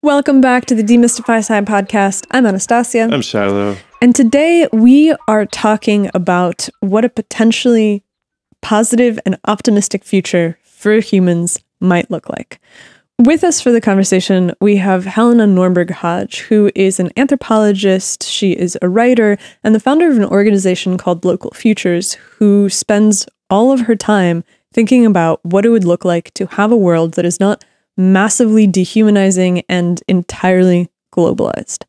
Welcome back to the Demystify Sci podcast. I'm Anastasia. I'm Shiloh. And today we are talking about what a potentially positive and optimistic future for humans might look like. With us for the conversation, we have Helena Norberg-Hodge, who is an anthropologist, she is a writer, and the founder of an organization called Local Futures, who spends all of her time thinking about what it would look like to have a world that is not massively dehumanizing and entirely globalized.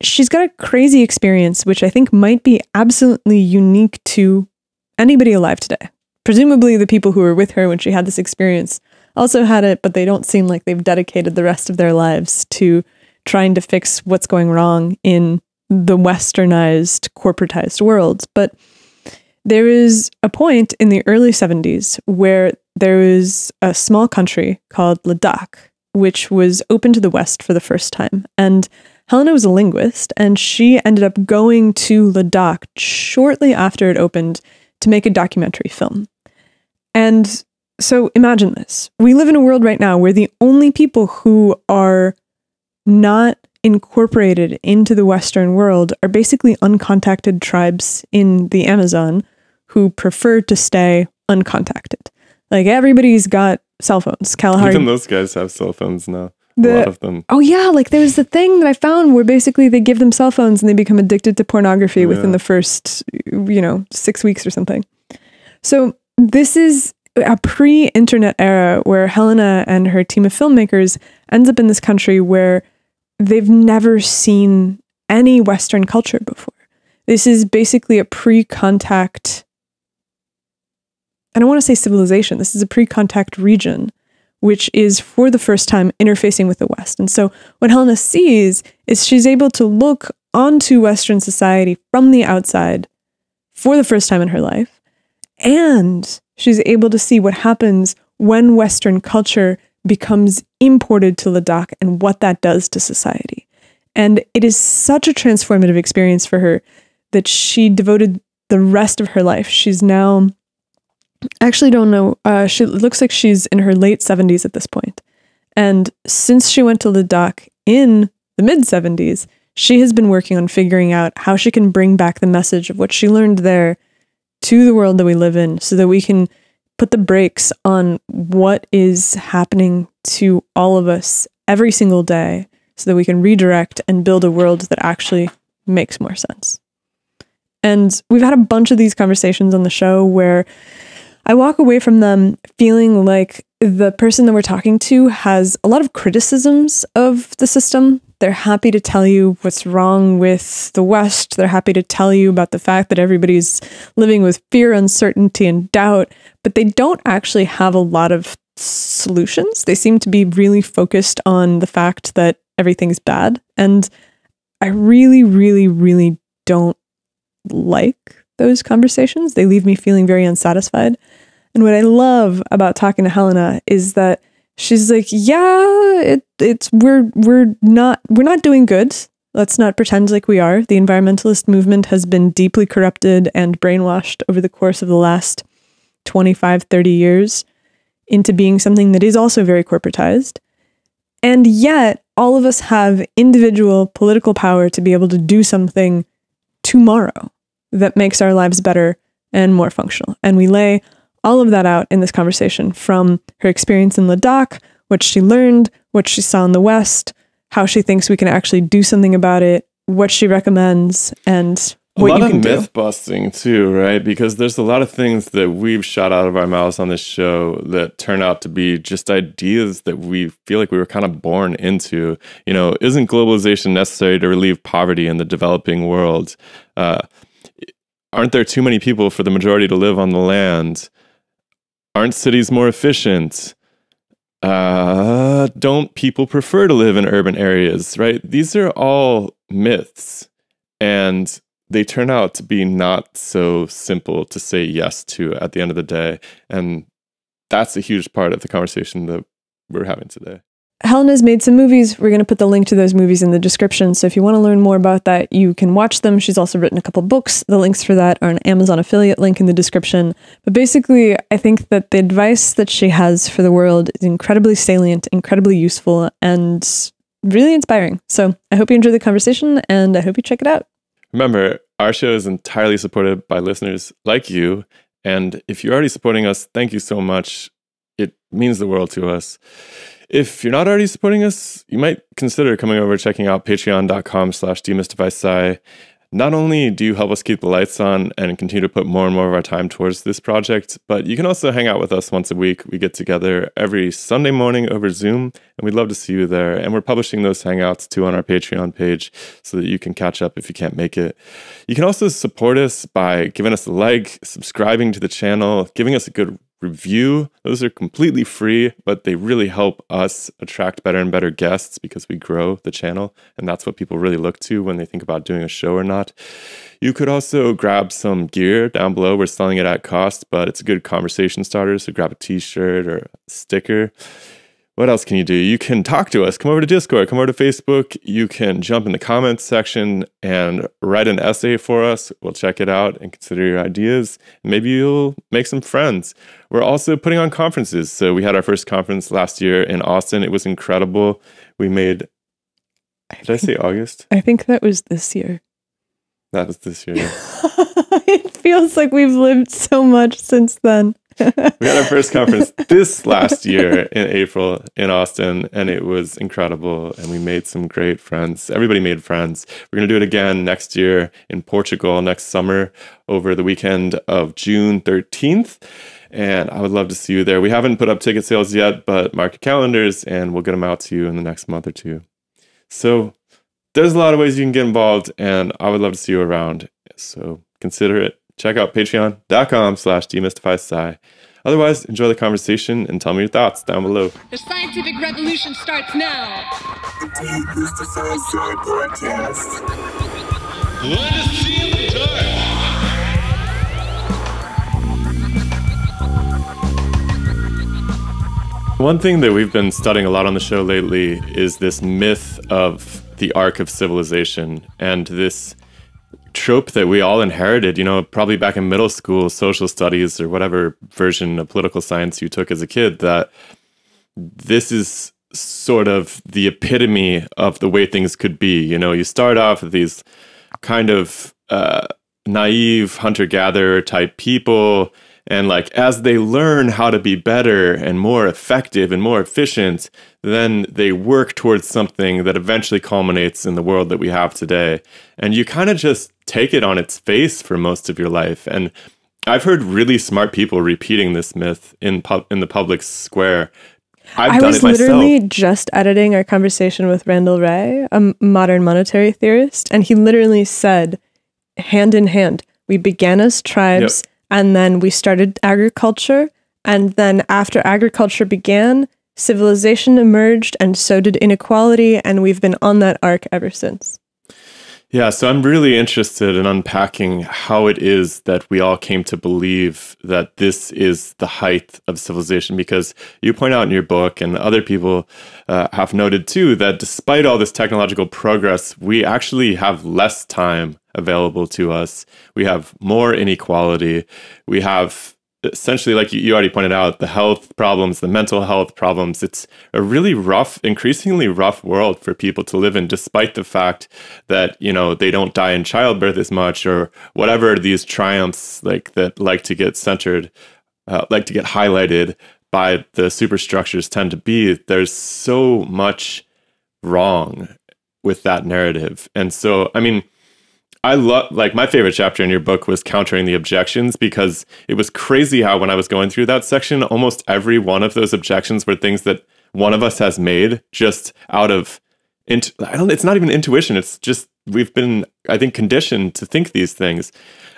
She's got a crazy experience, which I think might be absolutely unique to anybody alive today. Presumably the people who were with her when she had this experience also had it, but they don't seem like they've dedicated the rest of their lives to trying to fix what's going wrong in the westernized, corporatized world. But there is a point in the early 70s where there was a small country called Ladakh, which was open to the West for the first time. And Helena was a linguist, and she ended up going to Ladakh shortly after it opened to make a documentary film. And so imagine this. We live in a world right now where the only people who are not incorporated into the Western world are basically uncontacted tribes in the Amazon who prefer to stay uncontacted. Like, everybody's got cell phones. Kalahari. Even those guys have cell phones now. A lot of them. Oh yeah, like there was the thing that I found where basically they give them cell phones and they become addicted to pornography within the first, 6 weeks or something. So this is a pre-internet era where Helena and her team of filmmakers ends up in this country where they've never seen any Western culture before. This is basically a pre-contact, I don't want to say civilization, this is a pre-contact region, which is for the first time interfacing with the West. And so what Helena sees is she's able to look onto Western society from the outside for the first time in her life. And she's able to see what happens when Western culture becomes imported to Ladakh and what that does to society. And it is such a transformative experience for her that she devoted the rest of her life. She's now, I actually don't know, she looks like she's in her late 70s at this point. And since she went to Ladakh in the mid-70s, she has been working on figuring out how she can bring back the message of what she learned there to the world that we live in so that we can put the brakes on what is happening to all of us every single day so that we can redirect and build a world that actually makes more sense. And we've had a bunch of these conversations on the show where I walk away from them feeling like the person that we're talking to has a lot of criticisms of the system. They're happy to tell you what's wrong with the West. They're happy to tell you about the fact that everybody's living with fear, uncertainty, and doubt, but they don't actually have a lot of solutions. They seem to be really focused on the fact that everything's bad. And I really, really, really don't like those conversations. They leave me feeling very unsatisfied. And what I love about talking to Helena is that she's like, yeah, we're not doing good. Let's not pretend like we are. The environmentalist movement has been deeply corrupted and brainwashed over the course of the last 25, 30 years into being something that is also very corporatized. And yet all of us have individual political power to be able to do something tomorrow that makes our lives better and more functional. And we lay all of that out in this conversation, from her experience in Ladakh, what she learned, what she saw in the West, how she thinks we can actually do something about it, what she recommends, and what you can do. A lot of myth busting too, right? Because there's a lot of things that we've shot out of our mouths on this show that turn out to be just ideas that we feel like we were kind of born into. Isn't globalization necessary to relieve poverty in the developing world? Aren't there too many people for the majority to live on the land? Aren't cities more efficient? Don't people prefer to live in urban areas, right? These are all myths, and they turn out to be not so simple to say yes to at the end of the day. And that's a huge part of the conversation that we're having today. Helena's made some movies. We're going to put the link to those movies in the description. So if you want to learn more about that, you can watch them. She's also written a couple books. The links for that are an Amazon affiliate link in the description. But basically, I think that the advice that she has for the world is incredibly salient, incredibly useful, and really inspiring. So I hope you enjoy the conversation, and I hope you check it out. Remember, our show is entirely supported by listeners like you. And if you're already supporting us, thank you so much. It means the world to us. If you're not already supporting us, you might consider coming over, checking out patreon.com/demystifysci. Not only do you help us keep the lights on and continue to put more and more of our time towards this project, but you can also hang out with us once a week. We get together every Sunday morning over Zoom, and we'd love to see you there. And we're publishing those hangouts too on our Patreon page so that you can catch up if you can't make it. You can also support us by giving us a like, subscribing to the channel, giving us a good review. Those are completely free, but they really help us attract better and better guests because we grow the channel, and that's what people really look to when they think about doing a show or not. You could also grab some gear down below. We're selling it at cost, but it's a good conversation starter, so grab a t-shirt or a sticker. What else can you do? You can talk to us. Come over to Discord, come over to Facebook. You can jump in the comments section and write an essay for us. We'll check it out and consider your ideas. Maybe you'll make some friends. We're also putting on conferences. So we had our first conference last year in Austin. It was incredible. We made, did I say August? I think that was this year. That was this year. It feels like we've lived so much since then. We had our first conference this last year in April in Austin, and it was incredible, and we made some great friends. Everybody made friends. We're going to do it again next year in Portugal next summer over the weekend of June 13th, and I would love to see you there. We haven't put up ticket sales yet, but mark your calendars, and we'll get them out to you in the next month or two. So there's a lot of ways you can get involved, and I would love to see you around, so consider it. Check out patreon.com/demystifysci. Otherwise, enjoy the conversation and tell me your thoughts down below. The scientific revolution starts now. The Demystify Sci podcast. Let us see in the dark. One thing that we've been studying a lot on the show lately is this myth of the arc of civilization, and this trope that we all inherited, probably back in middle school, social studies, or whatever version of political science you took as a kid, that this is sort of the epitome of the way things could be. You start off with these kind of naive hunter-gatherer type people, and as they learn how to be better and more effective and more efficient, then they work towards something that eventually culminates in the world that we have today. And you kind of just take it on its face for most of your life. And I've heard really smart people repeating this myth in the public square. I was literally just editing our conversation with Randall Wray, a modern monetary theorist, and he literally said, hand in hand, we began as tribes, and then we started agriculture, and then after agriculture began, civilization emerged, and so did inequality, and we've been on that arc ever since. Yeah, so I'm really interested in unpacking how it is that we all came to believe that this is the height of civilization, because you point out in your book, and other people have noted too, that despite all this technological progress, we actually have less time available to us. We have more inequality. We have essentially, like you already pointed out, the health problems, the mental health problems. It's a really rough, increasingly rough world for people to live in, despite the fact that, they don't die in childbirth as much, or whatever these triumphs that like to get centered, like to get highlighted by the superstructures tend to be. There's so much wrong with that narrative. And so, I love, my favorite chapter in your book was Countering the Objections, because it was crazy how when I was going through that section, almost every one of those objections were things that one of us has made just out of, it's not even intuition. It's just, we've been, I think, conditioned to think these things.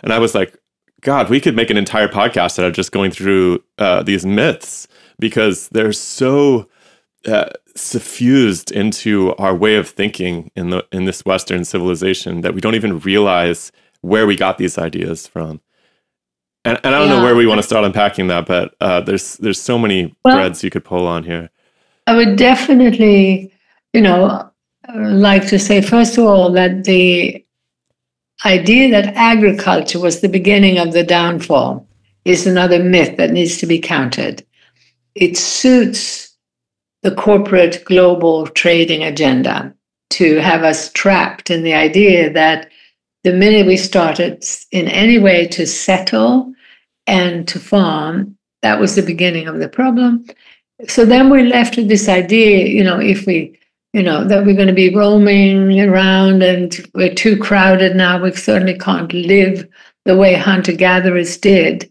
And I was like, God, we could make an entire podcast out of just going through these myths, because they're so suffused into our way of thinking in this Western civilization that we don't even realize where we got these ideas from. And I don't know where we want to start unpacking that, but there's so many threads you could pull on here. I would definitely, like to say, first of all, that the idea that agriculture was the beginning of the downfall is another myth that needs to be countered. It suits the corporate global trading agenda to have us trapped in the idea that the minute we started in any way to settle and to farm, that was the beginning of the problem. So then we're left with this idea, if we, that we're going to be roaming around and we're too crowded now, we certainly can't live the way hunter-gatherers did.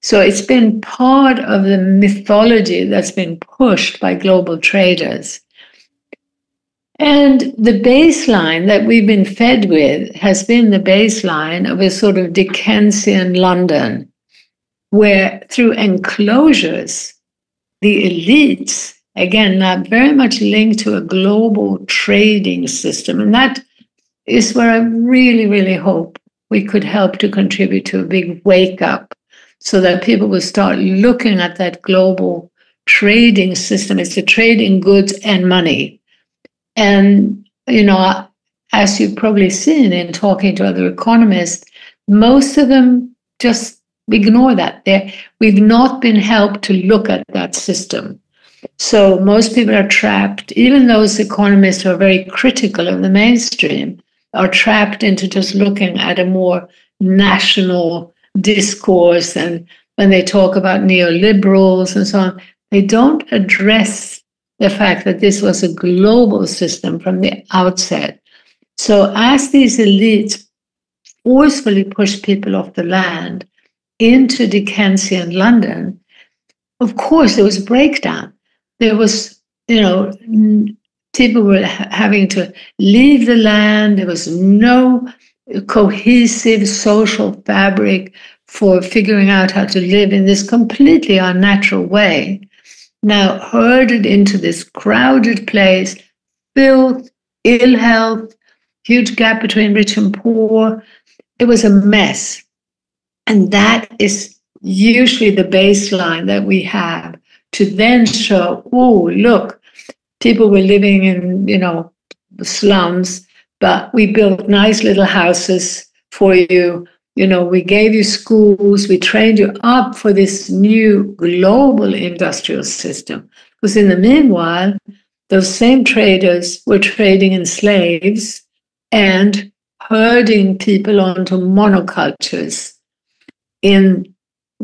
So it's been part of the mythology that's been pushed by global traders. And the baseline that we've been fed with has been the baseline of a sort of Dickensian London, where through enclosures, the elites, again, now very much linked to a global trading system. And that is where I really, really hope we could help to contribute to a big wake up so that people will start looking at that global trading system. It's the trade in goods and money. And, as you've probably seen in talking to other economists, most of them just ignore that. We've not been helped to look at that system. So most people are trapped, even those economists who are very critical of the mainstream, are trapped into just looking at a more national discourse. And when they talk about neoliberals and so on, they don't address the fact that this was a global system from the outset. So as these elites forcefully push people off the land into Dickensian London, of course, there was a breakdown. There was, people were having to leave the land. There was no cohesive social fabric for figuring out how to live in this completely unnatural way. Now herded into this crowded place, filth, ill health, huge gap between rich and poor. It was a mess. And that is usually the baseline that we have to then show, oh, look, people were living in, the slums, but we built nice little houses for you. We gave you schools, we trained you up for this new global industrial system. Because in the meanwhile, those same traders were trading in slaves and herding people onto monocultures in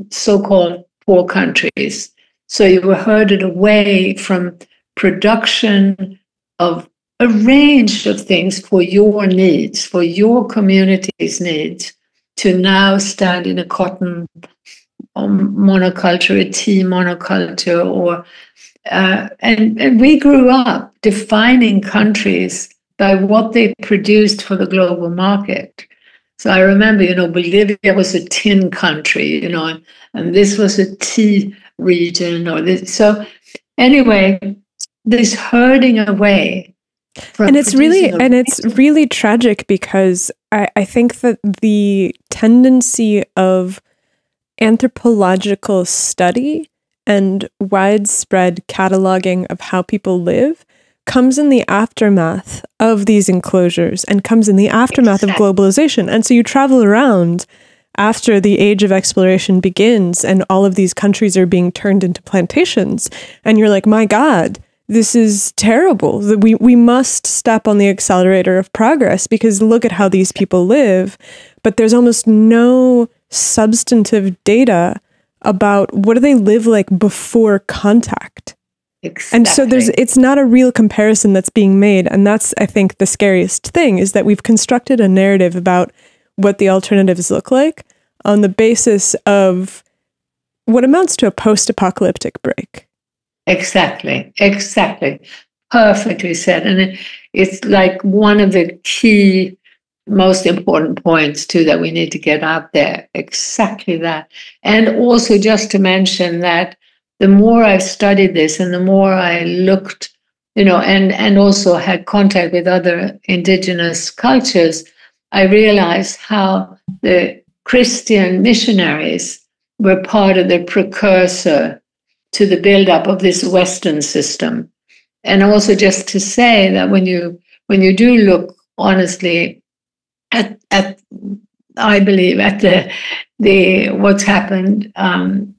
so-called poor countries. So you were herded away from production of a range of things for your needs, for your community's needs, to now stand in a cotton monoculture, a tea monoculture, and we grew up defining countries by what they produced for the global market. So I remember, Bolivia was a tin country, and this was a tea region, or this. So anyway, this herding away. And it's really tragic because I think that the tendency of anthropological study and widespread cataloging of how people live comes in the aftermath of these enclosures and comes in the aftermath of globalization. And so you travel around after the age of exploration begins and all of these countries are being turned into plantations. And you're like, my God, this is terrible. We must step on the accelerator of progress because look at how these people live. But there's almost no substantive data about what do they live like before contact. Exactly. And so it's not a real comparison that's being made. And that's, I think, the scariest thing is that we've constructed a narrative about what the alternatives look like on the basis of what amounts to a post-apocalyptic break. Exactly. Perfectly said. And it's like one of the key, most important points, too, that we need to get out there. Exactly that. And also just to mention that the more I've studied this and the more I looked, and also had contact with other indigenous cultures, I realized how the Christian missionaries were part of the precursor to the buildup of this Western system. And also just to say that when you do look honestly at I believe at the what's happened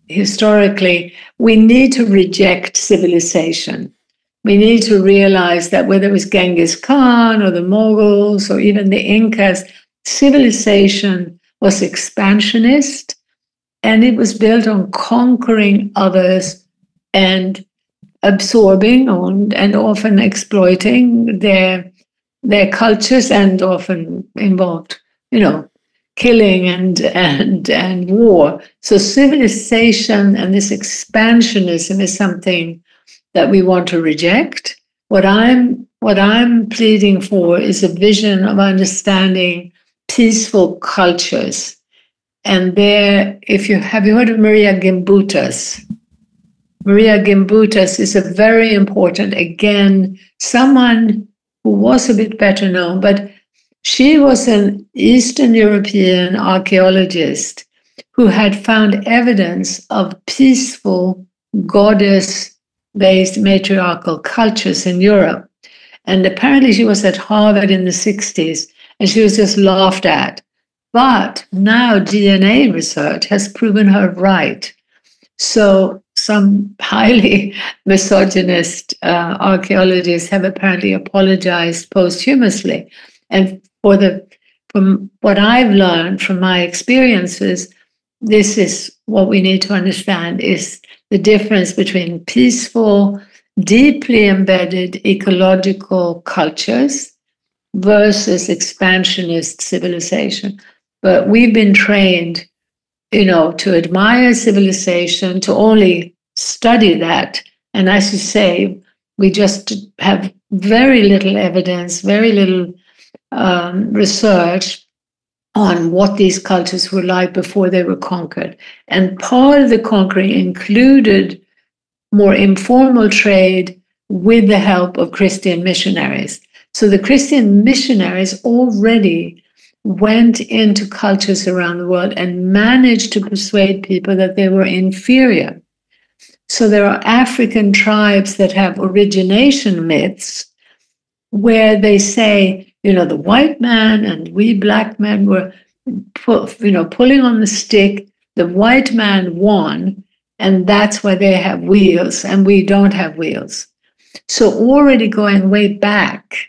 historically, we need to reject civilization. We need to realize that whether it was Genghis Khan or the Mughals or even the Incas, civilization was expansionist, and it was built on conquering others and absorbing and often exploiting their cultures, and often involved, killing and war. So civilization and this expansionism is something that we want to reject. What I'm pleading for is a vision of understanding peaceful cultures. And there, have you heard of Maria Gimbutas? Maria Gimbutas is a very important, again, someone who was a bit better known, but she was an Eastern European archaeologist who had found evidence of peaceful goddess-based matriarchal cultures in Europe. And apparently she was at Harvard in the 60s, and she was just laughed at. But now DNA research has proven her right. So some highly misogynist archaeologists have apparently apologized posthumously. And from what I've learned from my experiences, this is what we need to understand is the difference between peaceful, deeply embedded ecological cultures versus expansionist civilization. But we've been trained, to admire civilization, to only study that. And as you say, we just have very little evidence, very little research on what these cultures were like before they were conquered. And part of the conquering included more informal trade with the help of Christian missionaries. So the Christian missionaries already went into cultures around the world and managed to persuade people that they were inferior. So there are African tribes that have origination myths where they say, the white man and we black men were, pulling on the stick. The white man won, and that's why they have wheels and we don't have wheels. So already going way back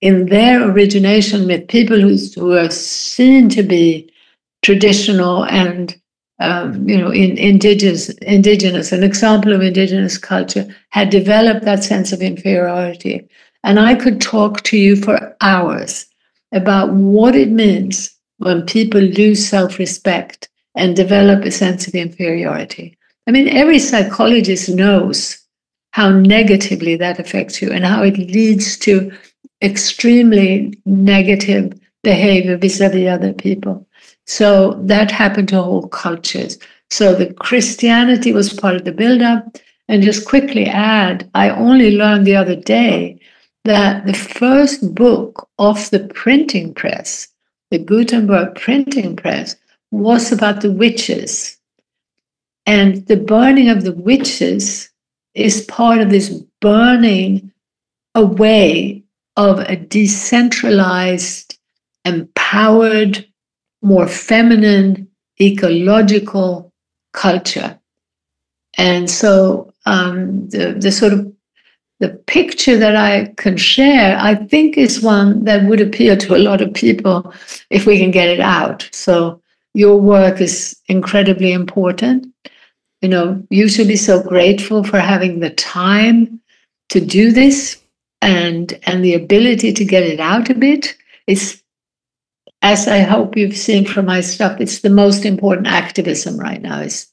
in their origination myth, people who are seen to be traditional and indigenous, an example of indigenous culture, had developed that sense of inferiority. And I could talk to you for hours about what it means when people lose self-respect and develop a sense of inferiority. I mean, every psychologist knows how negatively that affects you and how it leads to extremely negative behavior vis-a-vis other people. So that happened to whole cultures. So the Christianity was part of the buildup. And just quickly add, I only learned the other day that the first book of the printing press, the Gutenberg printing press, was about the witches. And the burning of the witches is part of this burning away of a decentralized, empowered, more feminine, ecological culture. And so the sort of the picture that I can share, I think, is one that would appeal to a lot of people if we can get it out. So your work is incredibly important. You should be so grateful for having the time to do this and the ability to get it out a bit. It's, as I hope you've seen from my stuff, it's the most important activism right now is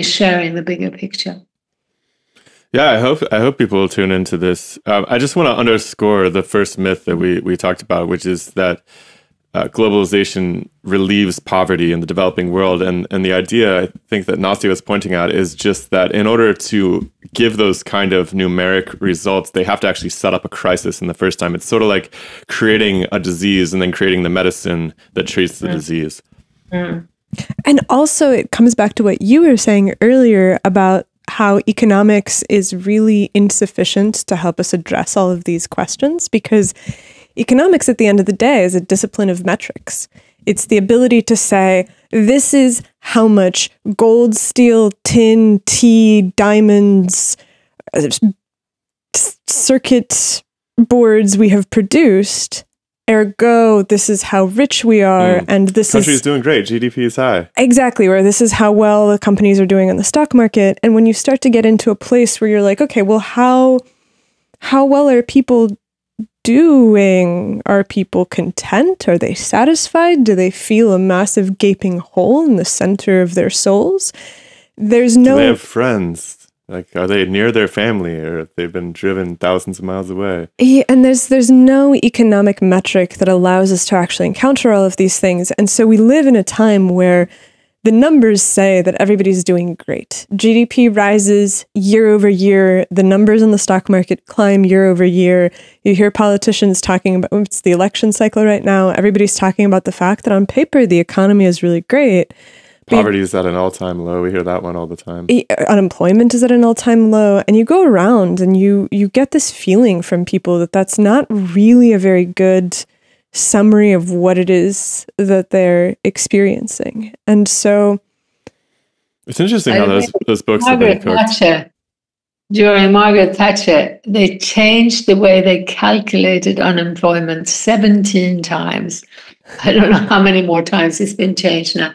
sharing the bigger picture. Yeah, I hope people will tune into this. I just want to underscore the first myth that we talked about, which is that globalization relieves poverty in the developing world. And the idea, I think, that Nastia was pointing out is just that in order to give those kind of numeric results, they have to actually set up a crisis in the first time. It's sort of like creating a disease and then creating the medicine that treats the disease. And also it comes back to what you were saying earlier about how economics is really insufficient to help us address all of these questions, because economics at the end of the day is a discipline of metrics. It's the ability to say, this is how much gold, steel, tin, tea, diamonds, circuit boards we have produced. Ergo, this is how rich we are, and this country's doing great. GDP is high. Exactly, or this is how well the companies are doing in the stock market. And when you start to get into a place where you're like, okay, well, how well are people doing? Are people content? Are they satisfied? Do they feel a massive gaping hole in the center of their souls? There's no. Do they have friends? Like, are they near their family, or have they been driven thousands of miles away? Yeah, and there's no economic metric that allows us to actually encounter all of these things. And so we live in a time where the numbers say that everybody's doing great. GDP rises year over year. The numbers in the stock market climb year over year. You hear politicians talking about, it's the election cycle right now. Everybody's talking about the fact that on paper, the economy is really great. Poverty is at an all-time low. We hear that one all the time. Unemployment is at an all-time low. And you go around and you get this feeling from people that that's not really a very good summary of what it is that they're experiencing. And so it's interesting how those books have been cooked. During Margaret Thatcher, they changed the way they calculated unemployment 17 times. I don't know how many more times it's been changed now.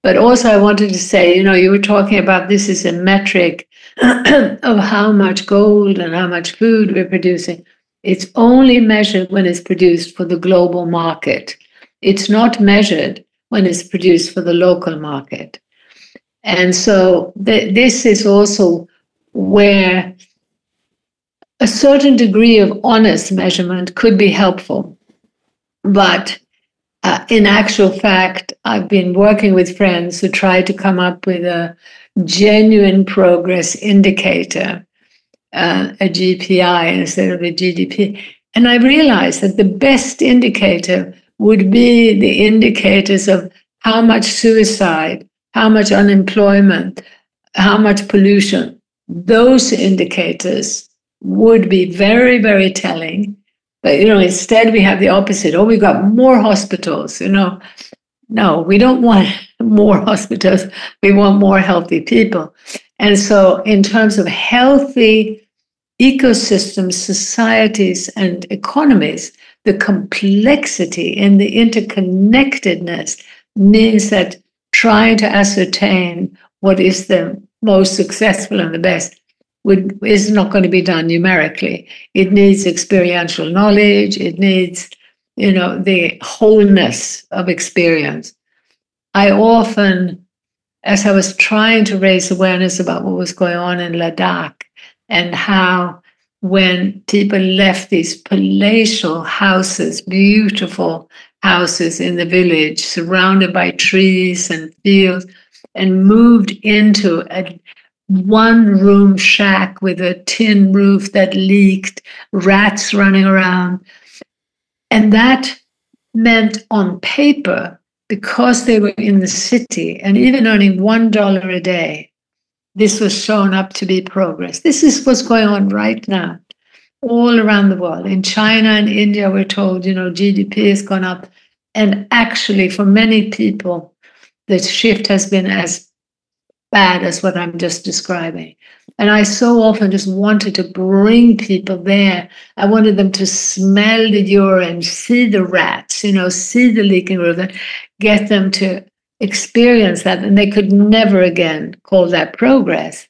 But also I wanted to say, you were talking about this is a metric of how much gold and how much food we're producing. It's only measured when it's produced for the global market. It's not measured when it's produced for the local market. And so this is also where a certain degree of honest measurement could be helpful. But in actual fact, I've been working with friends who try to come up with a genuine progress indicator, a GPI instead of a GDP. And I realized that the best indicator would be the indicators of how much suicide, how much unemployment, how much pollution. Those indicators would be very, very telling. But, instead we have the opposite. Oh, we've got more hospitals, No, we don't want more hospitals. We want more healthy people. And so in terms of healthy ecosystems, societies, and economies, the complexity and the interconnectedness means that trying to ascertain what is the most successful and the best is not going to be done numerically. It needs experiential knowledge. It needs, the wholeness of experience. I often, as I was trying to raise awareness about what was going on in Ladakh and how when people left these palatial houses, beautiful houses in the village, surrounded by trees and fields, and moved into a one-room shack with a tin roof that leaked, rats running around. And that meant on paper, because they were in the city and even earning $1 a day, this was shown up to be progress. This is what's going on right now, all around the world. In China and India, we're told, GDP has gone up. And actually, for many people, the shift has been as bad as what I'm just describing. And I so often just wanted to bring people there. I wanted them to smell the urine, see the rats, see the leaking roof, and get them to experience that. And they could never again call that progress.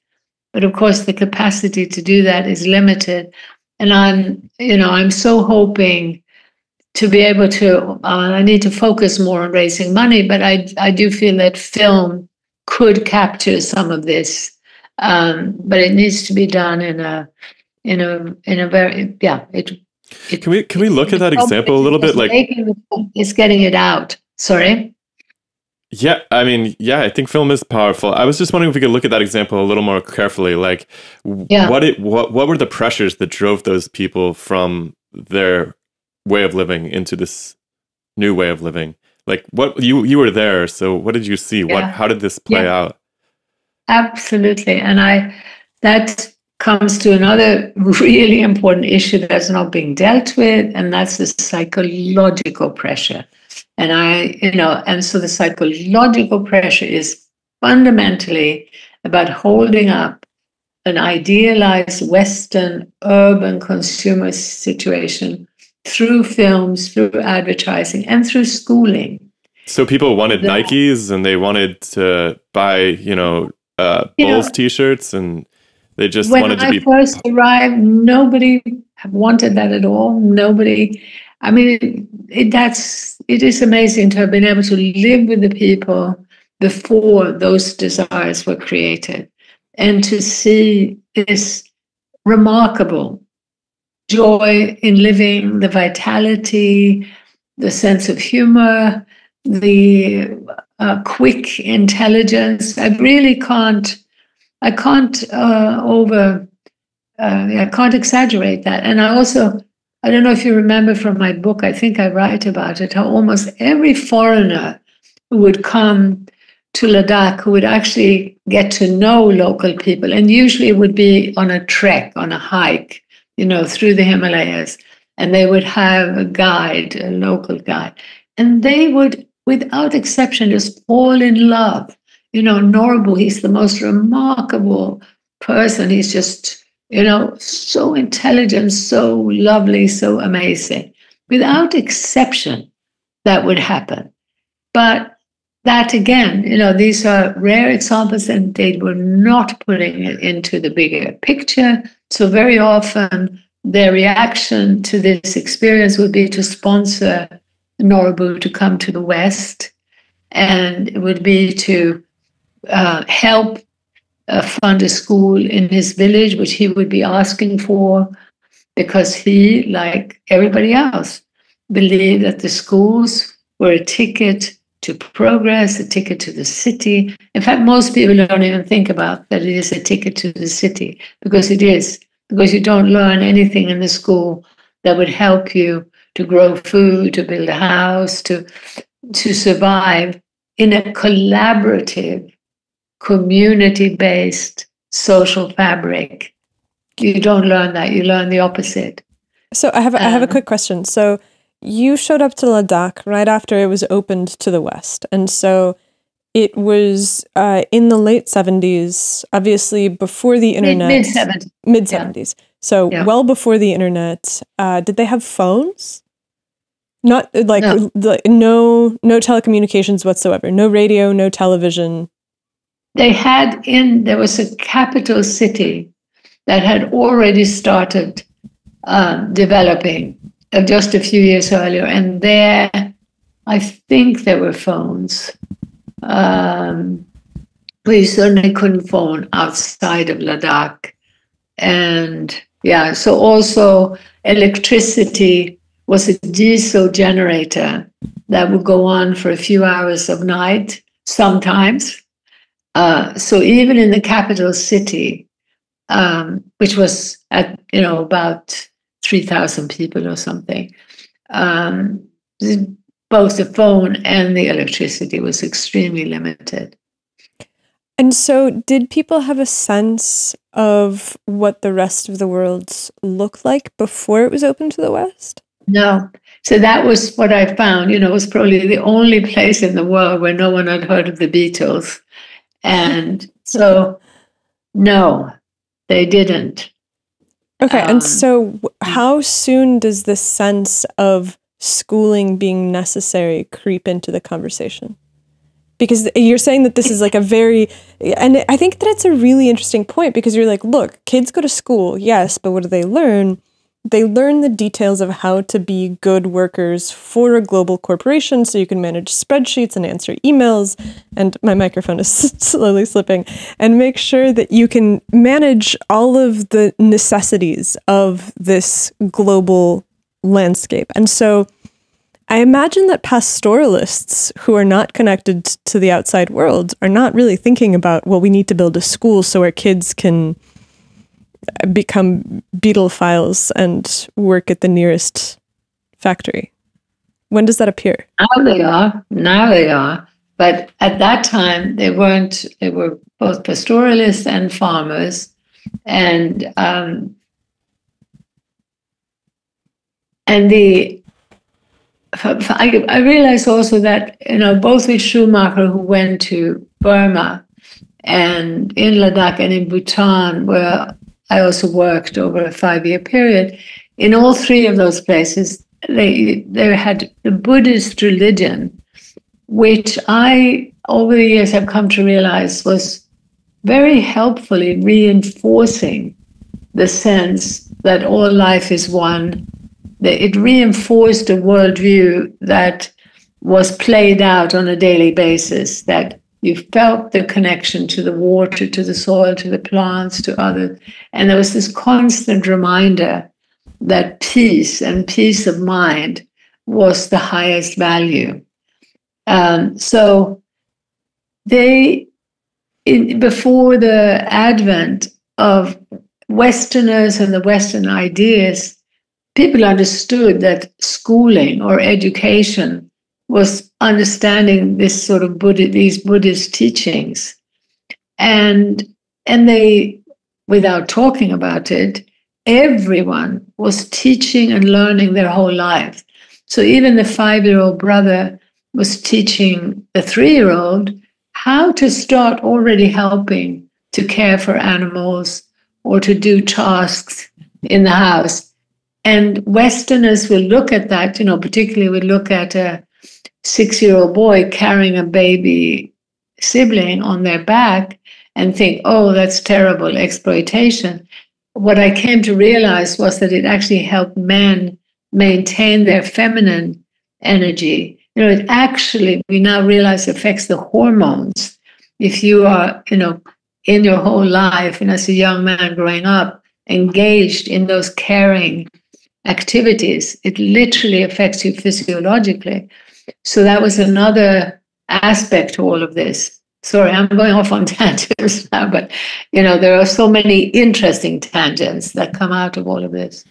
But of course, the capacity to do that is limited. And I'm so hoping to be able to, I need to focus more on raising money, but I do feel that film could capture some of this, but it needs to be done in a very Can we look at that example a little bit? Like, it's getting it out. Sorry. Yeah, I think film is powerful. I was just wondering if we could look at that example a little more carefully. Like, what were the pressures that drove those people from their way of living into this new way of living? Like, what you were there, so what did you see? How did this play out? absolutely. And that comes to another really important issue that's not being dealt with, and that's the psychological pressure. And so the psychological pressure is fundamentally about holding up an idealized Western urban consumer situation through films, through advertising, and through schooling. So people wanted Nikes, and they wanted to buy, Bulls t-shirts, and they just wanted to be. When I first arrived, nobody wanted that at all. Nobody. I mean, it is amazing to have been able to live with the people before those desires were created, and to see this remarkable joy in living, the vitality, the sense of humor, the quick intelligence. I can't exaggerate that. And I don't know if you remember from my book, I think I write about it, how almost every foreigner who would come to Ladakh, who would actually get to know local people, and usually it would be on a trek, on a hike, through the Himalayas, and they would have a guide, a local guide, and they would, without exception, just fall in love. Norbu, he's the most remarkable person. He's just, so intelligent, so lovely, so amazing. Without exception, that would happen. But that, again, these are rare examples, and they were not putting it into the bigger picture. So very often their reaction to this experience would be to sponsor Norbu to come to the West, and it would be to help fund a school in his village, which he would be asking for, because he, like everybody else, believed that the schools were a ticket to progress, a ticket to the city. In fact, most people don't even think about that it is a ticket to the city, because it is, because you don't learn anything in the school that would help you to grow food, to build a house, to survive in a collaborative, community-based social fabric. You don't learn that. You learn the opposite. So I have a quick question. So you showed up to Ladakh right after it was opened to the West. And so it was in the late 70s, obviously before the internet. Mid-70s. Mid-70s. Yeah. So well before the internet. Did they have phones? Not like no telecommunications whatsoever. No radio, no television. There was a capital city that had already started developing just a few years earlier. And there, I think there were phones. But you certainly couldn't phone outside of Ladakh. And so also electricity was a diesel generator that would go on for a few hours of night, sometimes. So even in the capital city, which was at about 3,000 people or something, both the phone and the electricity was extremely limited. And so did people have a sense of what the rest of the world looked like before it was open to the West? No. So that was what I found. It was probably the only place in the world where no one had heard of the Beatles. And so, no, they didn't. Okay. And so how soon does the sense of schooling being necessary creep into the conversation? Because you're saying that this is like and I think that it's a really interesting point, because you're like, look, kids go to school, yes, but what do they learn? They learn the details of how to be good workers for a global corporation, so you can manage spreadsheets and answer emails, and my microphone is slowly slipping, and make sure that you can manage all of the necessities of this global landscape. And so I imagine that pastoralists who are not connected to the outside world are not really thinking about, well, we need to build a school so our kids can become beetle-philes and work at the nearest factory. When does that appear? Now they are. But at that time, they weren't. They were both pastoralists and farmers, and I realized also that, both with Schumacher, who went to Burma, and in Ladakh and in Bhutan, where I also worked over a 5-year period, in all three of those places, they had the Buddhist religion, which I, over the years, have come to realize was very helpfully reinforcing the sense that all life is one. It reinforced a worldview that was played out on a daily basis, that you felt the connection to the water, to the soil, to the plants, to others. And there was this constant reminder that peace and peace of mind was the highest value. So before the advent of Westerners and the Western ideas, people understood that schooling or education was understanding this sort of these Buddhist teachings. And they, without talking about it, everyone was teaching and learning their whole life. So even the 5-year-old brother was teaching the 3-year-old how to start already helping to care for animals or to do tasks in the house. And Westerners will look at that, particularly we look at a 6-year-old boy carrying a baby sibling on their back and think, oh, that's terrible exploitation. What I came to realize was that it actually helped men maintain their feminine energy. It actually, we now realize, affects the hormones. If you are, in your whole life, and as a young man growing up, engaged in those caring activities, it literally affects you physiologically. So that was another aspect to all of this. Sorry, I'm going off on tangents now, but there are so many interesting tangents that come out of all of this.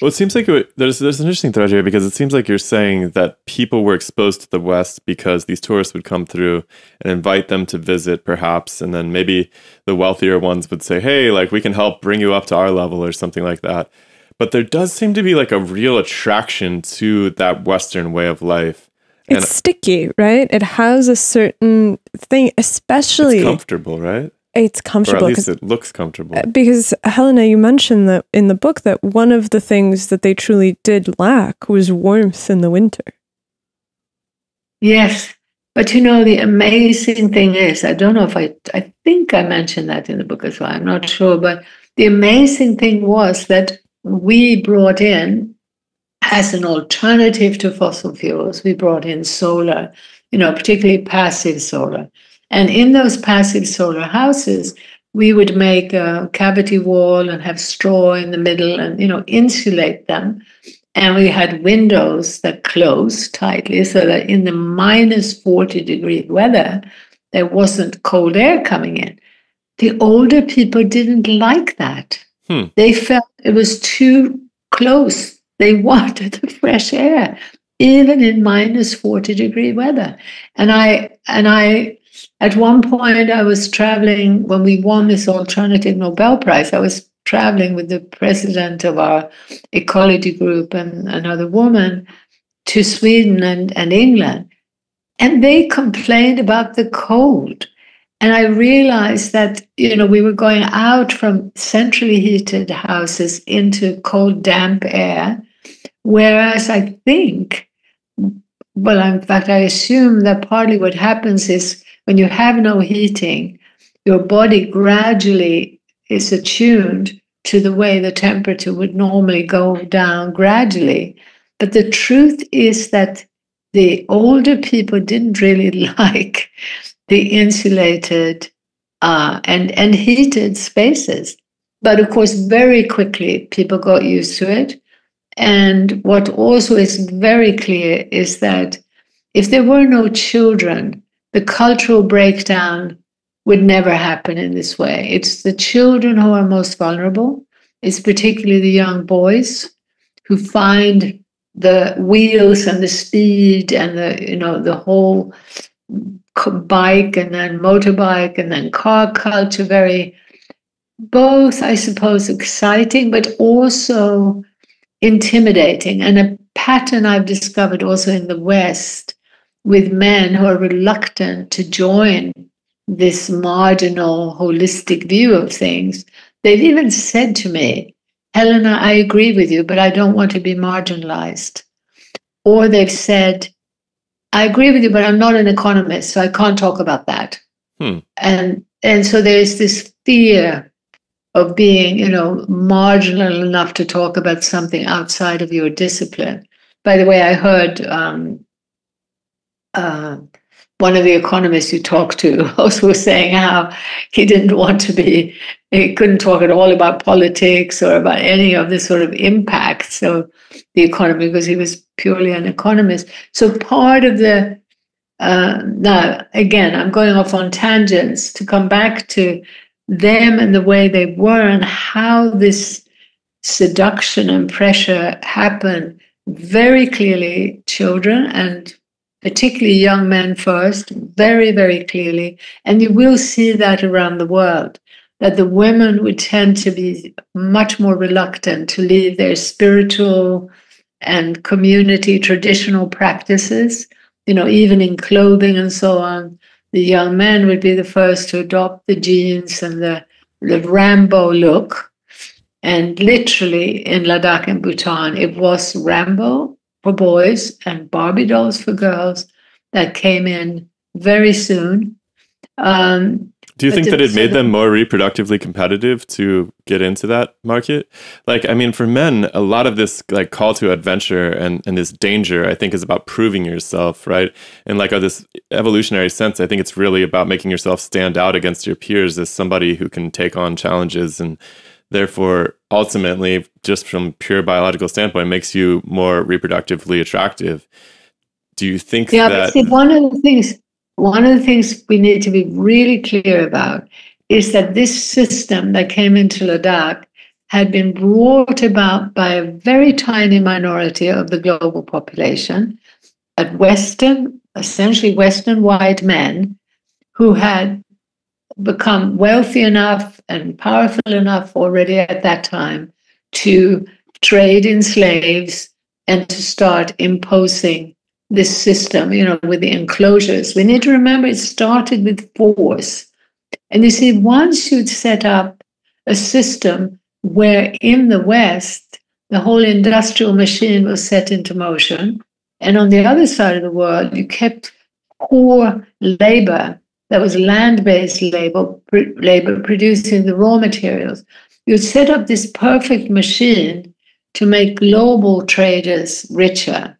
Well, it seems like there's an interesting thread here, because it seems like you're saying that people were exposed to the West because these tourists would come through and invite them to visit, perhaps, and then maybe the wealthier ones would say, hey, like, we can help bring you up to our level or something like that. But there does seem to be like a real attraction to that Western way of life. It's sticky, right? It has a certain thing, especially... It's comfortable, right? It's comfortable. Or at least it looks comfortable. Because, Helena, you mentioned that in the book that one of the things that they truly did lack was warmth in the winter. Yes. But the amazing thing is, I don't know if I think I mentioned that in the book as well, I'm not sure, but the amazing thing was that we brought in, as an alternative to fossil fuels, we brought in solar, particularly passive solar. And in those passive solar houses, we would make a cavity wall and have straw in the middle and, insulate them. And we had windows that closed tightly so that in the minus 40-degree weather, there wasn't cold air coming in. The older people didn't like that. They felt it was too close. They wanted the fresh air, even in minus 40-degree weather. And I, at one point, I was traveling when we won this alternative Nobel Prize. I was traveling with the president of our ecology group and another woman to Sweden and England. And they complained about the cold. And I realized that, we were going out from centrally heated houses into cold, damp air. Whereas I think, in fact, I assume that partly what happens is when you have no heating, your body gradually is attuned to the way the temperature would normally go down gradually. But the truth is that the older people didn't really like the insulated and heated spaces. But of course, very quickly, people got used to it. And what also is very clear is that if there were no children, the cultural breakdown would never happen in this way. It's the children who are most vulnerable. It's particularly the young boys who find the wheels and the speed and the whole bike and then motorbike and then car culture, very both, I suppose, exciting, but also intimidating. And a pattern I've discovered also in the West with men who are reluctant to join this marginal, holistic view of things. They've even said to me, Helena, I agree with you, but I don't want to be marginalized. Or they've said, I agree with you, but I'm not an economist, so I can't talk about that. And so there's this fear of being, marginal enough to talk about something outside of your discipline. By the way, I heard one of the economists you talked to also was saying how he couldn't talk at all about politics or about any of the sort of impacts of the economy because he was purely an economist. So part of now, again, I'm going off on tangents to come back to them and the way they were and how this seduction and pressure happened. Very clearly, children and particularly young men first, very, very clearly. And you will see that around the world, that the women would tend to be much more reluctant to leave their spiritual and community traditional practices, even in clothing and so on. The young men would be the first to adopt the jeans and the Rambo look. And literally in Ladakh and Bhutan, it was Rambo for boys and Barbie dolls for girls that came in very soon. Do you think that it made them more reproductively competitive to get into that market? For men, a lot of this call to adventure and this danger, I think, is about proving yourself, right? And this evolutionary sense, I think it's really about making yourself stand out against your peers as somebody who can take on challenges, and therefore, ultimately, just from pure biological standpoint, makes you more reproductively attractive. Do you think that? Yeah, but see, one of the things we need to be really clear about is that this system that came into Ladakh had been brought about by a very tiny minority of the global population, essentially Western white men who had become wealthy enough and powerful enough already at that time to trade in slaves and to start imposing this system, with the enclosures. We need to remember it started with force. And you see, once you'd set up a system where in the West, the whole industrial machine was set into motion, and on the other side of the world, you kept poor labor that was land-based labor producing the raw materials. You'd set up this perfect machine to make global traders richer.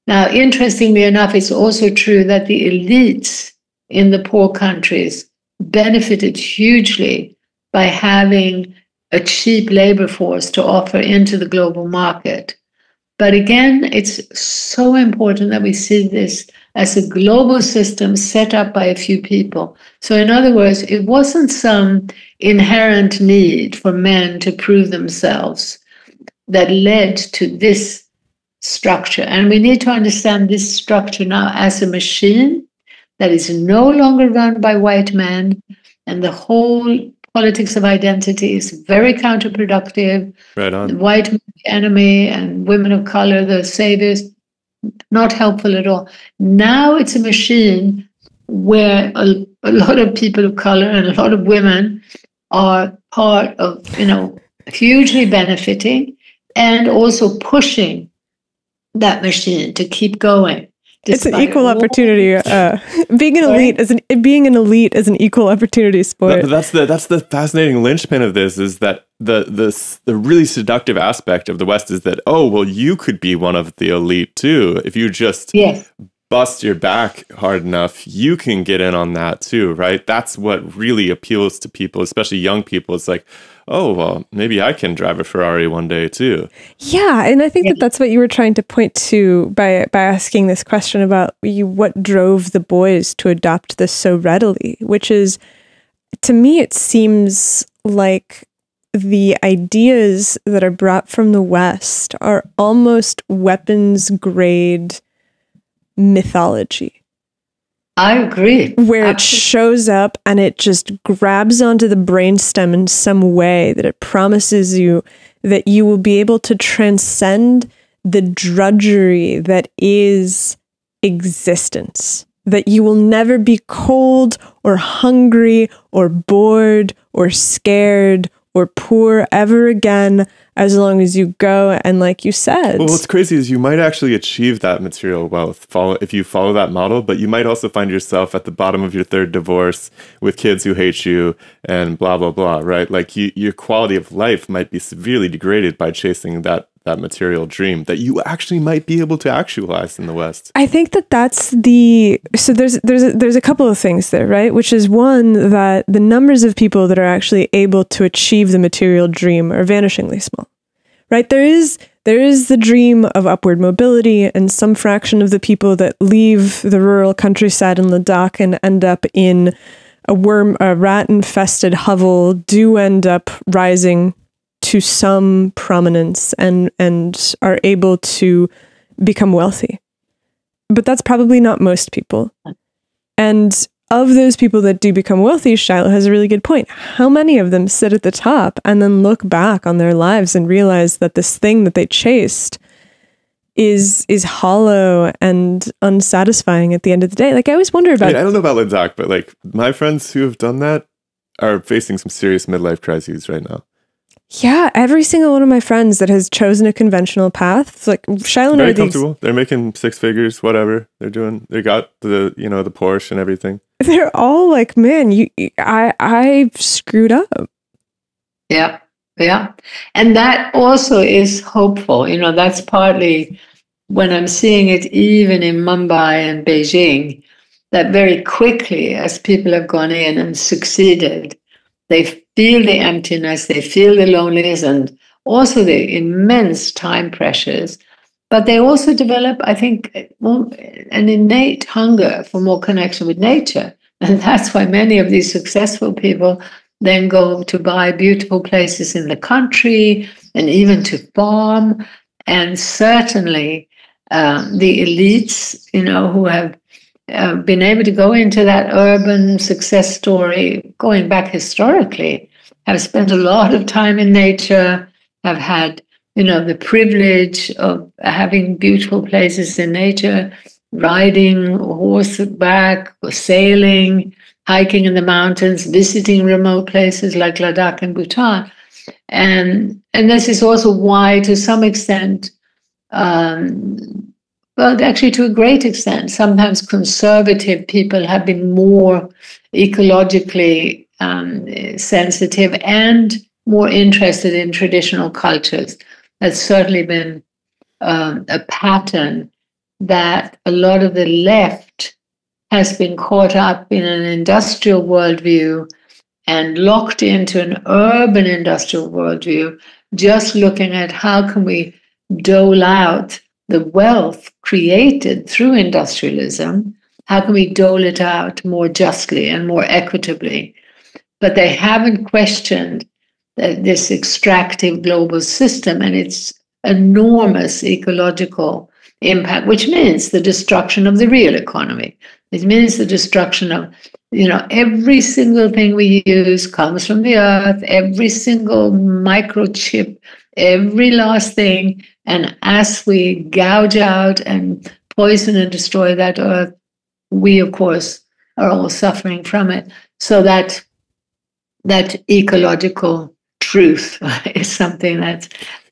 Now, interestingly enough, it's also true that the elites in the poor countries benefited hugely by having a cheap labor force to offer into the global market. But again, it's so important that we see this as a global system set up by a few people. So in other words, it wasn't some inherent need for men to prove themselves that led to this structure. And we need to understand this structure now as a machine that is no longer run by white men, and the whole politics of identity is very counterproductive. Right on. White men, the enemy, and women of color, the saviors, not helpful at all. Now it's a machine where a lot of people of color and a lot of women are part of, hugely benefiting and also pushing that machine to keep going. It's an equal opportunity. Being an elite is an equal opportunity sport. That's the fascinating linchpin of this, is that the really seductive aspect of the West is that, you could be one of the elite too. If you just bust your back hard enough, you can get in on that too, right? That's what really appeals to people, especially young people. It's like, maybe I can drive a Ferrari one day too. Yeah, and I think that's what you were trying to point to by asking this question about what drove the boys to adopt this so readily, which is, to me, it seems like the ideas that are brought from the West are almost weapons grade mythology. I agree. Where it shows up and it just grabs onto the brainstem in some way that it promises you that you will be able to transcend the drudgery that is existence. That you will never be cold or hungry or bored or scared or poor ever again, as long as you go. And like you said, well, what's crazy is you might actually achieve that material wealth if you follow that model, but you might also find yourself at the bottom of your third divorce with kids who hate you and blah, blah, blah, right? Like your quality of life might be severely degraded by chasing that material dream that you actually might be able to actualize in the West. I think that's so there's a couple of things there, right? Which is one, that the numbers of people that are actually able to achieve the material dream are vanishingly small, right? There is the dream of upward mobility, and some fraction of the people that leave the rural countryside in Ladakh and end up in a rat-infested hovel do end up rising to some prominence and are able to become wealthy. But that's probably not most people. And of those people that do become wealthy, Shiloh has a really good point. How many of them sit at the top and then look back on their lives and realize that this thing that they chased is hollow and unsatisfying at the end of the day? Like, I always wonder about... I don't know about Ladakh, but like my friends who have done that are facing some serious midlife crises right now. Yeah, every single one of my friends that has chosen a conventional path, it's like Shiloh, very comfortable. They're making six figures, whatever they're doing. They got the the Porsche and everything. They're all like, man, I screwed up. Yeah, yeah, and that also is hopeful. That's partly when I'm seeing it even in Mumbai and Beijing, that very quickly as people have gone in and succeeded, they feel the emptiness, they feel the loneliness, and also the immense time pressures. But they also develop, I think, an innate hunger for more connection with nature. And that's why many of these successful people then go to buy beautiful places in the country and even to farm. And certainly the elites, who have been able to go into that urban success story, going back historically, have spent a lot of time in nature, have had, the privilege of having beautiful places in nature, riding horseback, sailing, hiking in the mountains, visiting remote places like Ladakh and Bhutan. And this is also why, to some extent, well, actually, to a great extent, sometimes conservative people have been more ecologically sensitive and more interested in traditional cultures. That's certainly been a pattern that a lot of the left has been caught up in an industrial worldview and locked into an urban industrial worldview, just looking at how can we dole out the wealth created through industrialism, how can we dole it out more justly and more equitably? But they haven't questioned this extractive global system and its enormous ecological impact, which means the destruction of the real economy. It means the destruction of, every single thing we use comes from the earth, every single microchip, every last thing. And as we gouge out and poison and destroy that earth, we, of course, are all suffering from it. So that ecological truth is something that's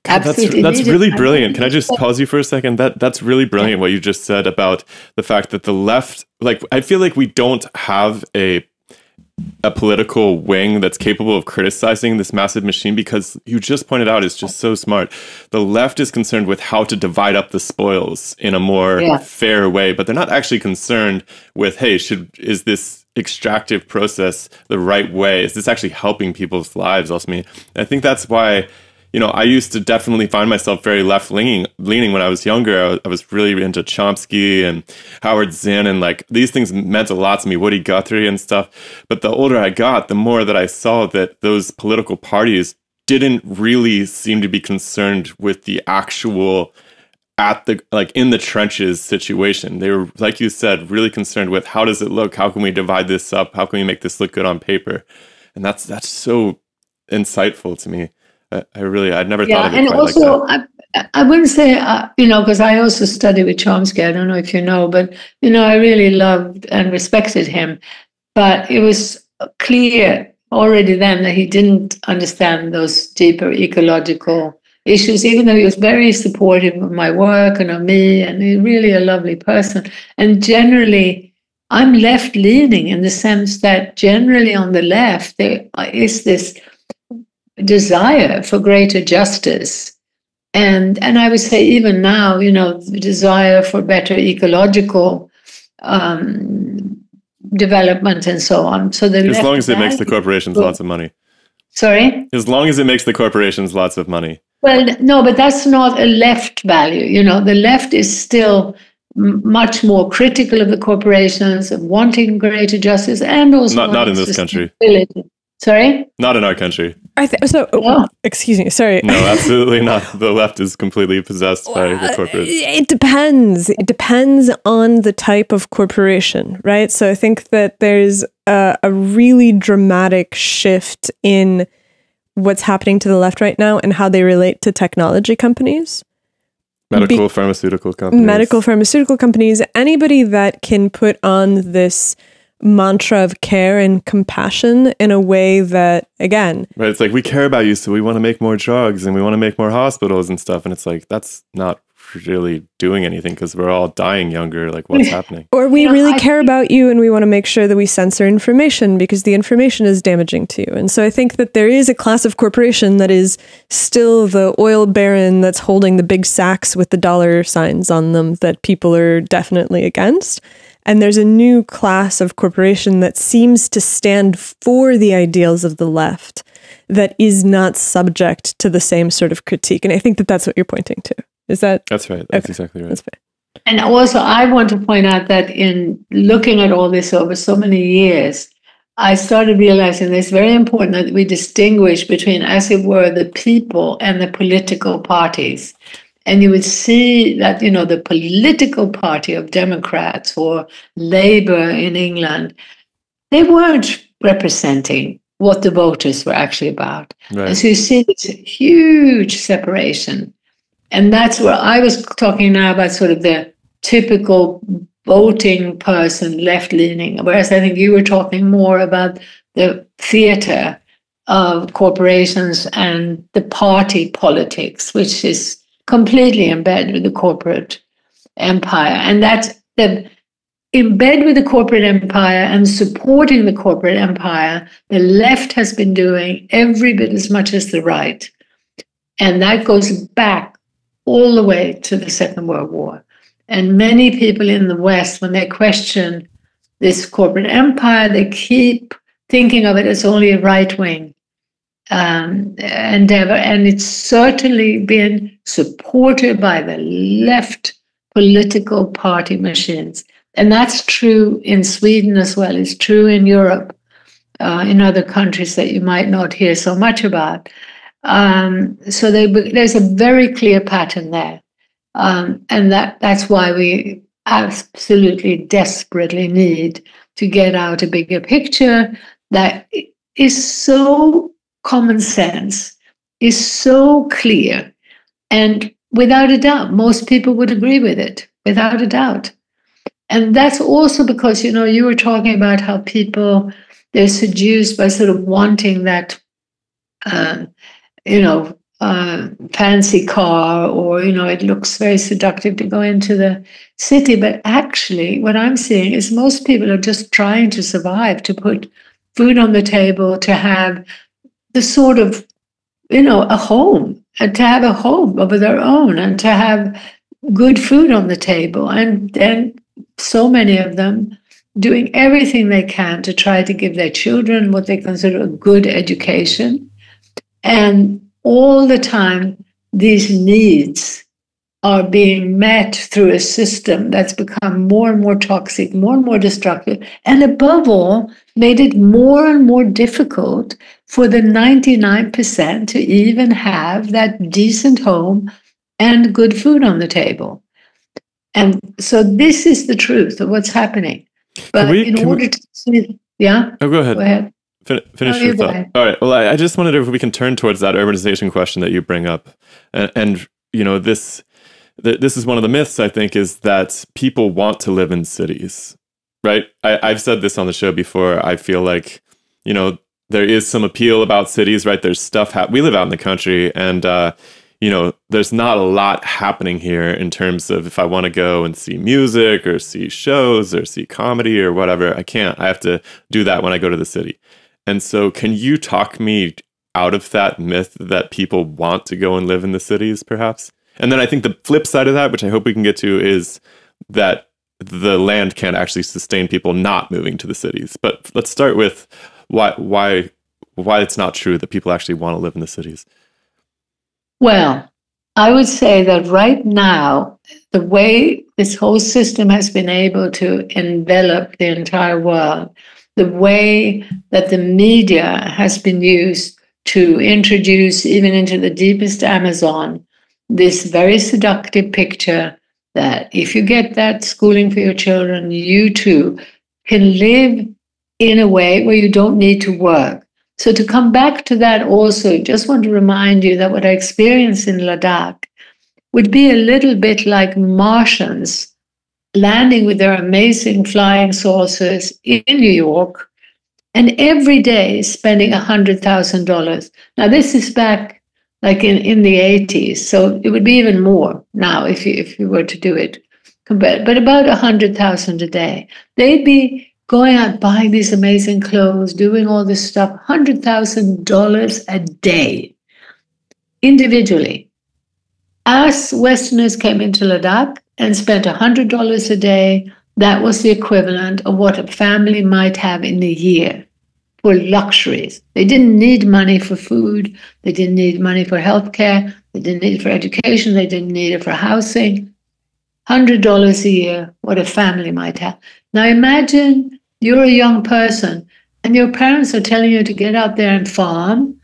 absolutely that's needed. really brilliant. Can I just pause you for a second? That's really brilliant what you just said about the fact that the left, like, I feel like we don't have a political wing that's capable of criticizing this massive machine, because you just pointed out it's just so smart. The left is concerned with how to divide up the spoils in a more fair way, but they're not actually concerned with, hey, is this extractive process the right way? Is this actually helping people's lives? I think that's why, I used to definitely find myself very left-leaning when I was younger. I was really into Chomsky and Howard Zinn, and like these things meant a lot to me, Woody Guthrie and stuff. But the older I got, the more that I saw that those political parties didn't really seem to be concerned with the actual at the, like, in the trenches situation. They were, like you said, really concerned with how does it look? How can we divide this up? How can we make this look good on paper? And that's so insightful to me. I'd never thought of it and quite also, like that. I wouldn't say, because I also studied with Chomsky. I don't know if you know, but, I really loved and respected him. But it was clear already then that he didn't understand those deeper ecological issues, even though he was very supportive of my work and of me, and he's really a lovely person. And generally, I'm left-leaning in the sense that generally on the left, there is this desire for greater justice. And I would say even now, the desire for better ecological development and so on. So as long as it makes the corporations lots of money. Sorry? As long as it makes the corporations lots of money. Well, no, but that's not a left value. The left is still much more critical of the corporations, of wanting greater justice, and also not in this country. Sorry? Not in our country. Excuse me, sorry. No, absolutely not. The left is completely possessed by the corporate. It depends. It depends on the type of corporation, right? So I think that there's a really dramatic shift in what's happening to the left right now and how they relate to technology companies. Medical, pharmaceutical companies. Anybody that can put on this mantra of care and compassion in a way that, again, right, it's like, we care about you, so we want to make more drugs and we want to make more hospitals and stuff, and it's like, that's not really doing anything because we're all dying younger. Like, what's happening? Or we really care about you and we want to make sure that we censor information because the information is damaging to you. And so I think that there is a class of corporation that is still the oil baron that's holding the big sacks with the dollar signs on them that people are definitely against. And there's a new class of corporation that seems to stand for the ideals of the left that is not subject to the same sort of critique. And I think that that's what you're pointing to. Is that? That's right. That's exactly right. That's fair. And also, I want to point out that in looking at all this over so many years, I started realizing that it's very important that we distinguish between, as it were, the people and the political parties. And you would see that, the political party of Democrats or Labour in England, they weren't representing what the voters were actually about. Right. And so you see this huge separation. And that's where I was talking now about sort of the typical voting person, left-leaning, whereas I think you were talking more about the theatre of corporations and the party politics, which is completely embedded with the corporate empire. And that's the embed with the corporate empire and supporting the corporate empire, the left has been doing every bit as much as the right. And that goes back all the way to the Second World War. And many people in the West, when they question this corporate empire, they keep thinking of it as only a right-wing endeavor. And it's certainly been supported by the left political party machines. And that's true in Sweden as well. It's true in Europe, in other countries that you might not hear so much about. So there's a very clear pattern there. And that's why we absolutely desperately need to get out a bigger picture that is so common sense, is so clear. And without a doubt, most people would agree with it, without a doubt. And that's also because, you were talking about how people, they're seduced by sort of wanting that, fancy car, or, it looks very seductive to go into the city. But actually, what I'm seeing is most people are just trying to survive, to put food on the table, to have the sort of, a home, and to have a home of their own, and to have good food on the table. And so many of them doing everything they can to try to give their children what they consider a good education. And all the time, these needs are being met through a system that's become more and more toxic, more and more destructive, and above all, made it more and more difficult for the 99% to even have that decent home and good food on the table. And so this is the truth of what's happening. But in order to see, yeah? Oh, go ahead. Go ahead. Finish your thought. All right. Well, I just wondered if we can turn towards that urbanization question that you bring up. And you know, this is one of the myths, I think, is that people want to live in cities, right? I've said this on the show before. I feel like, you know, there is some appeal about cities, right? There's stuff. We live out in the country, and you know, there's not a lot happening here in terms of if I want to go and see music or see shows or see comedy or whatever, I can't. I have to do that when I go to the city. And so can you talk me out of that myth that people want to go and live in the cities, perhaps? And then I think the flip side of that, which I hope we can get to, is that the land can't actually sustain people not moving to the cities. But let's start with why it's not true that people actually want to live in the cities. Well, I would say that right now, the way this whole system has been able to envelop the entire world, the way that the media has been used to introduce, even into the deepest Amazon, this very seductive picture that if you get that schooling for your children, you too can live in a way where you don't need to work. So to come back to that also, just want to remind you that what I experienced in Ladakh would be a little bit like Martians landing with their amazing flying saucers in New York and every day spending $100,000. Now, this is back like in the 80s, so it would be even more now if you were to do it. But about $100,000 a day. They'd be going out buying these amazing clothes, doing all this stuff, $100,000 a day, individually. Us Westerners came into Ladakh and spent $100 a day. That was the equivalent of what a family might have in a year for luxuries. They didn't need money for food. They didn't need money for healthcare. They didn't need it for education. They didn't need it for housing. $100 a year, what a family might have. Now imagine you're a young person and your parents are telling you to get out there and farm,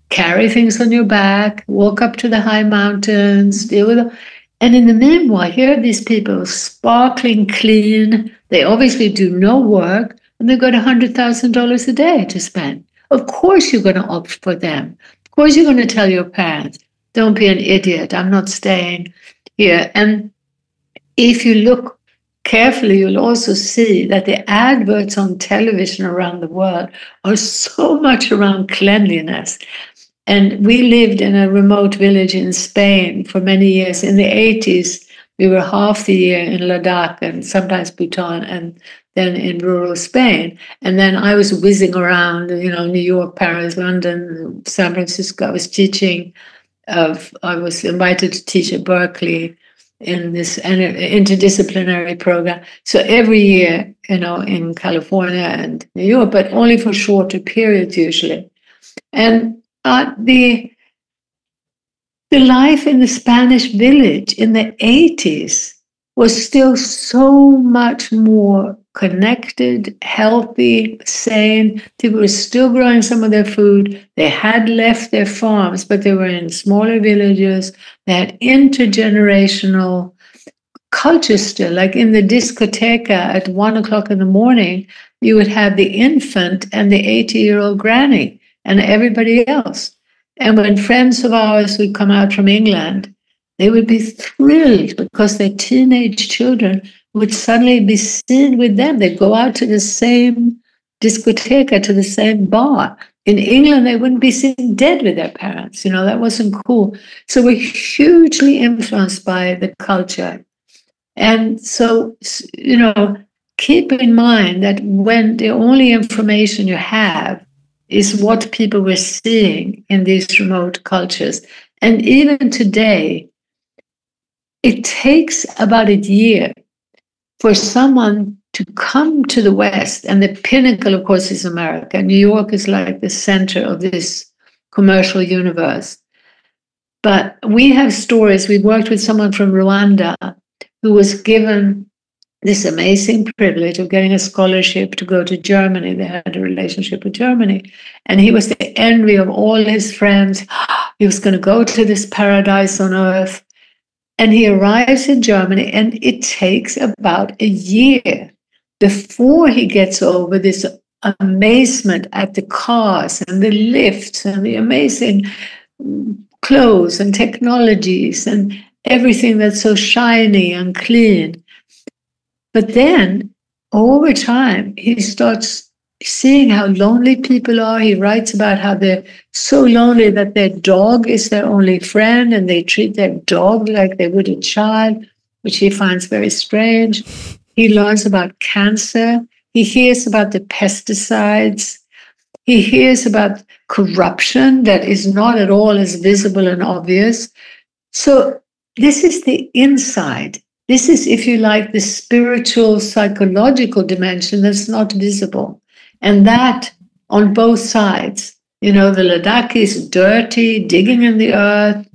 carry things on your back, walk up to the high mountains, deal with it. And in the meanwhile, here are these people sparkling clean. They obviously do no work and they've got $100,000 a day to spend. Of course you're going to opt for them. Of course you're going to tell your parents, don't be an idiot, I'm not staying here. And if you look carefully, you'll also see that the adverts on television around the world are so much around cleanliness. And we lived in a remote village in Spain for many years. In the 80s, we were half the year in Ladakh and sometimes Bhutan and then in rural Spain. And then I was whizzing around, you know, New York, Paris, London, San Francisco. I was teaching. I was invited to teach at Berkeley in this interdisciplinary program. So every year, you know, in California and New York, but only for shorter periods usually. And the life in the Spanish village in the 80s was still so much more connected, healthy, sane. People were still growing some of their food. They had left their farms, but they were in smaller villages. They had intergenerational culture still. Like in the discoteca at 1 o'clock in the morning, you would have the infant and the 80-year-old granny and everybody else. And when friends of ours would come out from England, they would be thrilled because their teenage children would suddenly be seen with them. They'd go out to the same discotheque, to the same bar. In England, they wouldn't be seen dead with their parents. You know, that wasn't cool. So we're hugely influenced by the culture. And so, you know, keep in mind that when the only information you have is what people were seeing in these remote cultures. And even today, it takes about a year for someone to come to the West. And the pinnacle, of course, is America. New York is like the center of this commercial universe. But we have stories. We worked with someone from Rwanda who was given this amazing privilege of getting a scholarship to go to Germany. They had a relationship with Germany. And he was the envy of all his friends. He was going to go to this paradise on earth. And he arrives in Germany, and it takes about a year before he gets over this amazement at the cars and the lifts and the amazing clothes and technologies and everything that's so shiny and clean. But then over time, he starts seeing how lonely people are. He writes about how they're so lonely that their dog is their only friend, and they treat their dog like they would a child, which he finds very strange. He learns about cancer. He hears about the pesticides. He hears about corruption that is not at all as visible and obvious. So this is the inside. This is, if you like, the spiritual, psychological dimension that's not visible. And that on both sides, the Ladakis dirty, digging in the earth,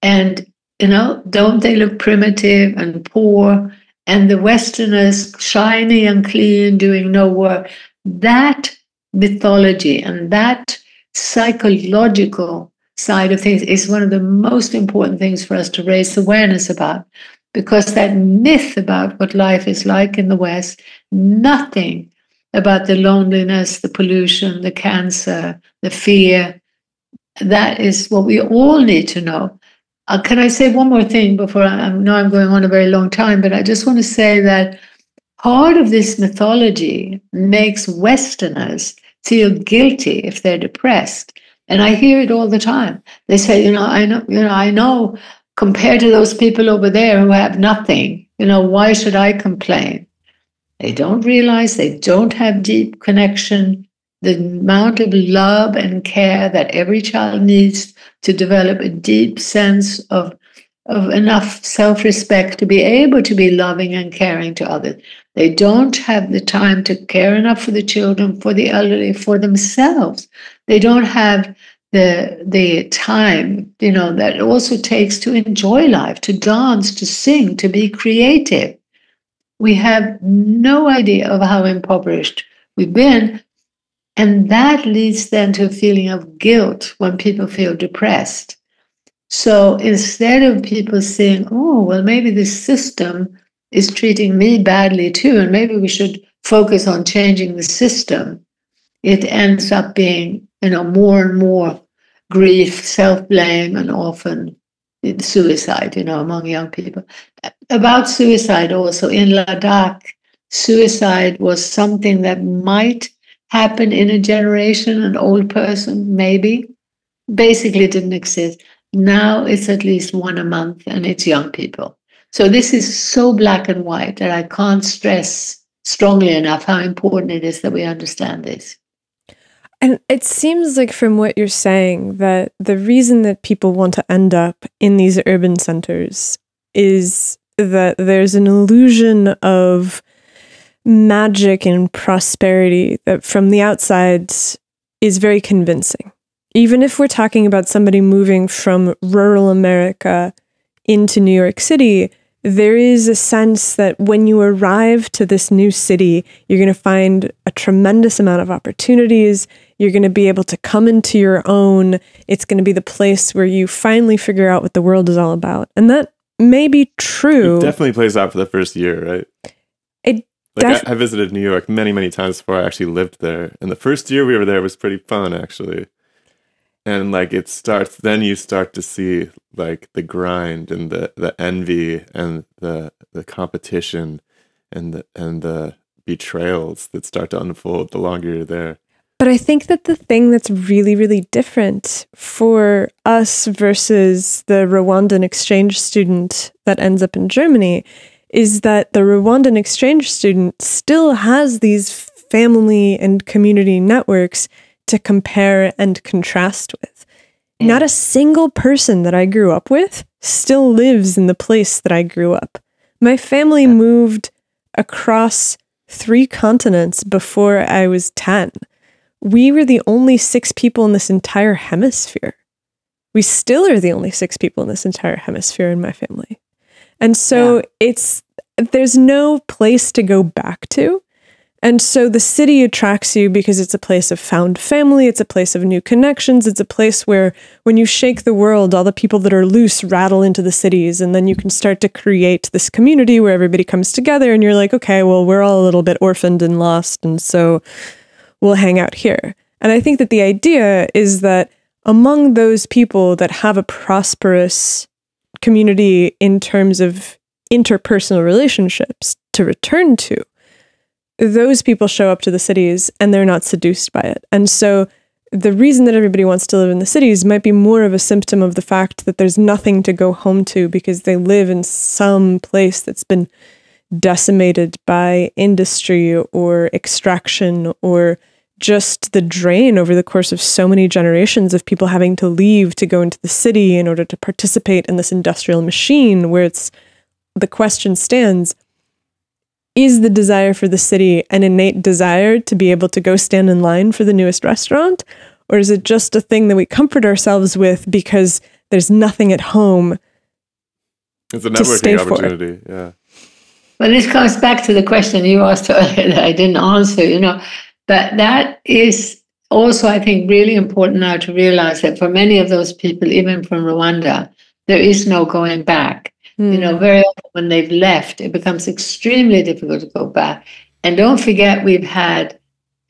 and, don't they look primitive and poor? And the Westerners shiny and clean, doing no work. That mythology and that psychological side of things is one of the most important things for us to raise awareness about, because that myth about what life is like in the West, nothing about the loneliness, the pollution, the cancer, the fear, that is what we all need to know. Can I say one more thing before I know I'm going on a very long time, but I just want to say that part of this mythology makes Westerners feel guilty if they're depressed. And I hear it all the time. They say, I know compared to those people over there who have nothing, why should I complain? They don't realize they don't have deep connection, the amount of love and care that every child needs to develop a deep sense of enough self-respect to be able to be loving and caring to others. They don't have the time to care enough for the children, for the elderly, for themselves. They don't have the time, that it also takes to enjoy life, to dance, to sing, to be creative. We have no idea of how impoverished we've been. And that leads then to a feeling of guilt when people feel depressed. So instead of people saying, oh, well, maybe this system is treating me badly too, and maybe we should focus on changing the system, it ends up being, more and more grief, self-blame, and often suicide, among young people. About suicide also, in Ladakh, suicide was something that might happen in a generation, an old person, maybe. Basically, it didn't exist. Now it's at least one a month, and it's young people. So this is so black and white that I can't stress strongly enough how important it is that we understand this. And it seems like from what you're saying that the reason that people want to end up in these urban centers is that there's an illusion of magic and prosperity that from the outside is very convincing. Even if we're talking about somebody moving from rural America into New York City, there is a sense that when you arrive to this new city, you're going to find a tremendous amount of opportunities. You're going to be able to come into your own. It's going to be the place where you finally figure out what the world is all about. And that may be true. It definitely plays out for the first year, right? I visited New York many, many times before I actually lived there. And the first year we were there was pretty fun, actually. And then you start to see like the grind and the envy and the competition and the betrayals that start to unfold the longer you're there. But I think that the thing that's really, really different for us versus the Rwandan exchange student that ends up in Germany is that the Rwandan exchange student still has these family and community networks to compare and contrast with. Yeah. Not a single person that I grew up with still lives in the place that I grew up. My family moved across 3 continents before I was 10. We were the only 6 people in this entire hemisphere. We still are the only 6 people in this entire hemisphere in my family. And so there's no place to go back to. And so the city attracts you because it's a place of found family, it's a place of new connections, it's a place where when you shake the world, all the people that are loose rattle into the cities, and then you can start to create this community where everybody comes together and you're like, okay, well, we're all a little bit orphaned and lost, and so we'll hang out here. And I think that the idea is that among those people that have a prosperous community in terms of interpersonal relationships to return to, those people show up to the cities and they're not seduced by it. And so the reason that everybody wants to live in the cities might be more of a symptom of the fact that there's nothing to go home to because they live in some place that's been decimated by industry or extraction or just the drain over the course of so many generations of people having to leave to go into the city in order to participate in this industrial machine where the question stands, is the desire for the city an innate desire to be able to go stand in line for the newest restaurant? Or is it just a thing that we comfort ourselves with because there's nothing at home? It's a networking opportunity, yeah. But this comes back to the question you asked earlier that I didn't answer, that is also, I think, really important now to realize that for many of those people, even from Rwanda, there is no going back. Very often when they've left, it becomes extremely difficult to go back. And don't forget, we've had,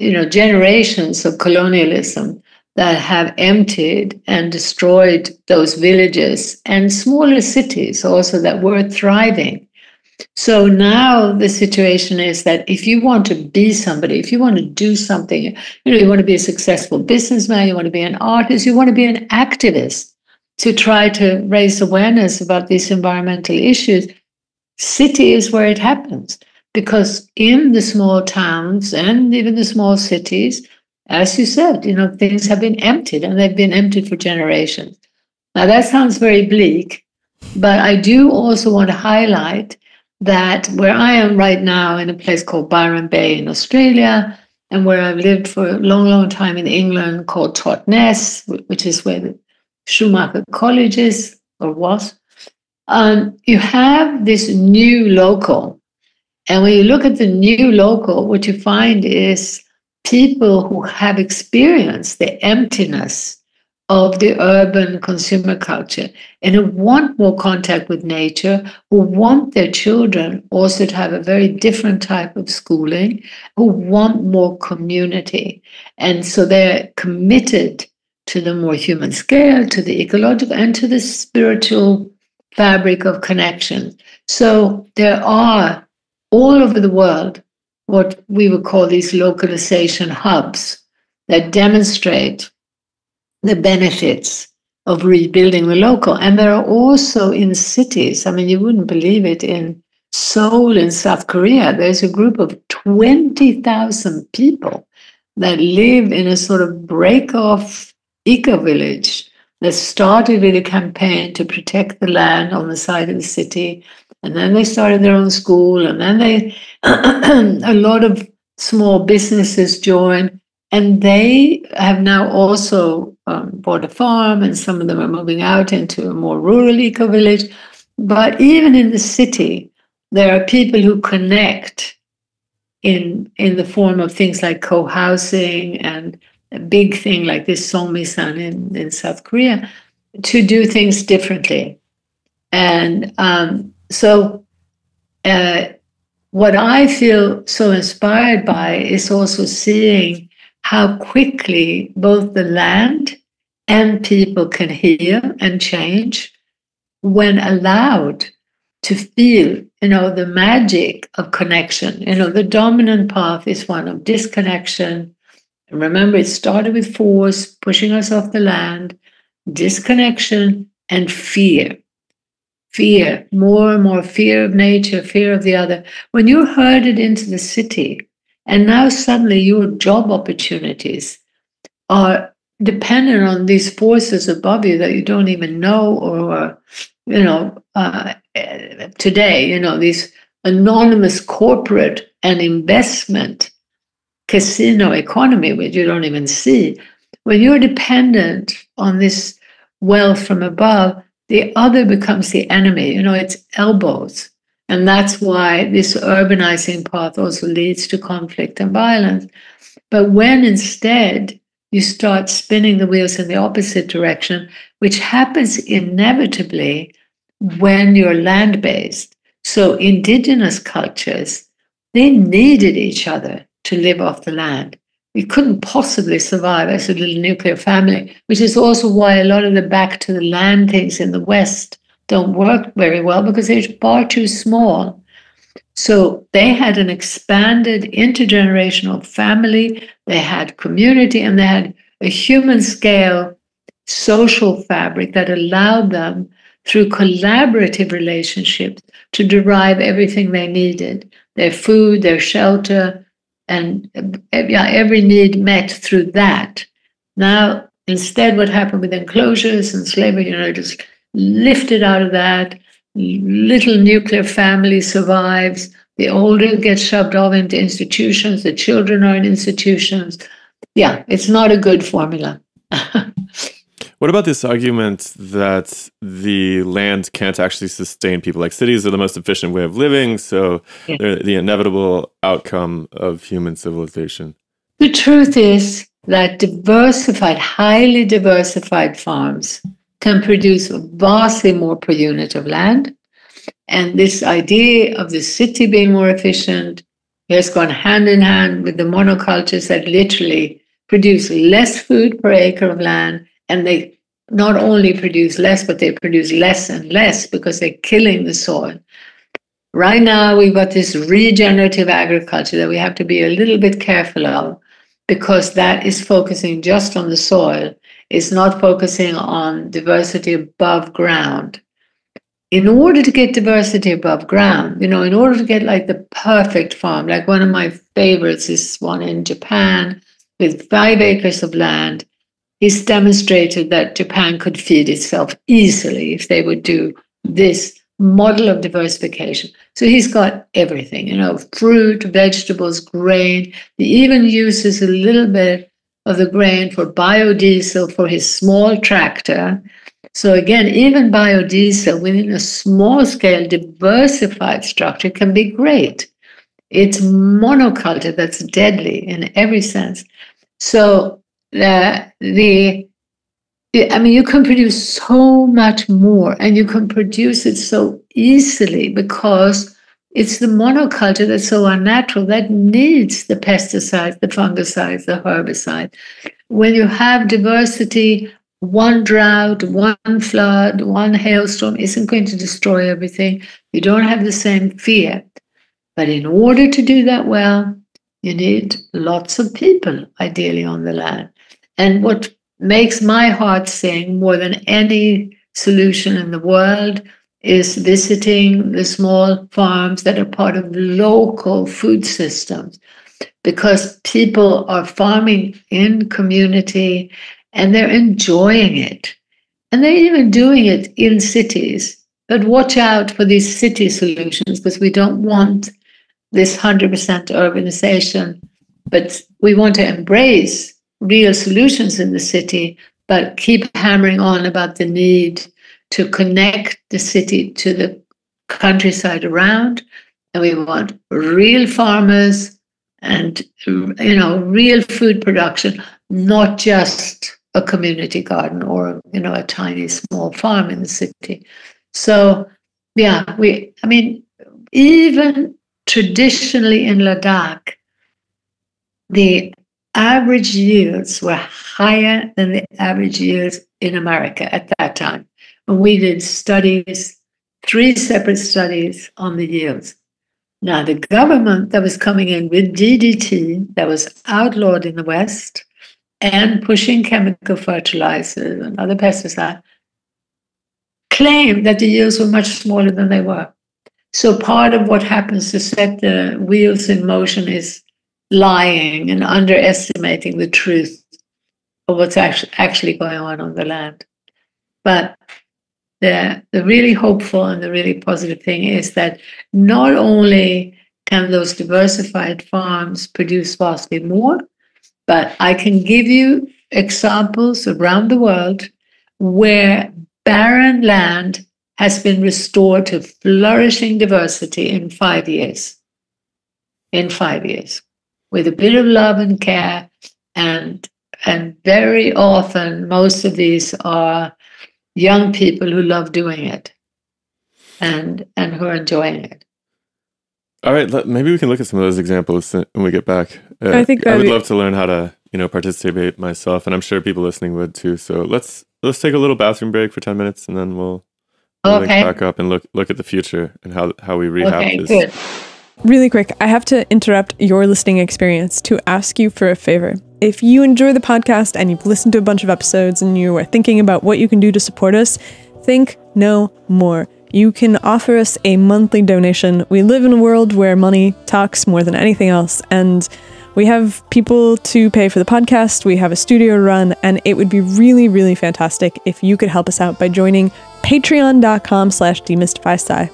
generations of colonialism that have emptied and destroyed those villages and smaller cities also that were thriving. So now the situation is that if you want to be somebody, if you want to do something, you want to be a successful businessman, you want to be an artist, you want to be an activist, to try to raise awareness about these environmental issues, city is where it happens. Because in the small towns and even the small cities, as you said, things have been emptied and they've been emptied for generations. Now that sounds very bleak, but I do also want to highlight that where I am right now in a place called Byron Bay in Australia, and where I've lived for a long, long time in England called Totnes, which is where the Schumacher College is or was, you have this new local. And when you look at the new local, what you find is people who have experienced the emptiness of the urban consumer culture and who want more contact with nature, who want their children also to have a very different type of schooling, who want more community. And so they're committed to the more human scale, to the ecological, and to the spiritual fabric of connection. So there are all over the world what we would call these localization hubs that demonstrate the benefits of rebuilding the local. And there are also in cities, you wouldn't believe it, in Seoul in South Korea, there's a group of 20,000 people that live in a sort of break-off eco-village that started with a campaign to protect the land on the side of the city. And then they started their own school, and then a lot of small businesses joined, and they have now also bought a farm, and some of them are moving out into a more rural eco-village. But even in the city, there are people who connect in the form of things like co-housing and a big thing like this Songmisan in South Korea to do things differently. And so what I feel so inspired by is also seeing how quickly both the land and people can heal and change when allowed to feel, the magic of connection. The dominant path is one of disconnection. And remember, it started with force, pushing us off the land, disconnection, and fear. Fear, more and more fear of nature, fear of the other. When you're herded into the city, and now suddenly your job opportunities are dependent on these forces above you that you don't even know, or, today, these anonymous corporate and investment casino economy, which you don't even see. When you're dependent on this wealth from above, the other becomes the enemy. It's elbows. And that's why this urbanizing path also leads to conflict and violence. But when instead you start spinning the wheels in the opposite direction, which happens inevitably when you're land-based. So indigenous cultures, they needed each other to live off the land. We couldn't possibly survive as a little nuclear family, which is also why a lot of the back to the land things in the West don't work very well, because they're far too small. So they had an expanded intergenerational family, they had community, and they had a human scale social fabric that allowed them, through collaborative relationships, to derive everything they needed, their food, their shelter, and every need met through that. Now, instead, what happened with enclosures and slavery, just lifted out of that, little nuclear family survives, the older get shoved off into institutions, the children are in institutions. Yeah, it's not a good formula. What about this argument that the land can't actually sustain people? Like, cities are the most efficient way of living, so they're the inevitable outcome of human civilization. The truth is that diversified, highly diversified farms can produce vastly more per unit of land. And this idea of the city being more efficient has gone hand in hand with the monocultures that literally produce less food per acre of land. And they not only produce less, but they produce less and less because they're killing the soil. Right now, we've got this regenerative agriculture that we have to be a little bit careful of, because that is focusing just on the soil. It's not focusing on diversity above ground. In order to get diversity above ground, in order to get like the perfect farm, like one of my favorites is one in Japan with 5 acres of land. He's demonstrated that Japan could feed itself easily if they would do this model of diversification. So he's got everything, fruit, vegetables, grain. He even uses a little bit of the grain for biodiesel for his small tractor. So again, even biodiesel within a small scale diversified structure can be great. It's monoculture that's deadly in every sense. So you can produce so much more, and you can produce it so easily because it's the monoculture that's so unnatural that needs the pesticides, the fungicides, the herbicides. When you have diversity, one drought, one flood, one hailstorm isn't going to destroy everything. You don't have the same fear. But in order to do that well, you need lots of people, ideally, on the land. And what makes my heart sing more than any solution in the world is visiting the small farms that are part of local food systems, because people are farming in community and they're enjoying it. And they're even doing it in cities. But watch out for these city solutions, because we don't want this 100% urbanization, but we want to embrace real solutions in the city, but keep hammering on about the need to connect the city to the countryside around. And we want real farmers and, real food production, not just a community garden or, a tiny small farm in the city. So, even traditionally in Ladakh, the average yields were higher than the average yields in America at that time. And we did studies, 3 separate studies on the yields. Now, the government that was coming in with DDT, that was outlawed in the West, and pushing chemical fertilizers and other pesticides, claimed that the yields were much smaller than they were. So part of what happens to set the wheels in motion is lying and underestimating the truth of what's actually going on the land. But the really hopeful and the really positive thing is that not only can those diversified farms produce vastly more, but I can give you examples around the world where barren land has been restored to flourishing diversity in 5 years. In 5 years, with a bit of love and care, and very often, most of these are young people who love doing it, and who are enjoying it. All right, maybe we can look at some of those examples when we get back. I think I would love to learn how to, participate myself, and I'm sure people listening would too. So let's take a little bathroom break for 10 minutes, and then we'll link back up and look at the future and how we rehab this. Good. Really quick, I have to interrupt your listening experience to ask you for a favor. If you enjoy the podcast and you've listened to a bunch of episodes and you are thinking about what you can do to support us, think no more. You can offer us a monthly donation. We live in a world where money talks more than anything else, and we have people to pay for the podcast, we have a studio to run, and it would be really, really fantastic if you could help us out by joining patreon.com/demystifysci.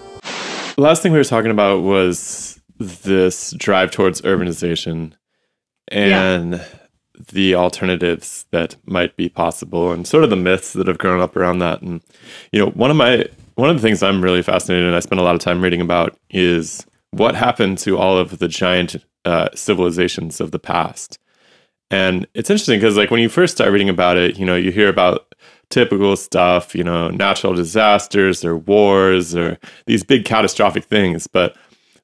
The last thing we were talking about was this drive towards urbanization and the alternatives that might be possible, and sort of the myths that have grown up around that. And one of the things I'm really fascinated and I spend a lot of time reading about is what happened to all of the giant civilizations of the past. And it's interesting because, like, when you first start reading about it, you hear about typical stuff, natural disasters or wars or these big catastrophic things. But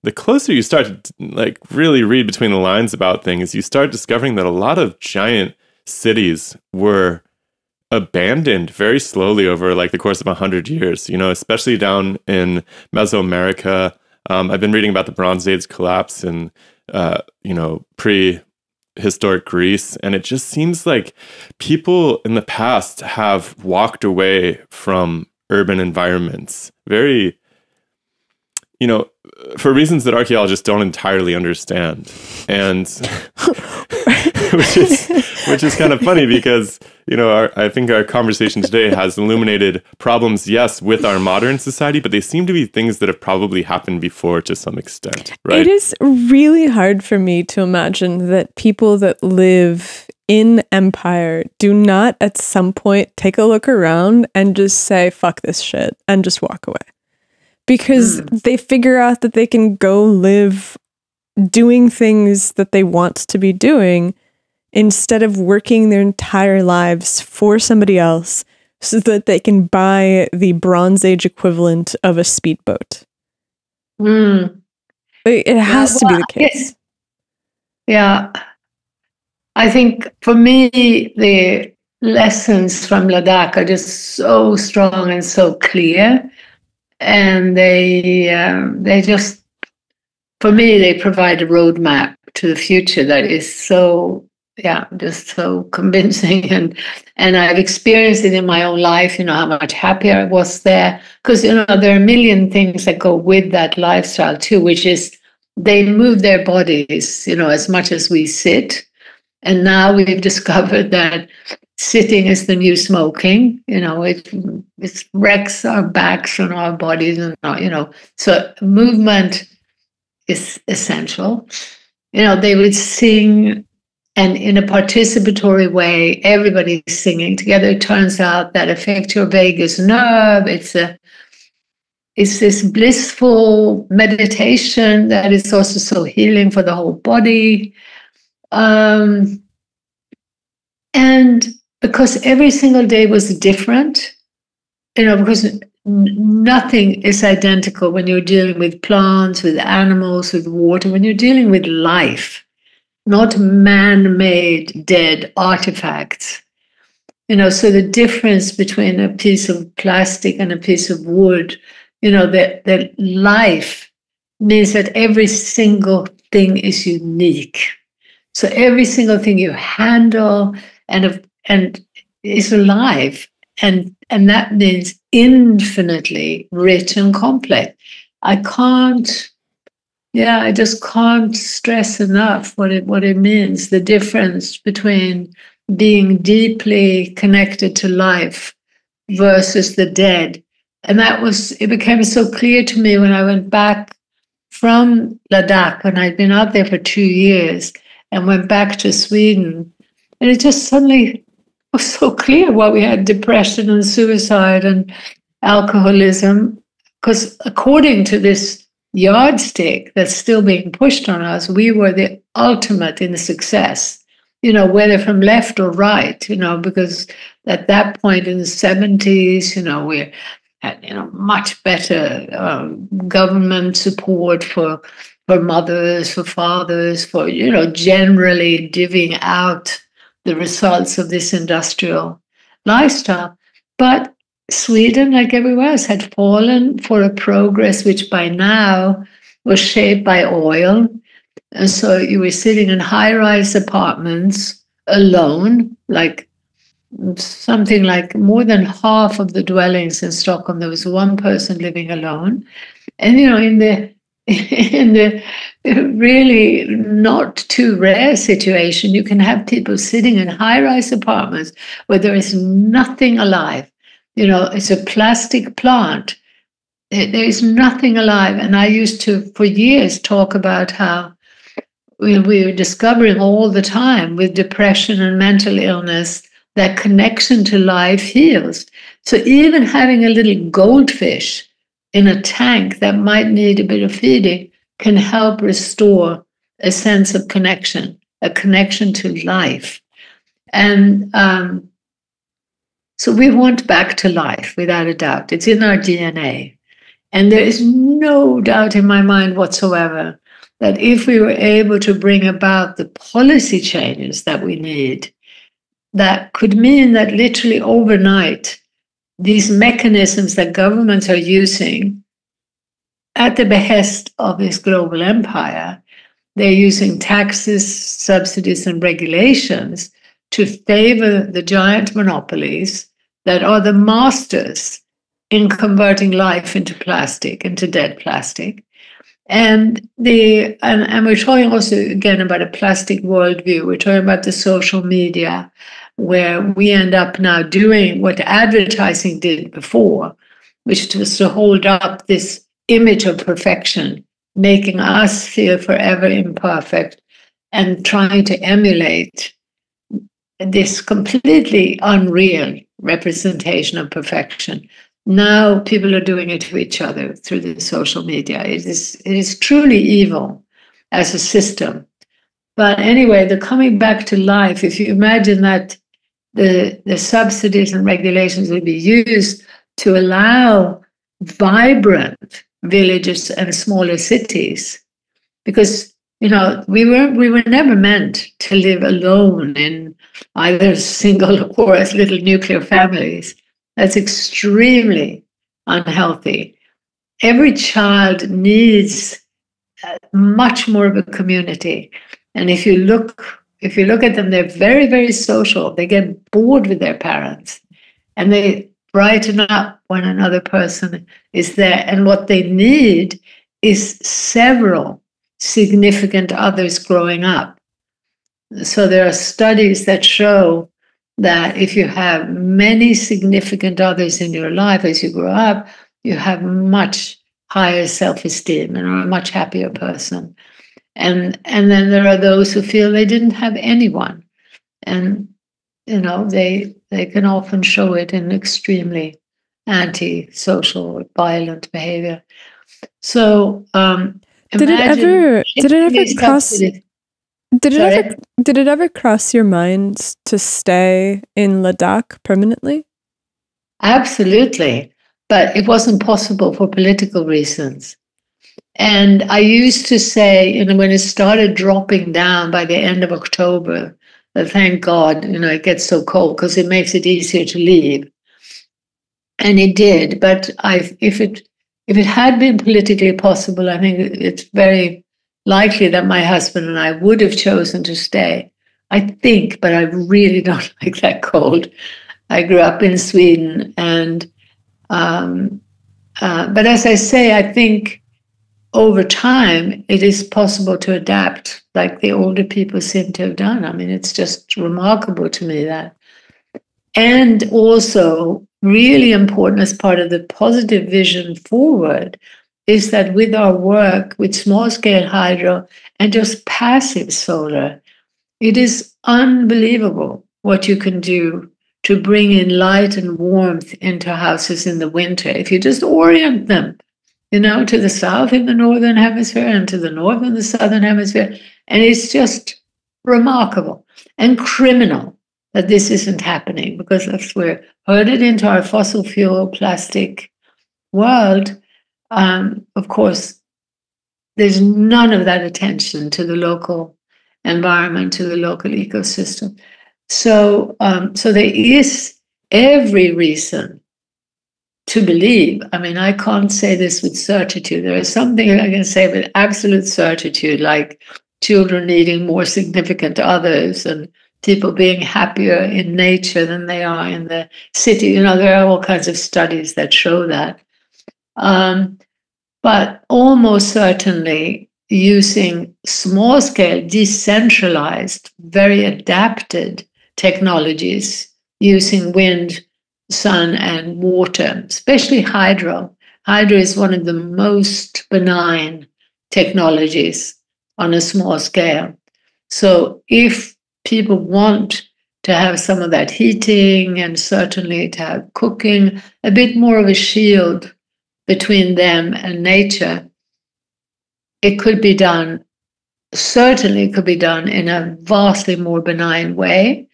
the closer you start to really read between the lines about things, you start discovering that a lot of giant cities were abandoned very slowly over the course of 100 years, especially down in Mesoamerica. I've been reading about the Bronze Age collapse in, prehistoric Greece. And it just seems like people in the past have walked away from urban environments very, for reasons that archaeologists don't entirely understand. And which is kind of funny because, I think our conversation today has illuminated problems, yes, with our modern society, but they seem to be things that have probably happened before to some extent, right? It is really hard for me to imagine that people that live in empire do not at some point take a look around and just say, fuck this shit, and just walk away. Because they figure out that they can go live doing things that they want to be doing instead of working their entire lives for somebody else so that they can buy the Bronze Age equivalent of a speedboat. It has to be the case. Yeah. I think for me, the lessons from Ladakh are just so strong and so clear. And they just, for me, they provide a roadmap to the future that is so, just so convincing. And I've experienced it in my own life, how much happier I was there. Because, there are a million things that go with that lifestyle too, which is they move their bodies, as much as we sit. And now we've discovered that sitting is the new smoking. It wrecks our backs and our bodies, and so movement is essential. They would sing, and in a participatory way, everybody's singing together. It turns out that affects your vagus nerve. It's this blissful meditation that is also so healing for the whole body. And because every single day was different, because nothing is identical when you're dealing with plants, with animals, with water, when you're dealing with life, not man-made dead artifacts. So the difference between a piece of plastic and a piece of wood, that life means that every single thing is unique. So every single thing you handle and is alive, and that means infinitely rich and complex. I just can't stress enough what it means, the difference between being deeply connected to life versus the dead. And it became so clear to me when I went back from Ladakh, and I'd been out there for 2 years, and went back to Sweden. And it just suddenly was so clear why we had depression and suicide and alcoholism, because according to this yardstick that's still being pushed on us, we were the ultimate in success, whether from left or right, because at that point in the 70s, we had, much better government support for mothers, for fathers, for, generally divvying out the results of this industrial lifestyle. But Sweden, like everywhere else, had fallen for a progress which by now was shaped by oil. And so you were sitting in high-rise apartments alone, like something like more than half of the dwellings in Stockholm, there was one person living alone. And, in the really not too rare situation, you can have people sitting in high-rise apartments where there is nothing alive. It's a plastic plant. There is nothing alive. And I used to, for years, talk about how we were discovering all the time with depression and mental illness that connection to life heals. So even having a little goldfish in a tank that might need a bit of feeding can help restore a sense of connection, a connection to life. And so we want back to life, without a doubt. It's in our DNA. And there is no doubt in my mind whatsoever that if we were able to bring about the policy changes that we need, that could mean that literally overnight, these mechanisms that governments are using at the behest of this global empire, they're using taxes, subsidies, and regulations to favor the giant monopolies that are the masters in converting life into plastic, into dead plastic. And we're talking also again about a plastic worldview. We're talking about the social media, where we end up now doing what advertising did before, which was to hold up this image of perfection, making us feel forever imperfect and trying to emulate this completely unreal representation of perfection. Now people are doing it to each other through the social media. It is truly evil as a system. But anyway, the coming back to life, if you imagine that the subsidies and regulations will be used to allow vibrant villages and smaller cities, because we were never meant to live alone in either single or as little nuclear families. That's extremely unhealthy. Every child needs much more of a community. And if you look at them, they're very, very social. They get bored with their parents and they brighten up when another person is there. And what they need is several significant others growing up. So there are studies that show that if you have many significant others in your life as you grow up, you have much higher self-esteem and are a much happier person. And then there are those who feel they didn't have anyone. And, they can often show it in extremely anti-social, violent behavior. So did it ever cross your mind to stay in Ladakh permanently? Absolutely. But it wasn't possible for political reasons. And I used to say, when it started dropping down by the end of October, that thank God, it gets so cold because it makes it easier to leave. And it did. But if it had been politically possible, I think it's very likely that my husband and I would have chosen to stay. I think, but I really don't like that cold. I grew up in Sweden, and but as I say, I think over time it is possible to adapt, like the older people seem to have done. I mean, it's just remarkable to me that. And also, really important as part of the positive vision forward is that with our work with small-scale hydro and just passive solar, it is unbelievable what you can do to bring in light and warmth into houses in the winter. If you just orient them, to the south in the northern hemisphere and to the north in the southern hemisphere, and it's just remarkable and criminal that this isn't happening, because if we're herded into our fossil fuel plastic world, of course, there's none of that attention to the local environment, to the local ecosystem. So there is every reason to believe. I mean, I can't say this with certitude. There is something I can say with absolute certitude, like children needing more significant others and people being happier in nature than they are in the city. There are all kinds of studies that show that. But almost certainly using small-scale, decentralized, very adapted technologies, using wind, sun, and water, especially hydro. Hydro is one of the most benign technologies on a small scale. So if people want to have some of that heating and certainly to have cooking, a bit more of a shield between them and nature, it could be done, certainly could be done in a vastly more benign way.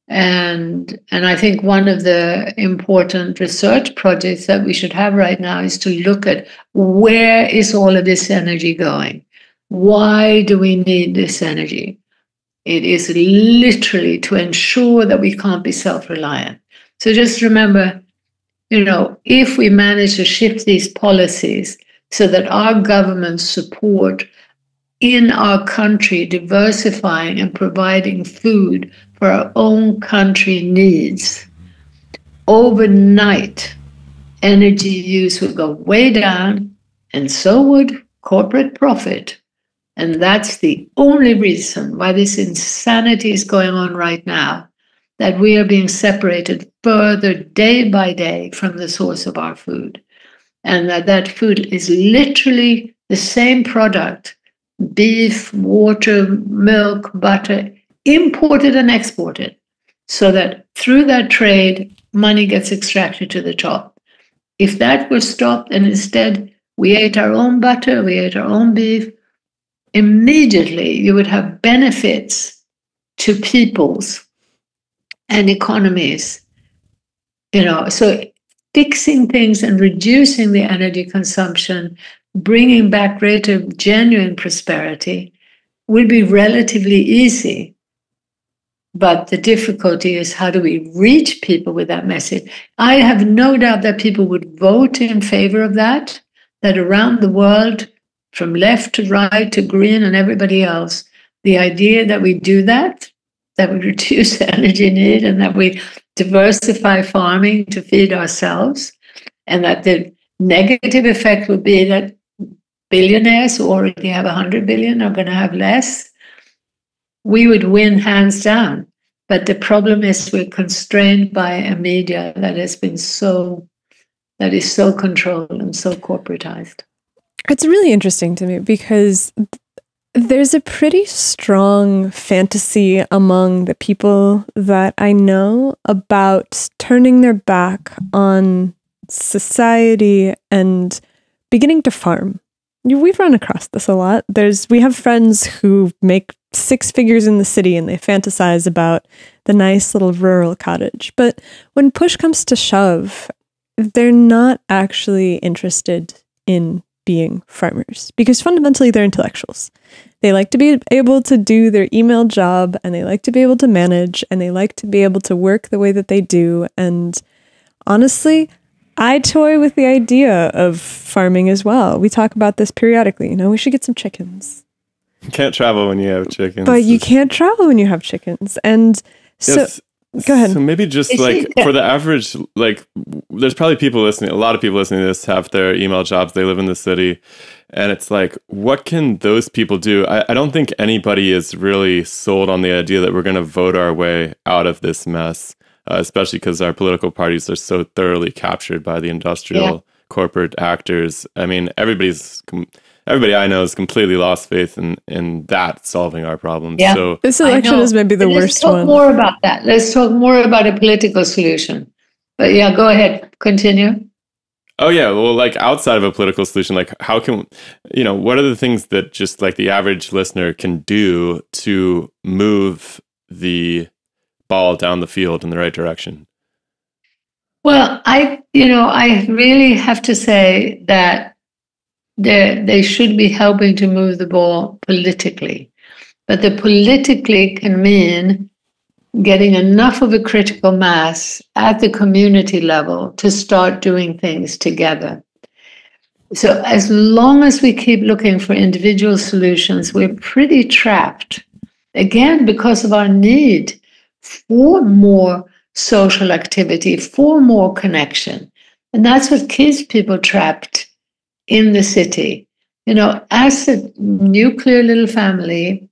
And I think one of the important research projects that we should have right now is to look at where is all of this energy going? Why do we need this energy? It is literally to ensure that we can't be self-reliant. So just remember, if we manage to shift these policies so that our governments support in our country diversifying and providing food for our own country needs, overnight energy use would go way down, and so would corporate profit. And that's the only reason why this insanity is going on right now, that we are being separated further day by day from the source of our food. And that food is literally the same product, beef, water, milk, butter, imported and exported, so that through that trade, money gets extracted to the top. If that were stopped and instead we ate our own butter, we ate our own beef, immediately you would have benefits to peoples and economies. So fixing things and reducing the energy consumption, bringing back greater genuine prosperity will be relatively easy. But the difficulty is, how do we reach people with that message? I have no doubt that people would vote in favor of that around the world, from left to right to green and everybody else, the idea that we do that we reduce the energy need and that we diversify farming to feed ourselves, and that the negative effect would be that billionaires who already have 100 billion are going to have less, we would win hands down. But the problem is we're constrained by a media that is so controlled and so corporatized. It's really interesting to me because there's a pretty strong fantasy among the people that I know about turning their back on society and beginning to farm. We've run across this a lot. We have friends who make 6 figures in the city and they fantasize about the nice little rural cottage. But when push comes to shove, they're not actually interested in being farmers, because fundamentally they're intellectuals. They like to be able to do their email job, and they like to be able to manage, and they like to be able to work the way that they do. And honestly, I toy with the idea of farming as well. We talk about this periodically. We should get some chickens. You can't travel when you have chickens. But you can't travel when you have chickens. And so... Yes. Go ahead. So maybe just for the average, there's probably people listening, a lot of people listening to this have their email jobs, they live in the city, and it's like, what can those people do? I don't think anybody is really sold on the idea that we're going to vote our way out of this mess, especially because our political parties are so thoroughly captured by the industrial corporate actors. I mean, everybody's everybody I know has completely lost faith in that solving our problems. Yeah. So This election is maybe the Let's worst talk one. more about that. Let's talk more about a political solution. But yeah, go ahead. Continue. oh yeah, well, like outside of a political solution, like how can, what are the things that just like the average listener can do to move the ball down the field in the right direction? Well, I really have to say that they should be helping to move the ball politically. But the politically can mean getting enough of a critical mass at the community level to start doing things together. So as long as we keep looking for individual solutions, we're pretty trapped, again, because of our need for more social activity, for more connection. And that's what keeps people trapped in the city. As a nuclear little family,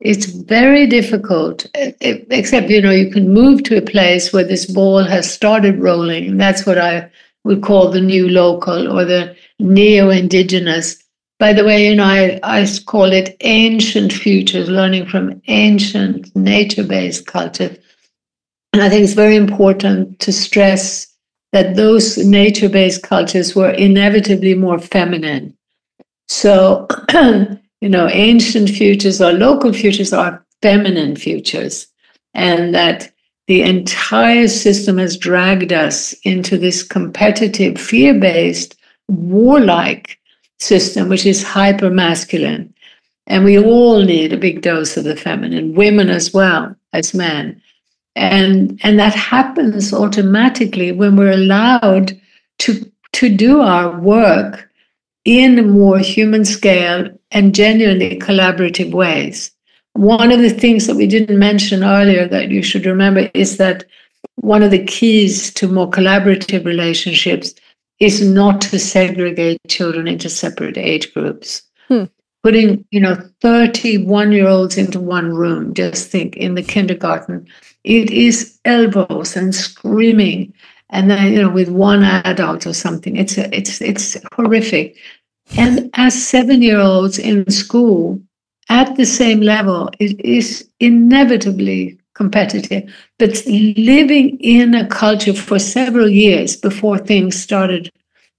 it's very difficult, except, you can move to a place where this ball has started rolling. And that's what I would call the new local or the neo-Indigenous. By the way, I call it ancient futures, learning from ancient nature-based culture. And I think it's very important to stress that those nature-based cultures were inevitably more feminine. So, ancient futures or local futures are feminine futures, and that the entire system has dragged us into this competitive, fear-based, warlike system, which is hyper-masculine. And we all need a big dose of the feminine, women as well as men. And that happens automatically when we're allowed to do our work in a more human scale and genuinely collaborative ways. One of the things that we didn't mention earlier that you should remember is that one of the keys to more collaborative relationships is not to segregate children into separate age groups. Putting, 31-year-olds into one room, just think, in the kindergarten, it is elbows and screaming. And then, with one adult or something, it's horrific. And as 7-year-olds in school at the same level, it is inevitably competitive. But living in a culture for several years before things started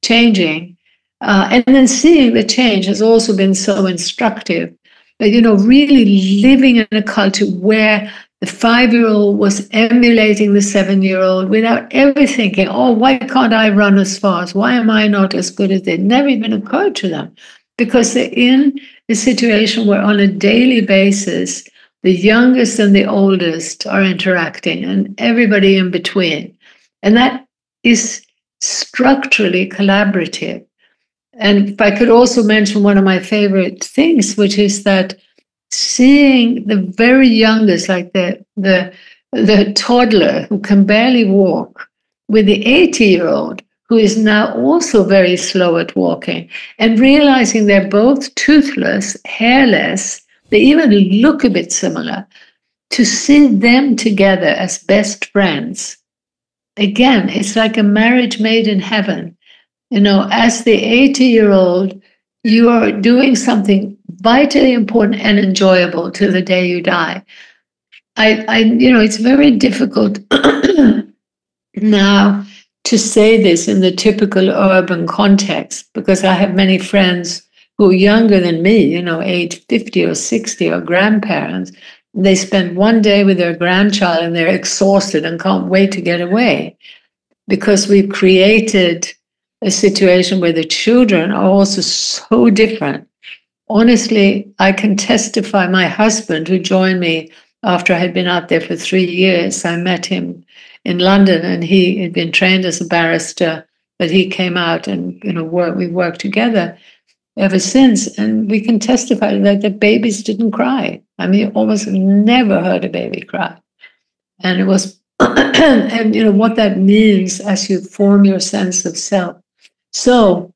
changing, and then seeing the change has also been so instructive. But, really living in a culture where the 5-year-old was emulating the 7-year-old without ever thinking, oh, why can't I run as fast? Why am I not as good as they? Never even occurred to them, because they're in a situation where on a daily basis, the youngest and the oldest are interacting and everybody in between. And that is structurally collaborative. And if I could also mention one of my favorite things, which is that seeing the very youngest, like the toddler who can barely walk, with the 80-year-old who is now also very slow at walking, and realizing they're both toothless, hairless, they even look a bit similar, to see them together as best friends. Again, it's like a marriage made in heaven. As the 80-year-old, you are doing something vitally important and enjoyable to the day you die. It's very difficult now to say this in the typical urban context, because I have many friends who are younger than me, age 50 or 60, or grandparents. They spend one day with their grandchild and they're exhausted and can't wait to get away, because we've created a situation where the children are also so different. Honestly, I can testify, my husband, who joined me after I had been out there for 3 years, I met him in London, and he had been trained as a barrister, but he came out and, we worked together ever since. And we can testify that the babies didn't cry. I mean, almost never heard a baby cry. And it was, and what that means as you form your sense of self. So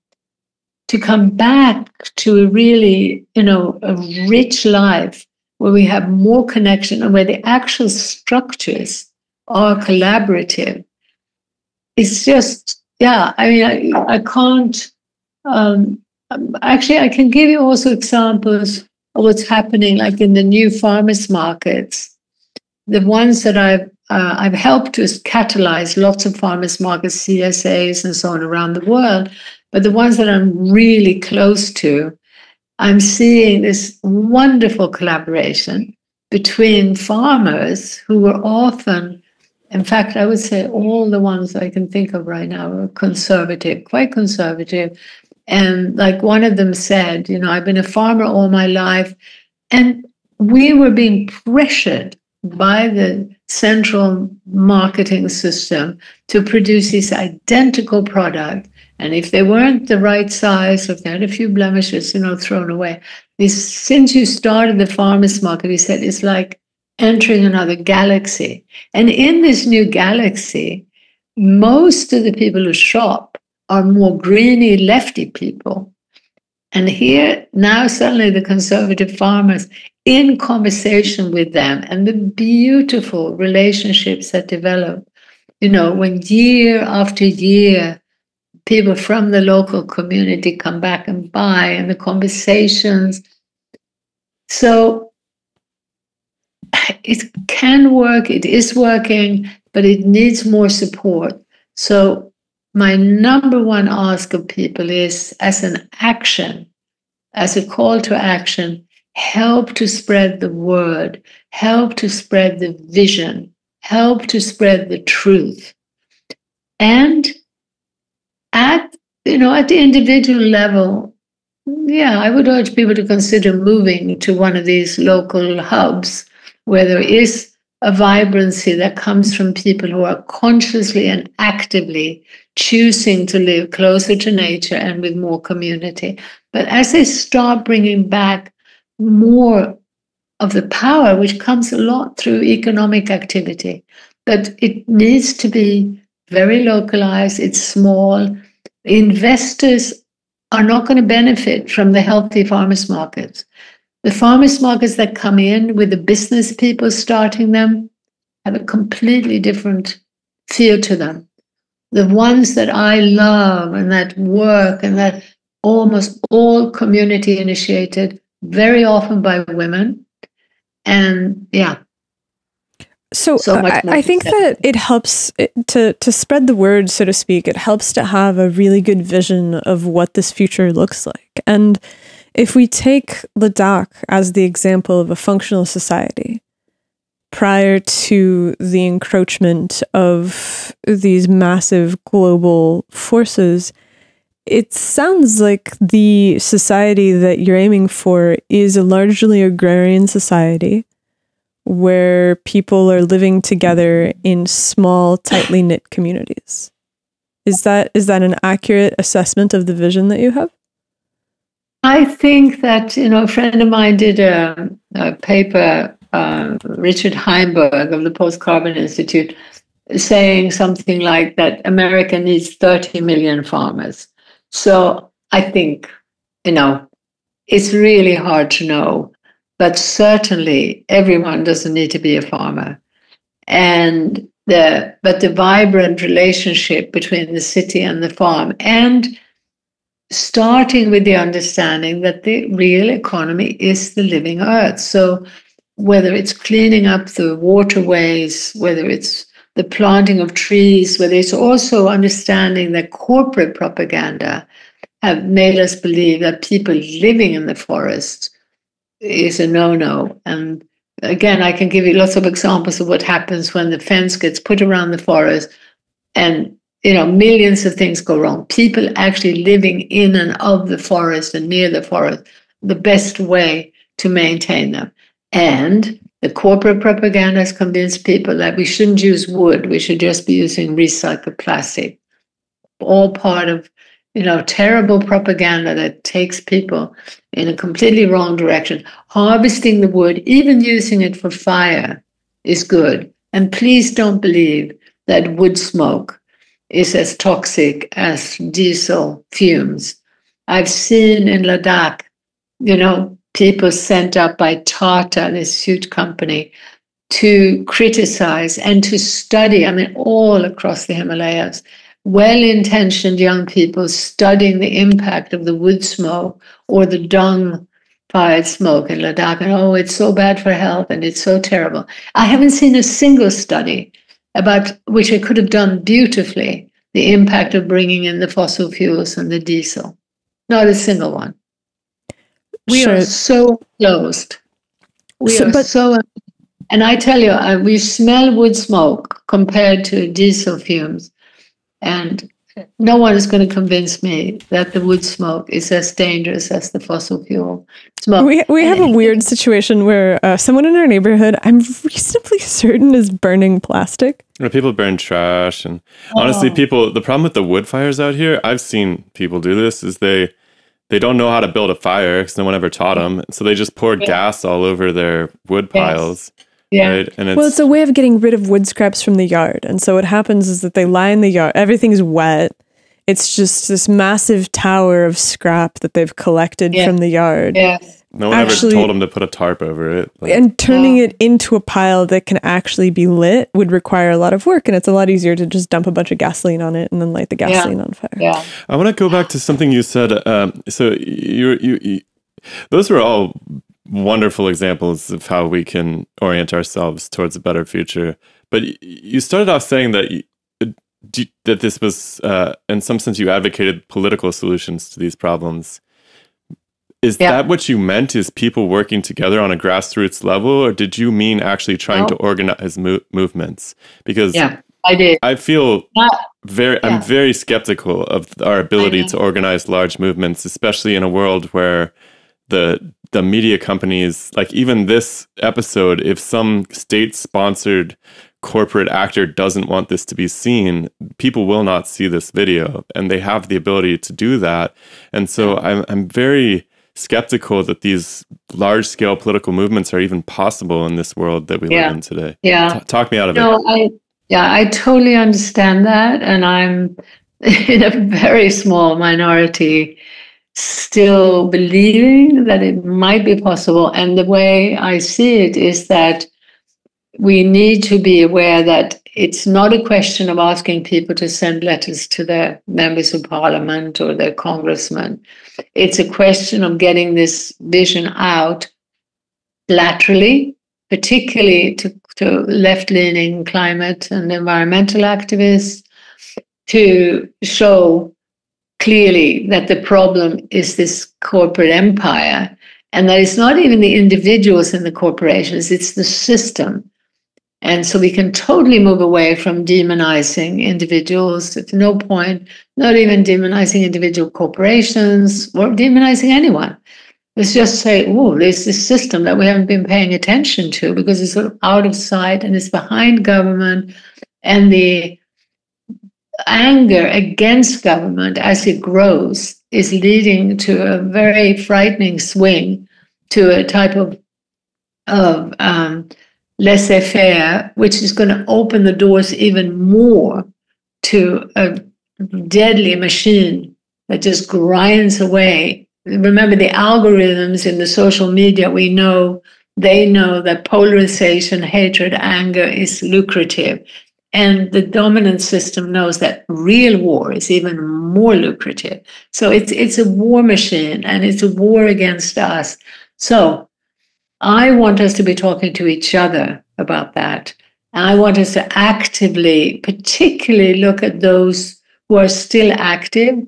to come back to a really, a rich life where we have more connection and where the actual structures are collaborative, it's just, I can't Actually, I can give you also examples of what's happening, like in the new farmers markets. The ones that I've helped to catalyze lots of farmers markets, CSAs, and so on around the world. But the ones that I'm really close to, I'm seeing this wonderful collaboration between farmers who were often, in fact, I would say all the ones I can think of right now are conservative, quite conservative. And like one of them said, I've been a farmer all my life, and we were being pressured by the central marketing system to produce this identical product. And if they weren't the right size, or if they had a few blemishes, thrown away. Since you started the farmers market, he said, it's like entering another galaxy. And in this new galaxy, most of the people who shop are more greeny, lefty people. And here, now suddenly the conservative farmers, in conversation with them, and the beautiful relationships that develop, when year after year, people from the local community come back and buy, and the conversations. So it can work, it is working, but it needs more support. So my number one ask of people is, as an action, as a call to action, help to spread the word, help to spread the vision, help to spread the truth. And at the individual level, I would urge people to consider moving to one of these local hubs where there is a vibrancy that comes from people who are consciously and actively choosing to live closer to nature and with more community. But as they start bringing back more of the power, which comes a lot through economic activity, but it needs to be very localized, it's small. Investors are not going to benefit from the healthy farmers markets. The farmers markets that come in with the business people starting them have a completely different feel to them. The ones that I love and that work and that almost all community initiated, very often by women. And So I think that it helps to spread the word, so to speak. It helps to have a really good vision of what this future looks like. And if we take Ladakh as the example of a functional society, prior to the encroachment of these massive global forces, it sounds like the society that you're aiming for is a largely agrarian society, where people are living together in small, tightly knit communities. Is that an accurate assessment of the vision that you have? I think that, a friend of mine did a paper, Richard Heimberg of the Post-Carbon Institute, saying something like that America needs 30 million farmers. So I think, it's really hard to know. But certainly, everyone doesn't need to be a farmer, but the vibrant relationship between the city and the farm, and starting with the understanding that the real economy is the living earth. So, whether it's cleaning up the waterways, whether it's the planting of trees, whether it's also understanding that corporate propaganda have made us believe that people living in the forest is a no-no. And again, I can give you lots of examples of what happens when the fence gets put around the forest and, millions of things go wrong. People actually living in and of the forest and near the forest, the best way to maintain them. And the corporate propaganda has convinced people that we shouldn't use wood, we should just be using recycled plastic. All part of terrible propaganda that takes people in a completely wrong direction. Harvesting the wood, even using it for fire, is good. And please don't believe that wood smoke is as toxic as diesel fumes. I've seen in Ladakh, people sent up by Tata, this huge company, to criticize and to study, all across the Himalayas, well-intentioned young people studying the impact of the wood smoke or the dung-fired smoke in Ladakh. And oh, it's so bad for health and it's so terrible. I haven't seen a single study about which I could have done beautifully the impact of bringing in the fossil fuels and the diesel. Not a single one. We are so closed. And I tell you, we smell wood smoke compared to diesel fumes. And no one is going to convince me that the wood smoke is as dangerous as the fossil fuel smoke. We have a weird situation where someone in our neighborhood, I'm reasonably certain, is burning plastic. People burn trash. And honestly, the problem with the wood fires out here, I've seen people do this, is they don't know how to build a fire because no one ever taught them. So they just pour gas all over their wood piles. Yeah. Right? And it's a way of getting rid of wood scraps from the yard. And so what happens is that they lie in the yard. Everything's wet. It's just this massive tower of scrap that they've collected from the yard. Yes. No one ever told them to put a tarp over it. And turning it into a pile that can actually be lit would require a lot of work. And it's a lot easier to just dump a bunch of gasoline on it and then light the gasoline on fire. Yeah. I want to go back to something you said. So you those were all wonderful examples of how we can orient ourselves towards a better future. But you started off saying that that this was, in some sense, you advocated political solutions to these problems. Is that what you meant? Is people working together on a grassroots level, or did you mean actually trying to organize movements? Because I did. I feel I'm very skeptical of our ability to organize large movements, especially in a world where the media companies, like even this episode, if some state-sponsored corporate actor doesn't want this to be seen, people will not see this video, and they have the ability to do that. And so I'm very skeptical that these large-scale political movements are even possible in this world that we live in today. Yeah. Talk me out of it. I totally understand that, and I'm in a very small minority still believing that it might be possible. And the way I see it is that we need to be aware that it's not a question of asking people to send letters to their members of parliament or their congressmen. It's a question of getting this vision out laterally, particularly to left-leaning climate and environmental activists, to show clearly that the problem is this corporate empire, and that it's not even the individuals in the corporations, it's the system. And so we can totally move away from demonizing individuals. At no point, not even demonizing individual corporations or demonizing anyone. Let's just say, oh, there's this system that we haven't been paying attention to because it's sort of out of sight and it's behind government, and the anger against government as it grows is leading to a very frightening swing to a type of laissez-faire, which is going to open the doors even more to a deadly machine that just grinds away. Remember, the algorithms in the social media, they know that polarization, hatred, anger is lucrative. And the dominant system knows that real war is even more lucrative. So it's a war machine, and it's a war against us. So I want us to be talking to each other about that. And I want us to actively, particularly look at those who are still active.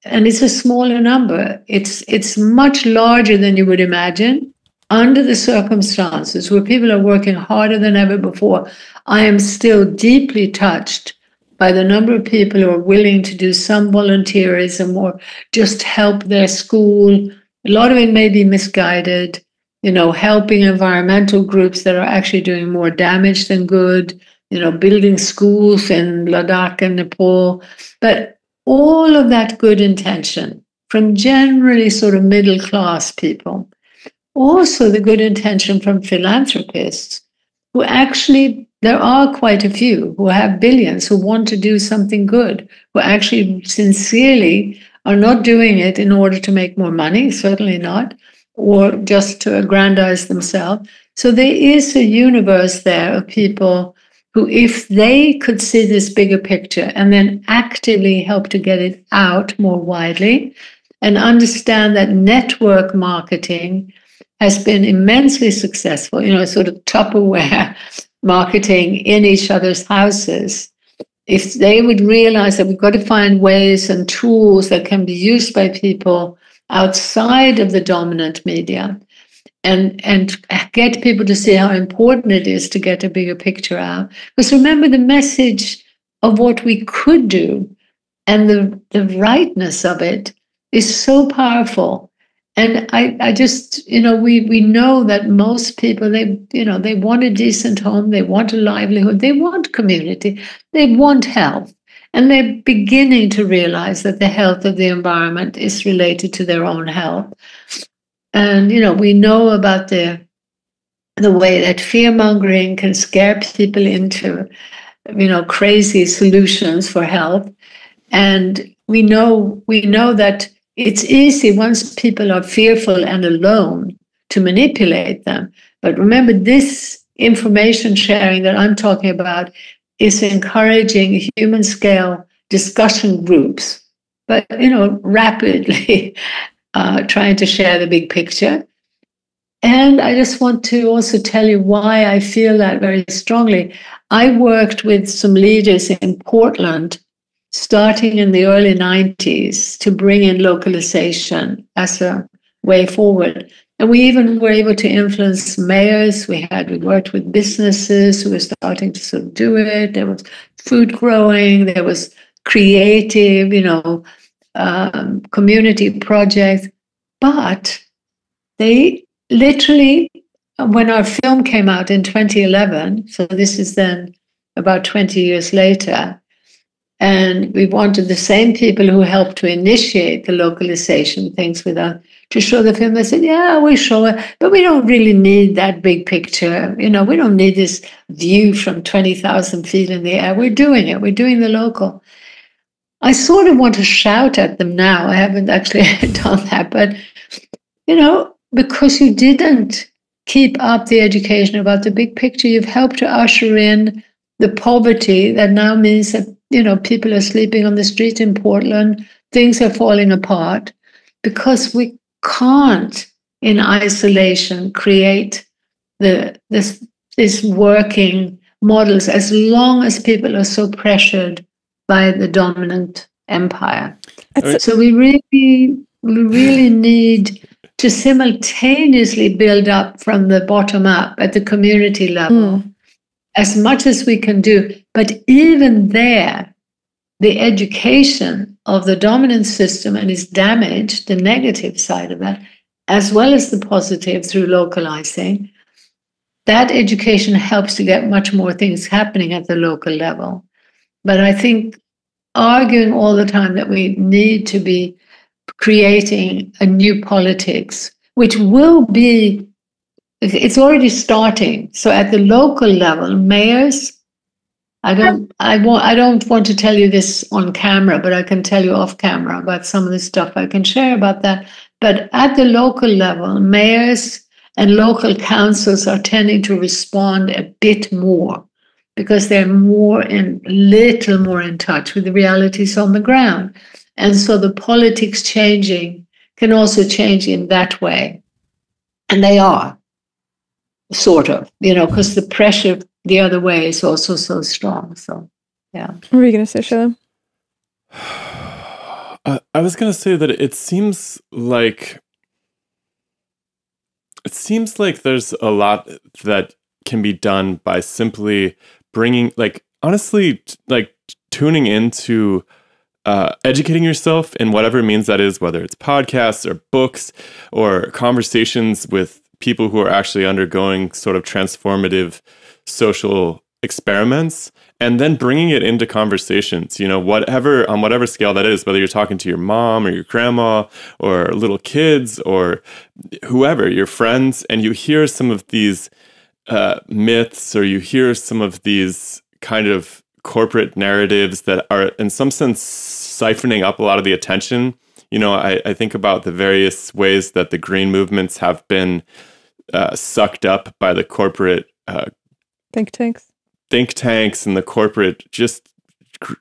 And it's a smaller number. It's much larger than you would imagine. Under the circumstances where people are working harder than ever before, I am still deeply touched by the number of people who are willing to do some volunteerism or just help their school. A lot of it may be misguided, helping environmental groups that are actually doing more damage than good, building schools in Ladakh and Nepal. But all of that good intention from generally sort of middle class people, also the good intention from philanthropists who actually, there are quite a few who have billions, who want to do something good, who actually sincerely are not doing it in order to make more money, certainly not, or just to aggrandize themselves. So there is a universe there of people who, if they could see this bigger picture and then actively help to get it out more widely and understand that network marketing has been immensely successful, sort of Tupperware marketing in each other's houses. If they would realize that we've got to find ways and tools that can be used by people outside of the dominant media and get people to see how important it is to get a bigger picture out. Because remember, the message of what we could do and the rightness of it is so powerful. And I just, we know that most people, they want a decent home, they want a livelihood, they want community, they want health. And they're beginning to realize that the health of the environment is related to their own health. And, we know about the way that fear-mongering can scare people into, crazy solutions for health. And we know that it's easy once people are fearful and alone to manipulate them. But remember, this information sharing that I'm talking about is encouraging human scale discussion groups, but, rapidly trying to share the big picture. And I just want to also tell you why I feel that very strongly. I worked with some leaders in Portland starting in the early 90s to bring in localization as a way forward. And we even were able to influence mayors. We worked with businesses who were starting to sort of do it. There was food growing, there was creative, community projects. But they literally, when our film came out in 2011, so this is then about 20 years later, and we wanted the same people who helped to initiate the localization things with us to show the film. They said, yeah, we show it, but we don't really need that big picture. We don't need this view from 20,000 feet in the air. We're doing it. We're doing the local. I sort of want to shout at them now. I haven't actually done that, but, because you didn't keep up the education about the big picture, you've helped to usher in the poverty that now means that people are sleeping on the street in Portland. Things are falling apart because we can't, in isolation, create this working models as long as people are so pressured by the dominant empire. So we really need to simultaneously build up from the bottom up at the community level. As much as we can do. But even there, the education of the dominant system and its damage, the negative side of that, as well as the positive through localizing, that education helps to get much more things happening at the local level. But I think arguing all the time that we need to be creating a new politics, which will be, it's already starting. So at the local level, mayors, I don't want to tell you this on camera, but I can tell you off camera about some of the stuff I can share about that. But at the local level, mayors and local councils are tending to respond a bit more because they're little more in touch with the realities on the ground. And so the politics changing can also change in that way. And they are. Sort of, because the pressure the other way is also so strong. So, yeah. What were you going to say, Sheila? I was going to say that it seems like there's a lot that can be done by simply bringing, honestly, tuning into educating yourself in whatever means that is, whether it's podcasts or books or conversations with people who are actually undergoing sort of transformative social experiments, and then bringing it into conversations, on whatever scale that is, whether you're talking to your mom or your grandma or little kids or whoever, your friends, and you hear some of these myths, or you hear some of these kind of corporate narratives that are in some sense siphoning up a lot of the attention. I think about the various ways that the green movements have been sucked up by the corporate think tanks. think tanks and the corporate just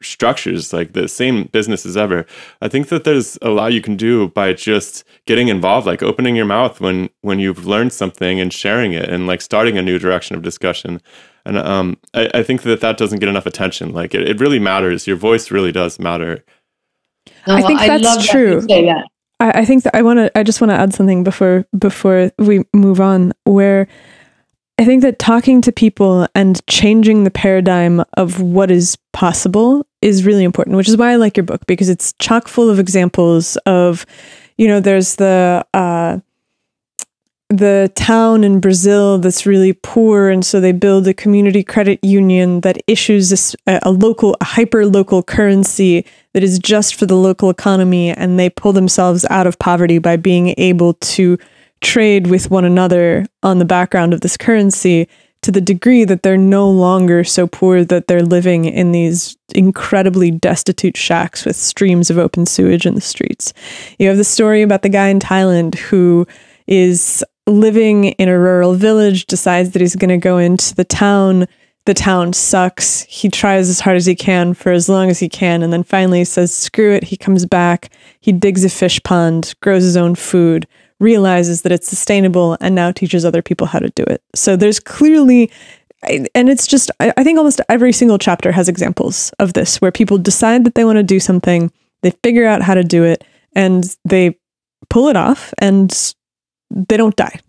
structures, like the same business as ever. I think that there's a lot you can do by just getting involved, like opening your mouth when you've learned something and sharing it and like starting a new direction of discussion. And I think that doesn't get enough attention. Like it really matters. Your voice really does matter. No, I think that's love true. That you say that. I think that I just want to add something before we move on, where I think that talking to people and changing the paradigm of what is possible is really important, which is why I like your book, because it's chock full of examples of, there's the town in Brazil that's really poor, and so they build a community credit union that issues a hyper-local currency that is just for the local economy, and they pull themselves out of poverty by being able to trade with one another on the background of this currency, to the degree that they're no longer so poor that they're living in these incredibly destitute shacks with streams of open sewage in the streets. You have the story about the guy in Thailand who is living in a rural village, decides that he's going to go into the town. The town sucks. He tries as hard as he can for as long as he can, and then finally says, screw it. He comes back, he digs a fish pond, grows his own food, realizes that it's sustainable, and now teaches other people how to do it. So there's clearly, and it's just, I think almost every single chapter has examples of this, where people decide that they want to do something, they figure out how to do it, and they pull it off, and they don't die,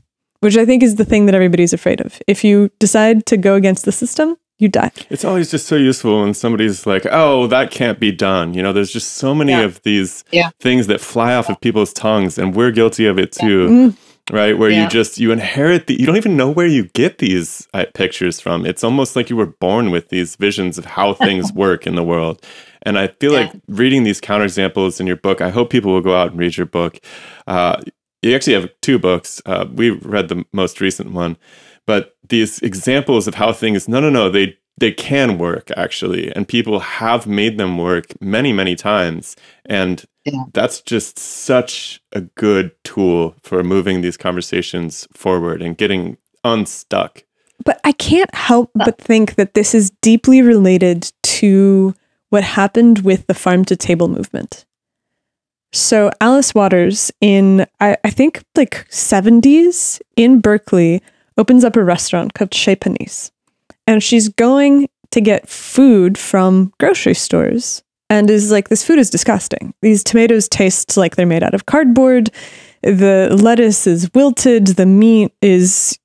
which I think is the thing that everybody's afraid of. If you decide to go against the system, you die. It's always just so useful when somebody's like, oh, that can't be done. There's just so many of these things that fly off of people's tongues, and we're guilty of it too, right? Where you inherit you don't even know where you get these pictures from. It's almost like you were born with these visions of how things work in the world. And I feel like reading these counterexamples in your book, I hope people will go out and read your book. You actually have 2 books. We read the most recent one, but these examples of how things, they can work actually. And people have made them work many, many times. And that's just such a good tool for moving these conversations forward and getting unstuck. But I can't help but think that this is deeply related to what happened with the farm to table movement. So Alice Waters in, I think like 70s in Berkeley, opens up a restaurant called Chez Panisse. And she's going to get food from grocery stores and is like, this food is disgusting. These tomatoes taste like they're made out of cardboard. The lettuce is wilted. The meat is,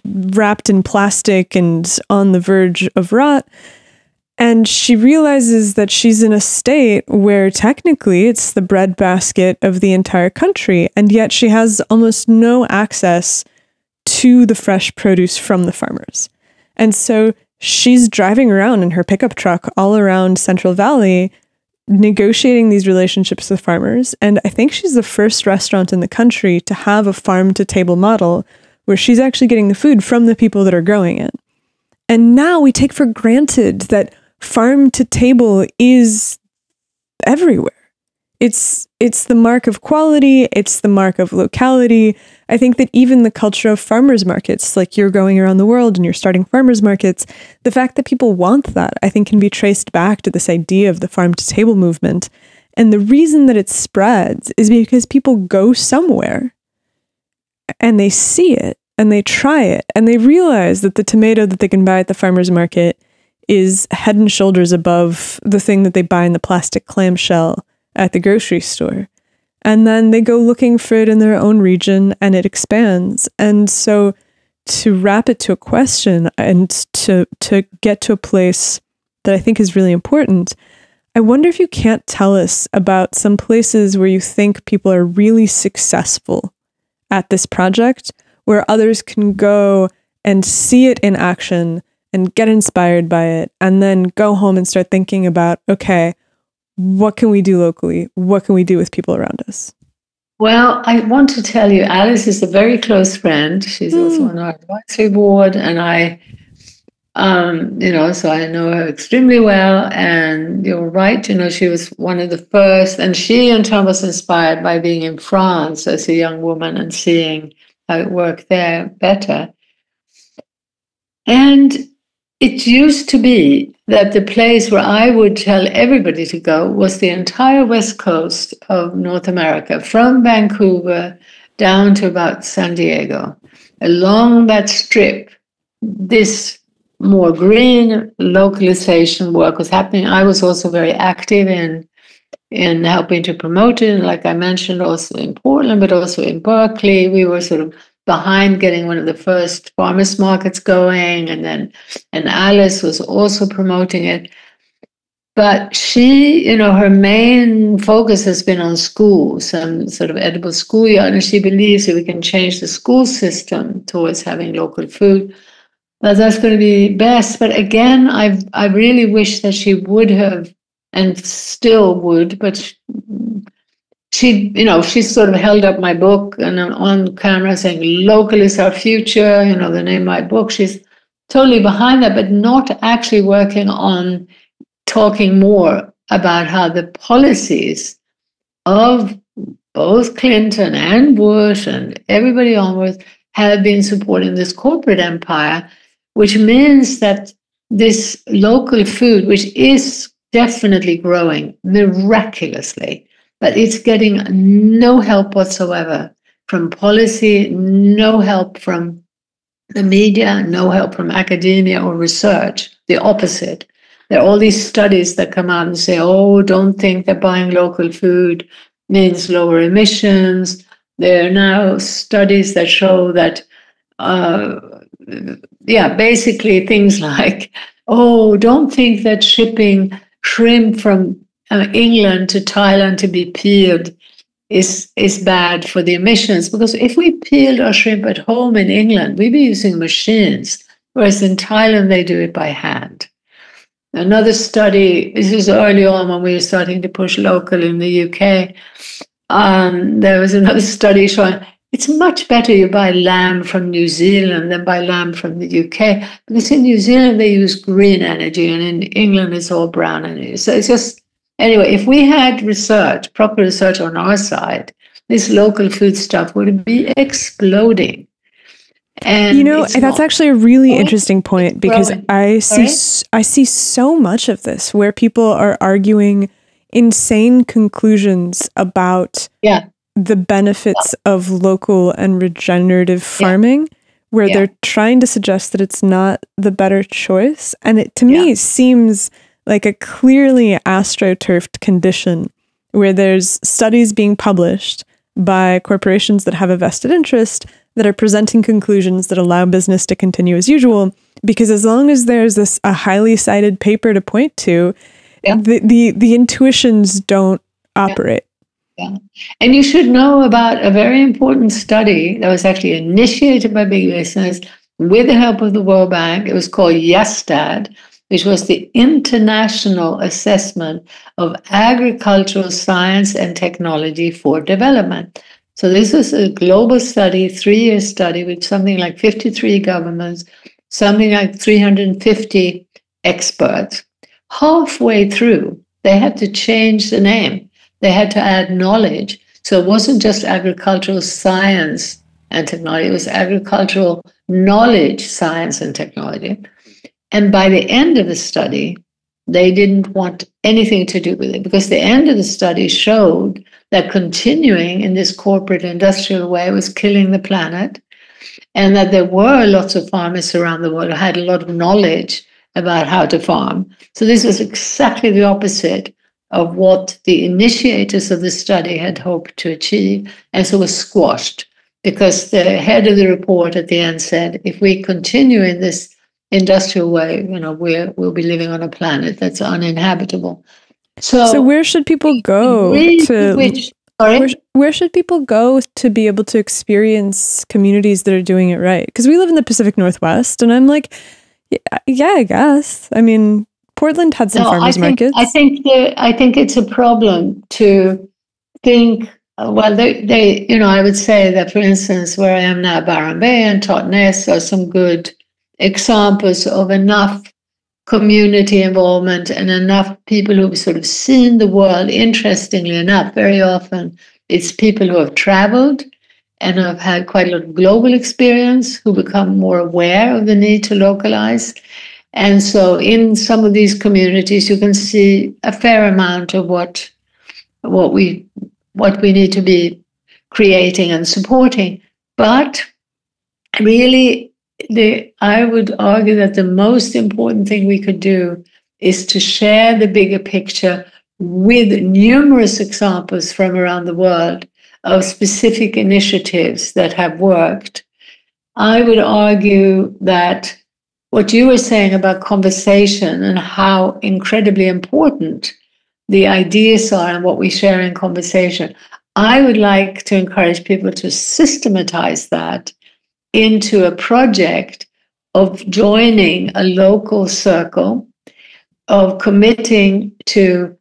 wrapped in plastic and on the verge of rot. And she realizes that she's in a state where technically it's the breadbasket of the entire country, and yet she has almost no access to the fresh produce from the farmers. And so she's driving around in her pickup truck all around Central Valley, negotiating these relationships with farmers. And I think she's the first restaurant in the country to have a farm-to-table model where she's actually getting the food from the people that are growing it. And now we take for granted that farm to table is everywhere. It's the mark of quality. It's the mark of locality. I think that even the culture of farmers markets, like you're going around the world and you're starting farmers markets, the fact that people want that, I think can be traced back to this idea of the farm to table movement. And the reason that it spreads is because people go somewhere and they see it and they try it and they realize that the tomato that they can buy at the farmer's market is head and shoulders above the thing that they buy in the plastic clamshell at the grocery store. And then they go looking for it in their own region and it expands. And so to wrap it to a question and to get to a place that I think is really important, I wonder if you can't tell us about some places where you think people are really successful at this project, where others can go and see it in action and get inspired by it, and then go home and start thinking about, okay, what can we do locally? What can we do with people around us? Well, I want to tell you, Alice is a very close friend. She's also on our advisory board, and so I know her extremely well. And you're right, she was one of the first, and she in turn was inspired by being in France as a young woman and seeing how it worked there better. And it used to be that the place where I would tell everybody to go was the entire west coast of North America, from Vancouver down to about San Diego. Along that strip, this more green localization work was happening. I was also very active in helping to promote it, like I mentioned, also in Portland, but also in Berkeley. We were sort of behind getting one of the first farmers markets going, and Alice was also promoting it. But she, her main focus has been on schools, some sort of edible schoolyard, and she believes that we can change the school system towards having local food. That's going to be best. But again, I really wish that she would have, and still would, but she sort of held up my book and on camera saying, local is our future, the name of my book. She's totally behind that, but not actually working on talking more about how the policies of both Clinton and Bush and everybody onwards have been supporting this corporate empire, which means that this local food, which is definitely growing miraculously, but it's getting no help whatsoever from policy, no help from the media, no help from academia or research, the opposite. There are all these studies that come out and say, oh, don't think that buying local food means lower emissions. There are now studies that show that, basically things like, oh, don't think that shipping shrimp from England to Thailand to be peeled is bad for the emissions, because if we peeled our shrimp at home in England, we'd be using machines, whereas in Thailand they do it by hand. Another study, this is early on when we were starting to push local in the UK, there was another study showing it's much better you buy lamb from New Zealand than buy lamb from the UK, because in New Zealand they use green energy and in England it's all brown energy. So it's just, anyway, if we had research, proper research on our side, this local food stuff would be exploding. And that's actually a really interesting point, because I see so much of this where people are arguing insane conclusions about the benefits of local and regenerative farming, where they're trying to suggest that it's not the better choice. And it, to me, seems like a clearly astroturfed condition where there's studies being published by corporations that have a vested interest that are presenting conclusions that allow business to continue as usual. Because as long as there's a highly cited paper to point to, the intuitions don't operate. Yeah. And you should know about a very important study that was actually initiated by big business with the help of the World Bank. It was called YESTAD, which was the International Assessment of Agricultural Science and Technology for Development. So this was a global study, 3-year study with something like 53 governments, something like 350 experts. Halfway through, they had to change the name. They had to add knowledge. So it wasn't just agricultural science and technology, it was agricultural knowledge, science, and technology. And by the end of the study, they didn't want anything to do with it, because the end of the study showed that continuing in this corporate industrial way was killing the planet, and that there were lots of farmers around the world who had a lot of knowledge about how to farm. So this was exactly the opposite of what the initiators of the study had hoped to achieve, and so was squashed, because the head of the report at the end said, if we continue in this industrial way, we'll be living on a planet that's uninhabitable. So where should people go where should people go to be able to experience communities that are doing it right? Because we live in the Pacific Northwest, and I'm like, yeah, I guess. I mean, Portland had some farmers markets. I think it's a problem to think. Well, they I would say that, for instance, where I am now, Byron Bay and Totnes are some good examples of enough community involvement and enough people who've sort of seen the world. Interestingly enough, very often it's people who have traveled and have had quite a lot of global experience who become more aware of the need to localize. And so in some of these communities, you can see a fair amount of what we need to be creating and supporting. But really, I would argue that the most important thing we could do is to share the bigger picture with numerous examples from around the world of specific initiatives that have worked. I would argue that what you were saying about conversation and how incredibly important the ideas are and what we share in conversation, I would like to encourage people to systematize that into a project of joining a local circle, of committing to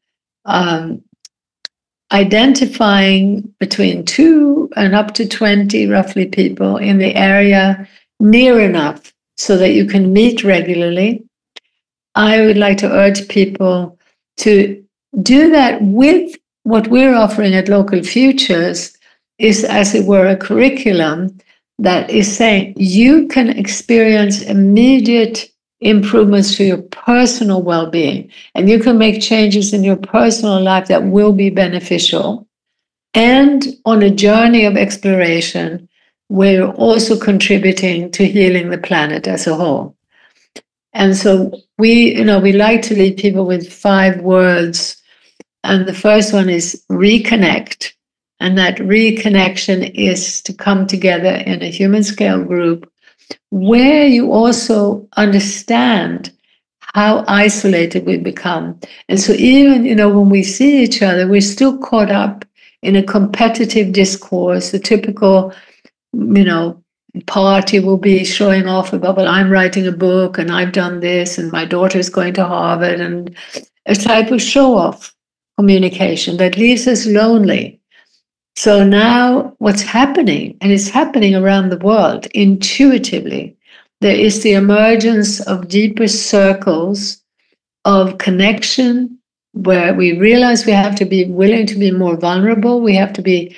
identifying between 2 and up to 20 roughly people in the area near enough so that you can meet regularly. I would like to urge people to do that with what we're offering at Local Futures is, as it were, a curriculum that is saying you can experience immediate improvements to your personal well-being, and you can make changes in your personal life that will be beneficial. And on a journey of exploration, we're also contributing to healing the planet as a whole. And so we like to lead people with 5 words. And the first one is reconnect. And that reconnection is to come together in a human scale group where you also understand how isolated we become. And so even, when we see each other, we're still caught up in a competitive discourse. The typical, party will be showing off about, well, I'm writing a book and I've done this and my daughter's going to Harvard, and a type of show-off communication that leaves us lonely. So now what's happening, and it's happening around the world intuitively, there is the emergence of deeper circles of connection where we realize we have to be willing to be more vulnerable. We have to be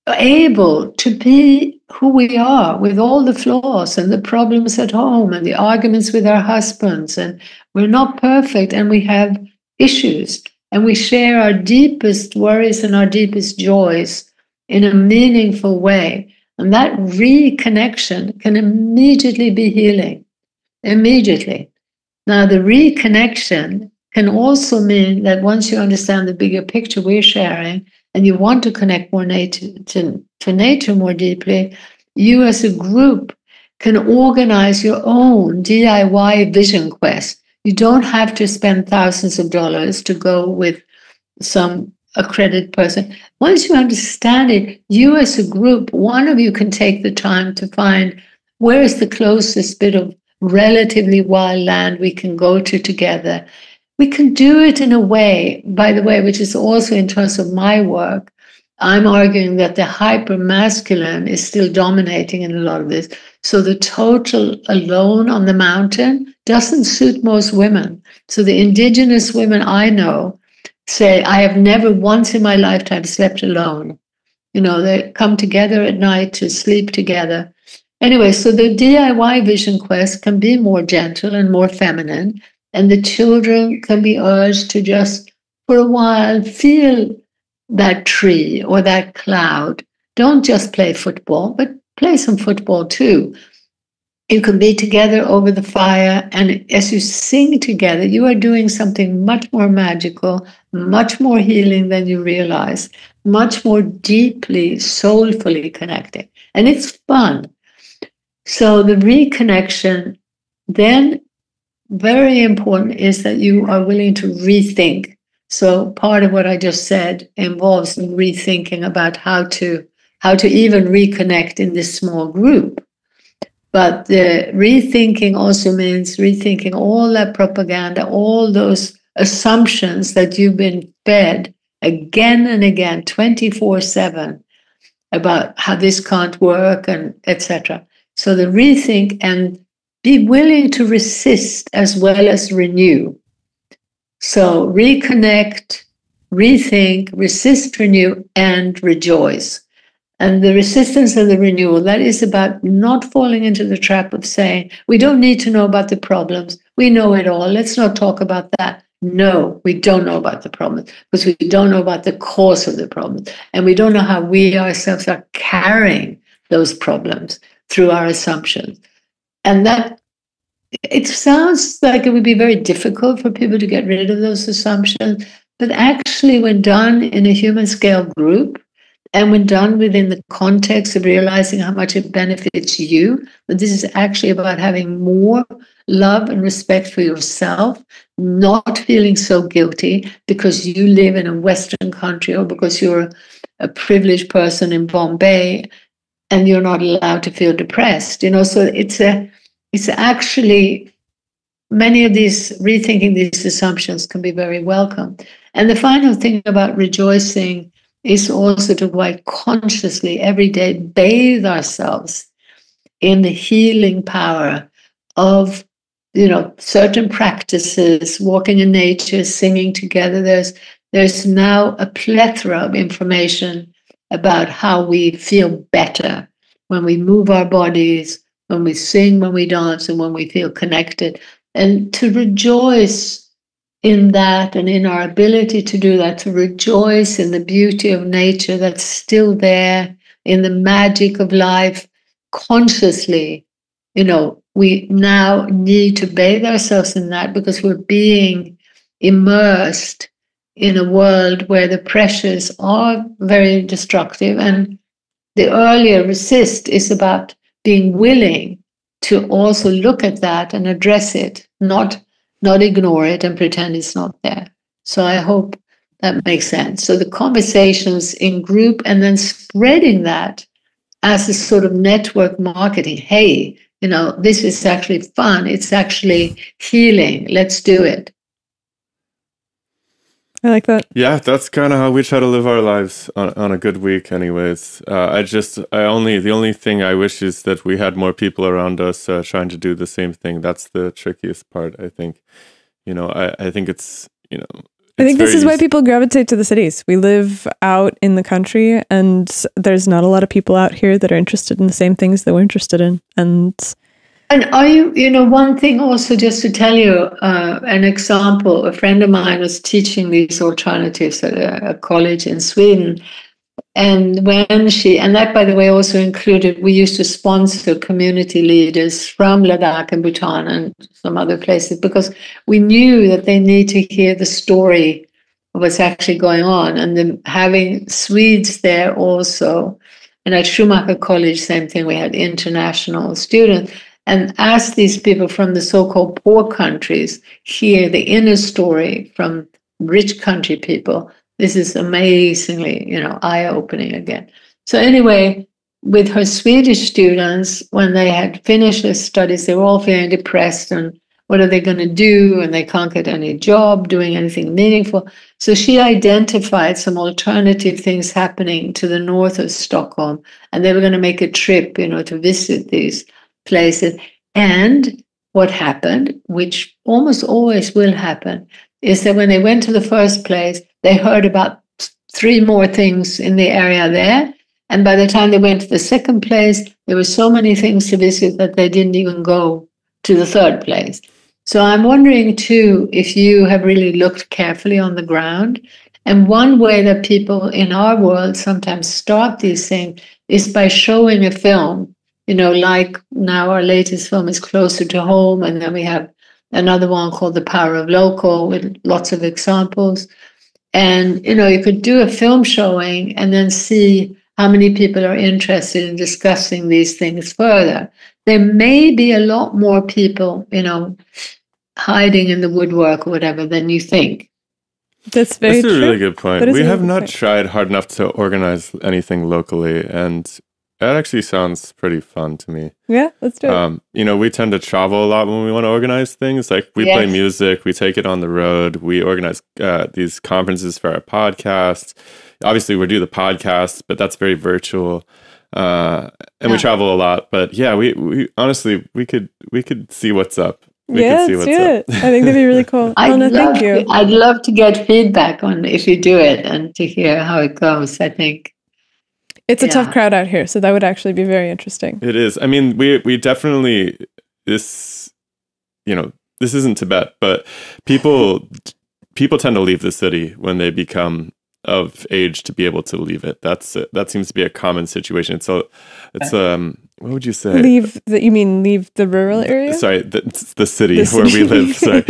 able to be who we are with all the flaws and the problems at home and the arguments with our husbands. And we're not perfect and we have issues, and we share our deepest worries and our deepest joys in a meaningful way. And that reconnection can immediately be healing. Immediately. Now, the reconnection can also mean that once you understand the bigger picture we're sharing and you want to connect more to nature more deeply, you as a group can organize your own DIY vision quest. You don't have to spend thousands of dollars to go with some accredited person. Once you understand it, you as a group, one of you can take the time to find where is the closest bit of relatively wild land we can go to together. We can do it in a way, by the way, which is also in terms of my work. I'm arguing that the hyper-masculine is still dominating in a lot of this. So the total alone on the mountain doesn't suit most women. So the Indigenous women I know say, I have never once in my lifetime slept alone. They come together at night to sleep together. Anyway, so the DIY vision quest can be more gentle and more feminine, and the children can be urged to just, for a while, feel that tree or that cloud. Don't just play football, but play some football too. You can be together over the fire, and as you sing together, you are doing something much more magical, much more healing than you realize, much more deeply, soulfully connecting. And it's fun. So the reconnection, then very important is that you are willing to rethink. So part of what I just said involves rethinking about how to even reconnect in this small group. But the rethinking also means rethinking all that propaganda, all those assumptions that you've been fed again and again, 24/7, about how this can't work and etc. So the rethink, and be willing to resist as well as renew. So reconnect, rethink, resist, renew, and rejoice. And the resistance and the renewal, that is about not falling into the trap of saying, we don't need to know about the problems. We know it all. Let's not talk about that. No, we don't know about the problems because we don't know about the cause of the problems. And we don't know how we ourselves are carrying those problems through our assumptions. And that, it sounds like it would be very difficult for people to get rid of those assumptions. But actually, when done in a human scale group, and when done within the context of realizing how much it benefits you, that this is actually about having more love and respect for yourself, not feeling so guilty because you live in a Western country or because you're a privileged person in Bombay and you're not allowed to feel depressed. So it's actually, many of these, rethinking these assumptions can be very welcome. And the final thing about rejoicing is also to quite consciously every day bathe ourselves in the healing power of, certain practices, walking in nature, singing together. There's now a plethora of information about how we feel better when we move our bodies, when we sing, when we dance, and when we feel connected. And to rejoice in that and in our ability to do that, to rejoice in the beauty of nature that's still there, in the magic of life, consciously, we now need to bathe ourselves in that because we're being immersed in a world where the pressures are very destructive. And the earlier resist is about being willing to also look at that and address it, not ignore it and pretend it's not there. So I hope that makes sense. So the conversations in group and then spreading that as a sort of network marketing. Hey, this is actually fun. It's actually healing. Let's do it. I like that. Yeah, that's kind of how we try to live our lives on a good week anyways. The only thing I wish is that we had more people around us trying to do the same thing. That's the trickiest part, I think. I think it's, I think this is why people gravitate to the cities. We live out in the country and there's not a lot of people out here that are interested in the same things that we're interested in. And are you, one thing also just to tell you, an example, a friend of mine was teaching these alternatives at a college in Sweden. And and that, by the way, also included, we used to sponsor community leaders from Ladakh and Bhutan and some other places because we knew that they need to hear the story of what's actually going on. And then having Swedes there also. And at Schumacher College, same thing, we had international students. And as these people from the so-called poor countries hear the inner story from rich country people, this is amazingly, eye-opening again. So anyway, with her Swedish students, when they had finished their studies, they were all feeling depressed and what are they going to do? And they can't get any job doing anything meaningful. So she identified some alternative things happening to the north of Stockholm. And they were going to make a trip, to visit these places. And what happened, which almost always will happen, is that when they went to the first place, they heard about 3 more things in the area there. And by the time they went to the second place, there were so many things to visit that they didn't even go to the third place. So I'm wondering, too, if you have really looked carefully on the ground. And one way that people in our world sometimes start these things is by showing a film. Like now our latest film is Closer to Home, and then we have another one called The Power of Local with lots of examples. And, you could do a film showing and then see how many people are interested in discussing these things further. There may be a lot more people, hiding in the woodwork or whatever than you think. That's very true. That's a really good point. We have not tried hard enough to organize anything locally, and that actually sounds pretty fun to me. Yeah, let's do it. We tend to travel a lot when we want to organize things. Like we play music, we take it on the road, we organize these conferences for our podcast. Obviously, we do the podcast, but that's very virtual. And we travel a lot. But yeah, we honestly we could see what's up. Let's do it. I think that'd be really cool. Thank you. I'd love to get feedback on if you do it and to hear how it goes, I think. It's a tough crowd out here, so that would actually be very interesting. It is. I mean, we definitely, this isn't Tibet, but people tend to leave the city when they become of age to be able to leave it. That seems to be a common situation. So it's what would you say? Leave the rural area? Sorry, the city where we live. Sorry,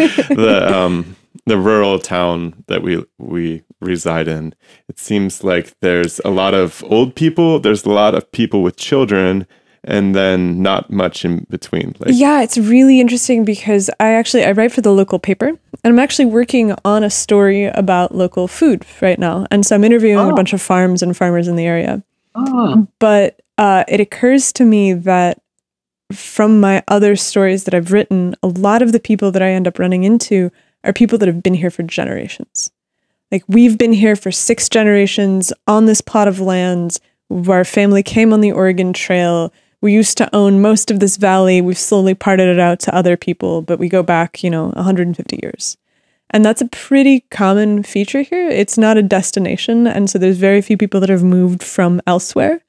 the rural town that we reside in. It seems like there's a lot of old people. There's a lot of people with children, and then not much in between. Yeah, it's really interesting because I write for the local paper, and I'm actually working on a story about local food right now. And so I'm interviewing a bunch of farms and farmers in the area. But it occurs to me that from my other stories that I've written, a lot of the people that I end up running into are people that have been here for generations. Like, we've been here for 6 generations on this plot of land. Our family came on the Oregon Trail. We used to own most of this valley. We've slowly parted it out to other people, but we go back, 150 years. And that's a pretty common feature here. It's not a destination. And so there's very few people that have moved from elsewhere.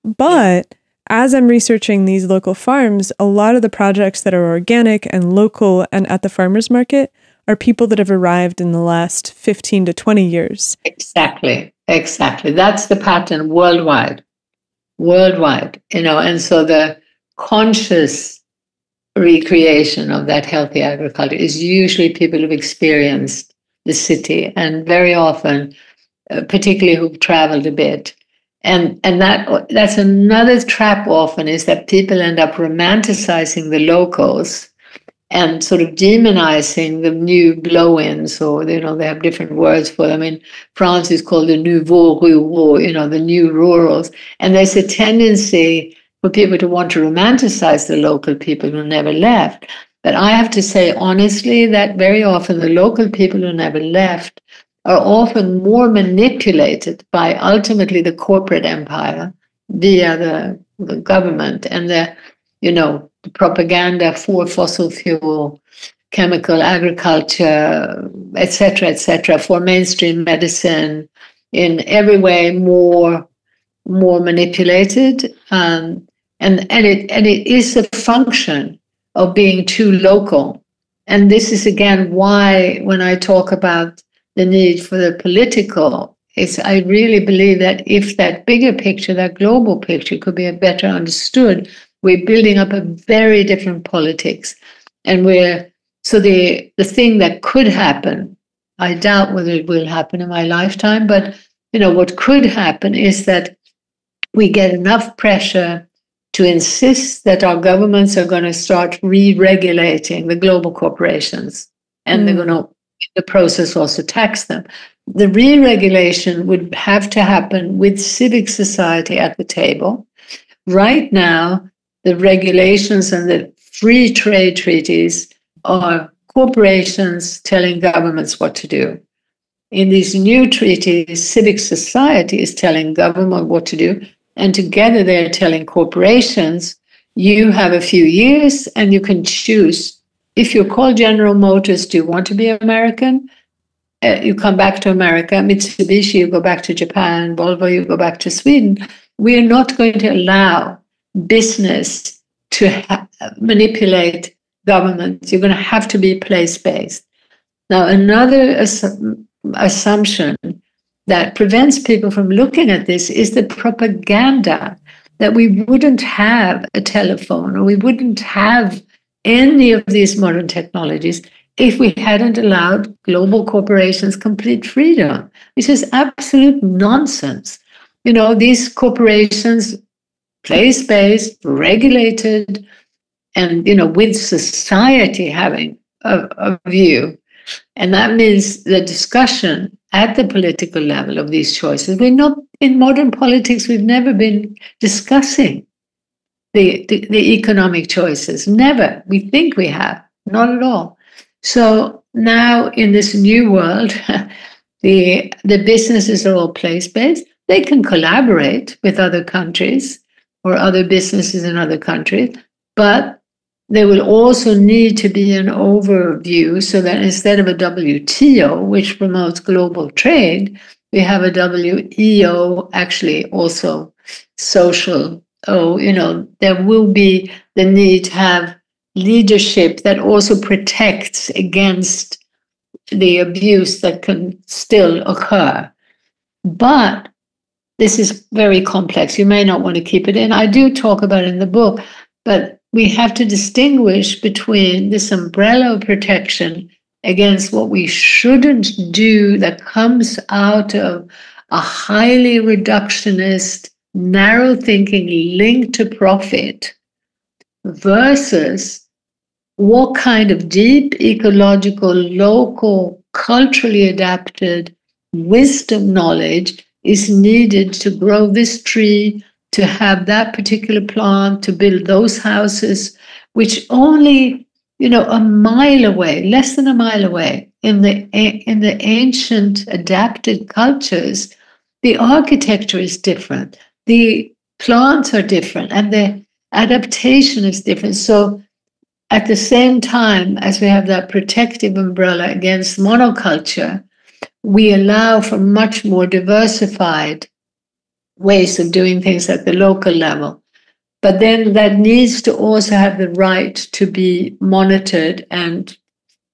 But as I'm researching these local farms, a lot of the projects that are organic and local and at the farmers market are people that have arrived in the last 15 to 20 years. Exactly. That's the pattern worldwide, and so the conscious recreation of that healthy agriculture is usually people who've experienced the city, and very often, particularly who've traveled a bit. And that's another trap often, is that people end up romanticizing the locals and sort of demonizing the new blow-ins, or, they have different words for them. In France, it's called the nouveaux ruraux, the new rurals. And there's a tendency for people to want to romanticize the local people who never left. But I have to say, honestly, that very often the local people who never left are often more manipulated by ultimately the corporate empire via the government and the propaganda for fossil fuel, chemical agriculture, etc., for mainstream medicine, in every way more manipulated, and it is a function of being too local. And this is again why, when I talk about the need for the political, I really believe that if that bigger picture, that global picture, could be better understood, we're building up a very different politics. And the thing that could happen, I doubt whether it will happen in my lifetime, but what could happen is that we get enough pressure to insist that our governments are going to start re-regulating the global corporations, and they're going to, in the process, also tax them. The re-regulation would have to happen with civic society at the table. Right now, the regulations and the free trade treaties are corporations telling governments what to do. In these new treaties, civic society is telling government what to do, and together they're telling corporations, you have a few years and you can choose. If you're called General Motors, do you want to be American? You come back to America. Mitsubishi, you go back to Japan. Volvo, you go back to Sweden. We're not going to allow business to manipulate government. You're going to have to be place-based. Now, another assumption that prevents people from looking at this is the propaganda that we wouldn't have a telephone, or we wouldn't have any of these modern technologies if we hadn't allowed global corporations complete freedom, which is absolute nonsense. These corporations, place-based, regulated, and, with society having a view. And that means the discussion at the political level of these choices. We're not, in modern politics, we've never been discussing the economic choices. Never. We think we have. Not at all. So now in this new world, the businesses are all place-based. They can collaborate with other countries or other businesses in other countries, but there will also need to be an overview, so that instead of a WTO, which promotes global trade, we have a WEO actually also social, there will be the need to have leadership that also protects against the abuse that can still occur. But this is very complex. You may not want to keep it in. I do talk about it in the book, but we have to distinguish between this umbrella of protection against what we shouldn't do that comes out of a highly reductionist, narrow thinking linked to profit versus what kind of deep ecological, local, culturally adapted wisdom knowledge is needed to grow this tree, to have that particular plant, to build those houses, which only, a mile away, less than a mile away, in the ancient adapted cultures, the architecture is different, the plants are different, and the adaptation is different. So at the same time as we have that protective umbrella against monoculture, we allow for much more diversified ways of doing things at the local level. But then that needs to also have the right to be monitored and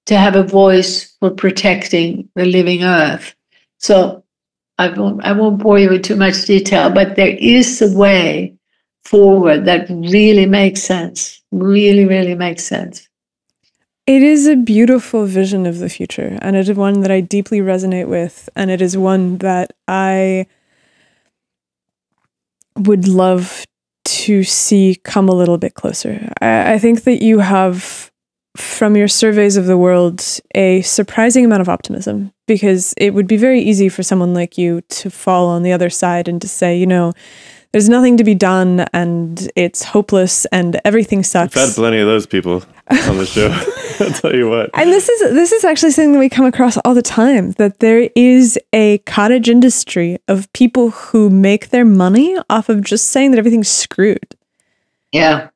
to have a voice for protecting the living earth. So I won't bore you with too much detail, but there is a way forward that really makes sense, really, really makes sense. It is a beautiful vision of the future, and it is one that I deeply resonate with, and it is one that I would love to see come a little bit closer. I think that you have, from your surveys of the world, a surprising amount of optimism, because it would be very easy for someone like you to fall on the other side and to say, there's nothing to be done and it's hopeless and everything sucks. I've had plenty of those people on the show. I'll tell you what. And this is actually something that we come across all the time, that there is a cottage industry of people who make their money off of just saying that everything's screwed. Yeah.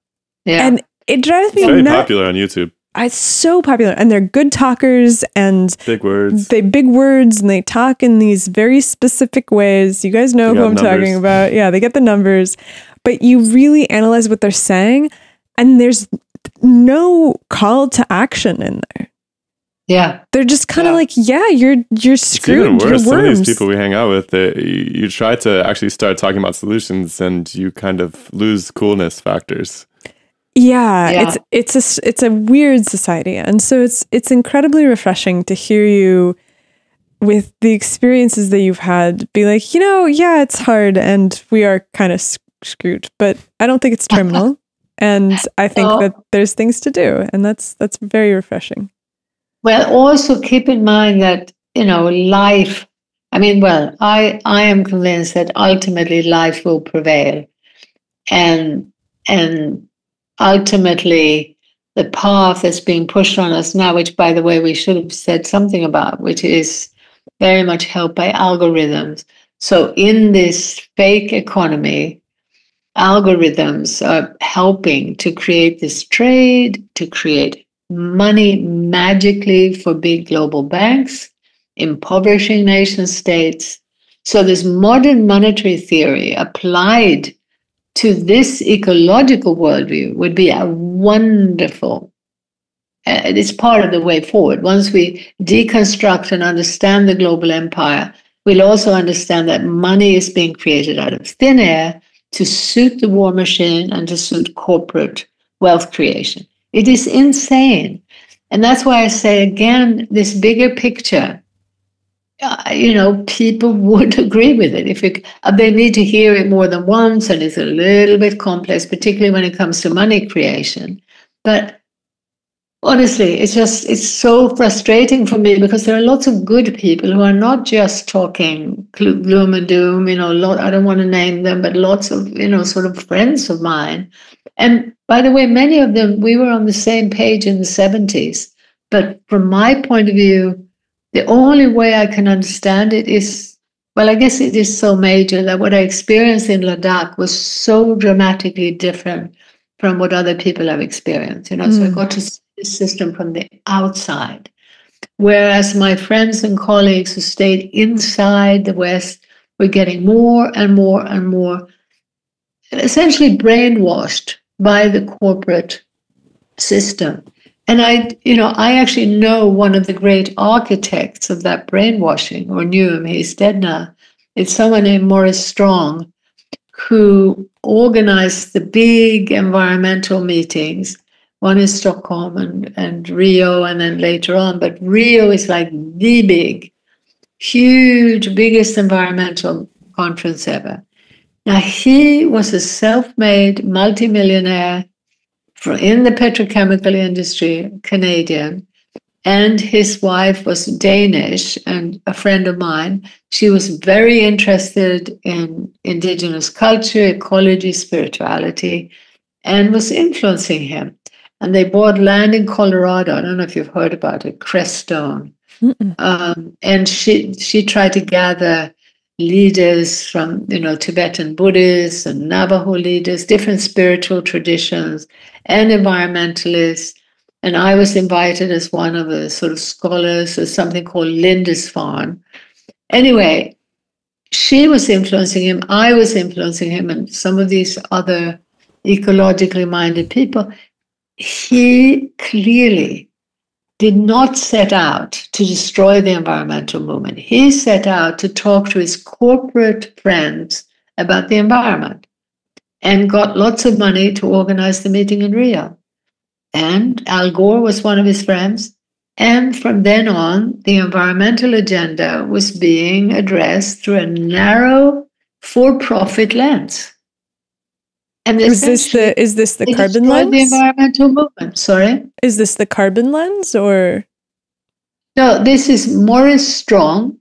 Yeah. And it drives me nuts. Very nuts. popular on YouTube. It's so popular, and they're good talkers and big words. Big words, and they talk in these very specific ways. You guys know who I'm talking about. Yeah, they get the numbers, but you really analyze what they're saying, and there's no call to action in there. Yeah, they're just kind of like, you're screwed. It's even worse. You're worms. Some of these people we hang out with, you try to actually start talking about solutions, and you kind of lose coolness factors. Yeah, it's a weird society, and so it's incredibly refreshing to hear you with the experiences that you've had be like, it's hard, and we are kind of screwed, but I don't think it's terminal, and I think that there's things to do, and that's very refreshing. Well, also keep in mind that life. I am convinced that ultimately life will prevail, and ultimately, the path that's being pushed on us now, which, by the way, we should have said something about, which is very much helped by algorithms. So in this fake economy, algorithms are helping to create this trade, to create money magically for big global banks, impoverishing nation states. So this modern monetary theory applied to this ecological worldview would be a wonderful, it's part of the way forward. Once we deconstruct and understand the global empire, we'll also understand that money is being created out of thin air to suit the war machine and to suit corporate wealth creation. It is insane. And that's why I say, again, this bigger picture, people would agree with it. If they need to hear it more than once, and it's a little bit complex, particularly when it comes to money creation. But honestly, it's so frustrating for me, because there are lots of good people who are not just talking gloom and doom. I don't want to name them, but lots of sort of friends of mine. And by the way, many of them, we were on the same page in the 70s. But from my point of view, the only way I can understand it is, I guess it is so major that what I experienced in Ladakh was so dramatically different from what other people have experienced. So I got to see the system from the outside. Whereas my friends and colleagues who stayed inside the West were getting more and more and more essentially brainwashed by the corporate system. And I actually know one of the great architects of that brainwashing, or knew him. He's dead now. It's someone named Maurice Strong, who organized the big environmental meetings. One in Stockholm and Rio, and then later on. But Rio is like the huge, biggest environmental conference ever. Now, he was a self-made multimillionaire in the petrochemical industry, Canadian, and his wife was Danish and a friend of mine. She was very interested in Indigenous culture, ecology, spirituality, and was influencing him. And they bought land in Colorado. I don't know if you've heard about it, Crestone. And she tried to gather leaders from, Tibetan Buddhists and Navajo leaders, different spiritual traditions, and environmentalists. And I was invited as one of the sort of scholars of something called Lindisfarne. Anyway, she was influencing him. I was influencing him, and some of these other ecologically minded people. He clearly did not set out to destroy the environmental movement. He set out to talk to his corporate friends about the environment and got lots of money to organize the meeting in Rio. And Al Gore was one of his friends. And from then on, the environmental agenda was being addressed through a narrow for-profit lens. And is this the carbon lens? The environmental movement. Sorry, is this the carbon lens or? No, this is Maurice Strong.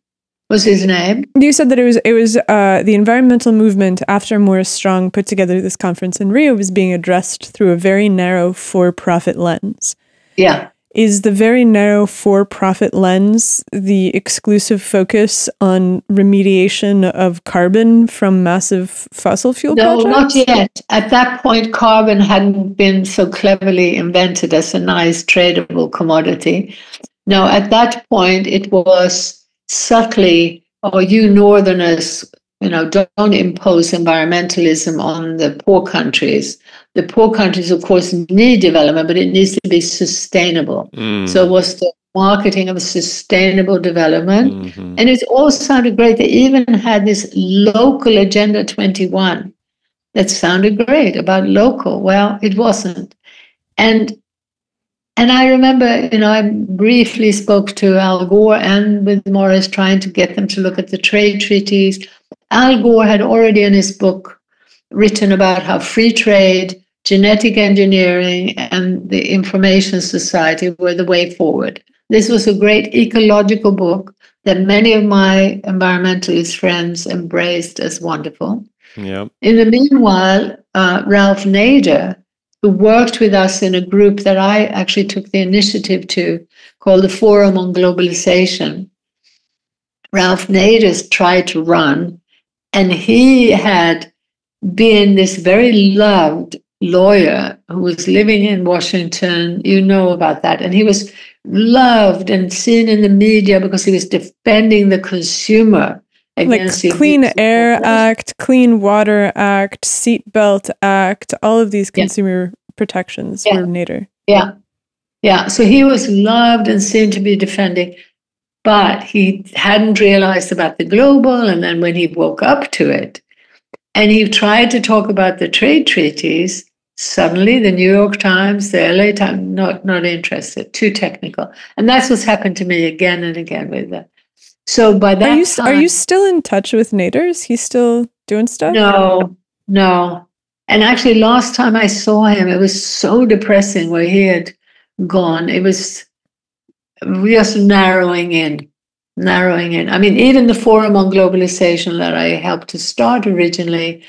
Was his name? You said that it was the environmental movement after Maurice Strong put together this conference in Rio was being addressed through a very narrow for-profit lens. Yeah. Is the very narrow for-profit lens the exclusive focus on remediation of carbon from massive fossil fuel projects? No, not yet. At that point, carbon hadn't been so cleverly invented as a nice tradable commodity. No, at that point, it was subtly, you Northerners, don't impose environmentalism on the poor countries. The poor countries, of course, need development, but it needs to be sustainable. So it was the marketing of sustainable development. And it all sounded great. They even had this local Agenda 21 that sounded great about local. Well, it wasn't. And I remember, I briefly spoke to Al Gore and with Maurice, trying to get them to look at the trade treaties. Al Gore had already in his book written about how free trade, genetic engineering, and the information society were the way forward. This was a great ecological book that many of my environmentalist friends embraced as wonderful. Yep. In the meanwhile, Ralph Nader, who worked with us in a group that I actually took the initiative to, called the Forum on Globalization, Ralph Nader tried to run, and he had been this very loved lawyer who was living in Washington. You know about that. And he was loved and seen in the media because he was defending the consumer against the Clean Air Act, Clean Water Act, Seatbelt Act, all of these consumer protections were Nader. Yeah. Yeah. So he was loved and seen to be defending, but he hadn't realized about the global. And then when he woke up to it and he tried to talk about the trade treaties, suddenly the New York Times, the LA Times, not interested, too technical. And that's what's happened to me again and again with that. So by that time, are you still in touch with Nader? Is he still doing stuff? No. And actually, last time I saw him, it was so depressing where he had gone. It was just narrowing in. I mean, even the Forum on Globalization that I helped to start originally,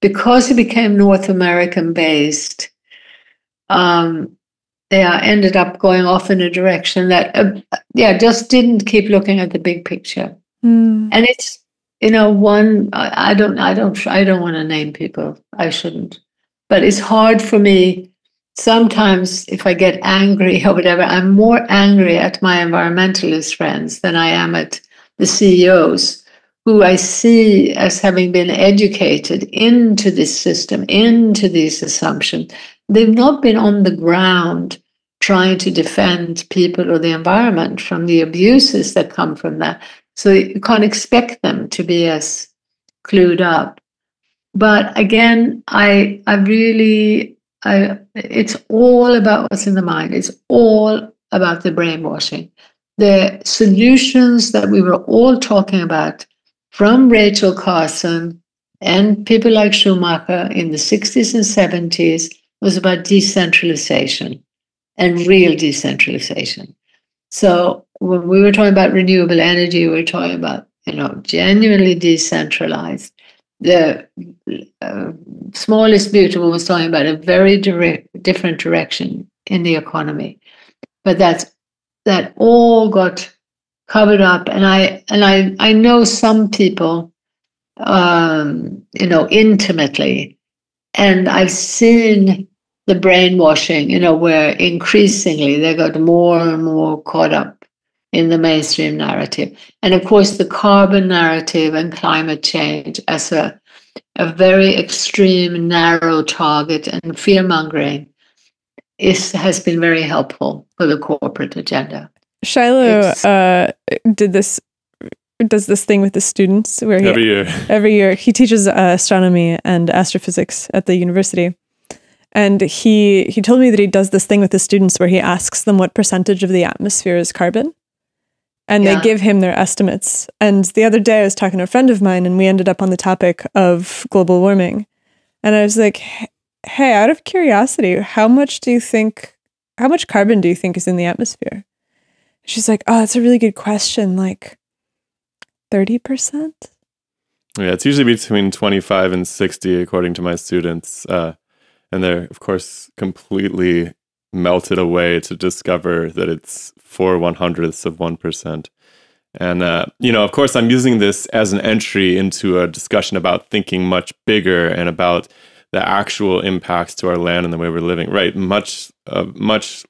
because it became North American based, ended up going off in a direction that, just didn't keep looking at the big picture. And it's, one, I don't want to name people. I shouldn't. But it's hard for me. Sometimes if I get angry or whatever, I'm more angry at my environmentalist friends than I am at the CEOs who I see as having been educated into this system, into these assumptions, they've not been on the ground trying to defend people or the environment from the abuses that come from that. So you can't expect them to be as clued up. But again, it's all about what's in the mind. It's all about the brainwashing. The solutions that we were all talking about from Rachel Carson and people like Schumacher in the 60s and 70s was about decentralization and real decentralization. So when we were talking about renewable energy, we were talking about, genuinely decentralized. The smallest beautiful was talking about a very different direction in the economy. But that all got covered up, and I know some people, intimately, and I've seen the brainwashing, where increasingly they got more and more caught up in the mainstream narrative, and of course the carbon narrative and climate change as a very extreme, narrow target, and fear mongering has been very helpful for the corporate agenda. Shiloh does this thing with the students where every year he teaches astronomy and astrophysics at the university, and he told me that he does this thing with the students where he asks them what percentage of the atmosphere is carbon, and they give him their estimates. And the other day I was talking to a friend of mine, and we ended up on the topic of global warming, and I was like, hey, out of curiosity, how much carbon do you think is in the atmosphere? She's like, oh, that's a really good question. Like 30%? Yeah, it's usually between 25 and 60, according to my students. And they're, of course, completely melted away to discover that it's 4/100ths of 1%. And, of course, I'm using this as an entry into a discussion about thinking much bigger and about the actual impacts to our land and the way we're living, right? Much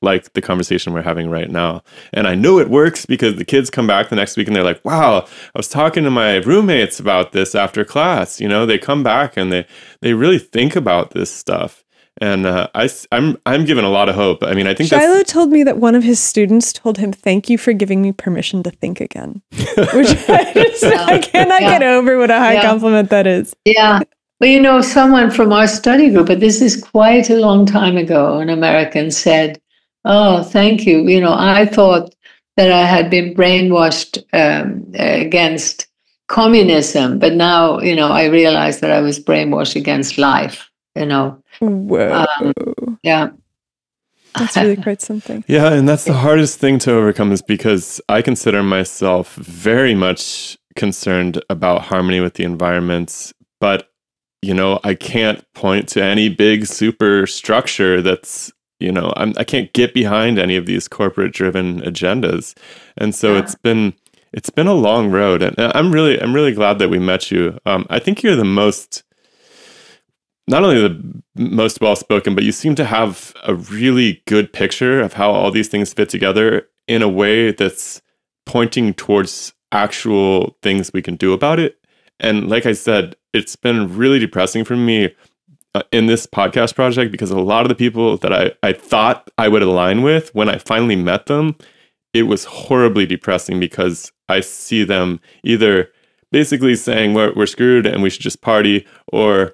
like the conversation we're having right now. And I know it works because the kids come back the next week and they're like, wow, I was talking to my roommates about this after class. They come back and they really think about this stuff. And I'm given a lot of hope. I mean, I think Shiloh told me that one of his students told him, "Thank you for giving me permission to think again," which I cannot get over what a high compliment that is. Yeah. Well, someone from our study group, but this is quite a long time ago, an American said, "Oh, thank you. I thought that I had been brainwashed against communism, but now, I realized that I was brainwashed against life." Whoa. Yeah. That's really quite something. Yeah, and that's the hardest thing to overcome, is because I consider myself very much concerned about harmony with the environment, but I can't point to any big super structure that's, I can't get behind any of these corporate driven agendas. And so it's been a long road, and I'm really glad that we met you. I think you're not only the most well-spoken, but you seem to have a really good picture of how all these things fit together in a way that's pointing towards actual things we can do about it. And like I said, it's been really depressing for me in this podcast project, because a lot of the people that I thought I would align with, when I finally met them, it was horribly depressing, because I see them either basically saying we're screwed and we should just party, or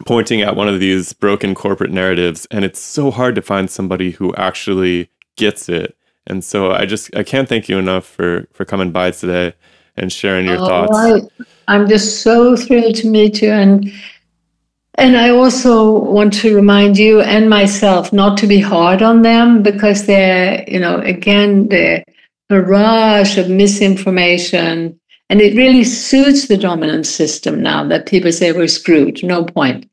pointing at one of these broken corporate narratives. And it's so hard to find somebody who actually gets it. And so I can't thank you enough for coming by today and sharing your thoughts. I'm just so thrilled to meet you. And I also want to remind you and myself not to be hard on them, because they're, again, the barrage of misinformation. And it really suits the dominant system now that people say we're screwed. No point.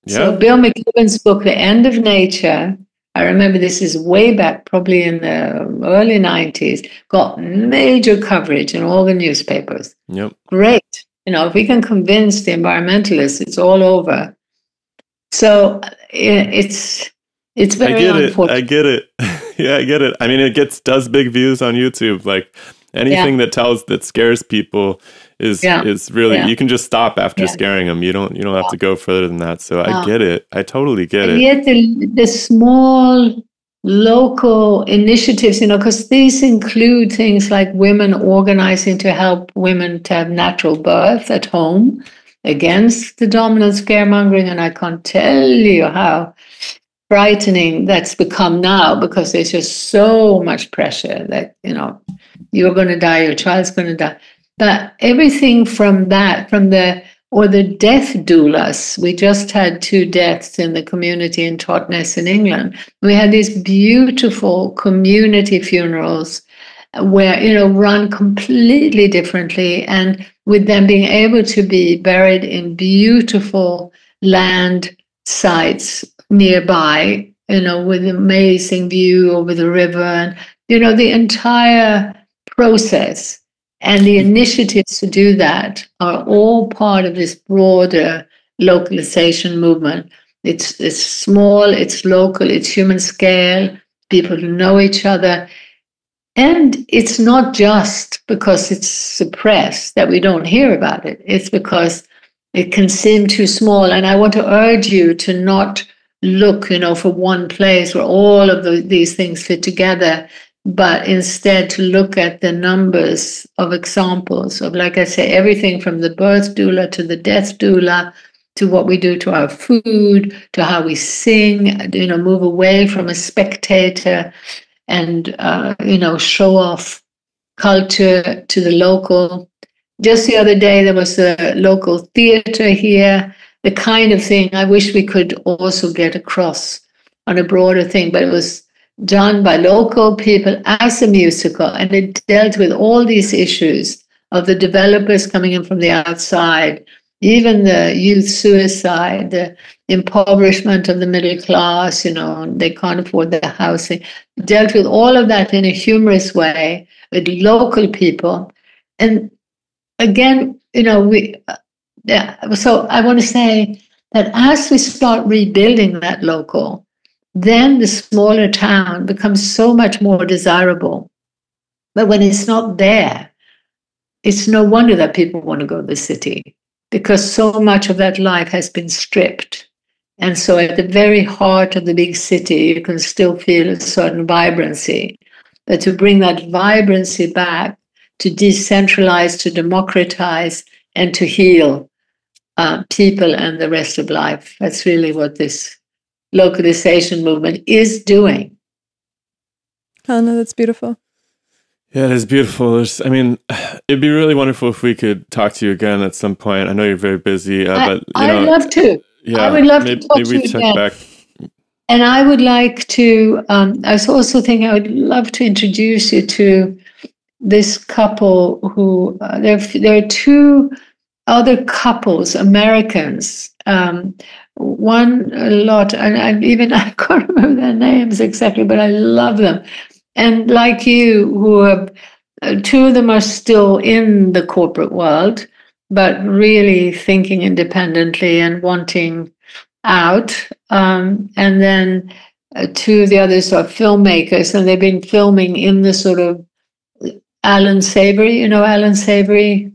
Yeah. So Bill McKibben's book, The End of Nature, I remember this is way back, probably in the early 90s, got major coverage in all the newspapers. Yep. Great. If we can convince the environmentalists, it's all over. So it's very unfortunate. I get it. Yeah, I get it. I mean, does big views on YouTube. Like anything that scares people is really, you can just stop after Yeah. scaring them. You don't have to go further than that. So I get it. I totally get And it. yet the small local initiatives, because these include things like women organizing to help women to have natural birth at home against the dominant scaremongering. And I can't tell you how frightening that's become now, because there's just so much pressure that, you're going to die, your child's going to die. But everything from that, or the death doulas. We just had 2 deaths in the community in Totnes in England. We had these beautiful community funerals where, run completely differently, and with them being able to be buried in beautiful land sites nearby, with amazing view over the river, and, the entire process. And the initiatives to do that are all part of this broader localization movement. It's small, it's local, it's human scale, people who know each other. And it's not just because it's suppressed that we don't hear about it. It's because it can seem too small. And I want to urge you to not look, for one place where all of these things fit together, but instead to look at the numbers of examples of, like I say, everything from the birth doula to the death doula, to what we do to our food, to how we sing, move away from a spectator and, show off culture to the local. Just the other day, there was a local theater here, the kind of thing I wish we could also get across on a broader thing, but it was done by local people as a musical, and it dealt with all these issues of the developers coming in from the outside, even the youth suicide, the impoverishment of the middle class, they can't afford the housing. It dealt with all of that in a humorous way with local people. And again, so I want to say that as we start rebuilding that local, then the smaller town becomes so much more desirable. But when it's not there, it's no wonder that people want to go to the city, because so much of that life has been stripped. And so at the very heart of the big city, you can still feel a certain vibrancy. But to bring that vibrancy back, to decentralize, to democratize, and to heal people and the rest of life, that's really what this localization movement is doing. Oh, no, that's beautiful. Yeah, it is beautiful. It'd be really wonderful if we could talk to you again at some point. I know you're very busy, but I'd love to. Yeah, I would love to talk to you again. Back. And I would like to. I was also thinking I would love to introduce you to this couple who there are 2 other couples, Americans. One a lot, and I can't remember their names exactly, but I love them. And like you, who are 2 of them are still in the corporate world, but really thinking independently and wanting out. And then 2 of the others are filmmakers, and they've been filming in the sort of Alan Savory. Alan Savory?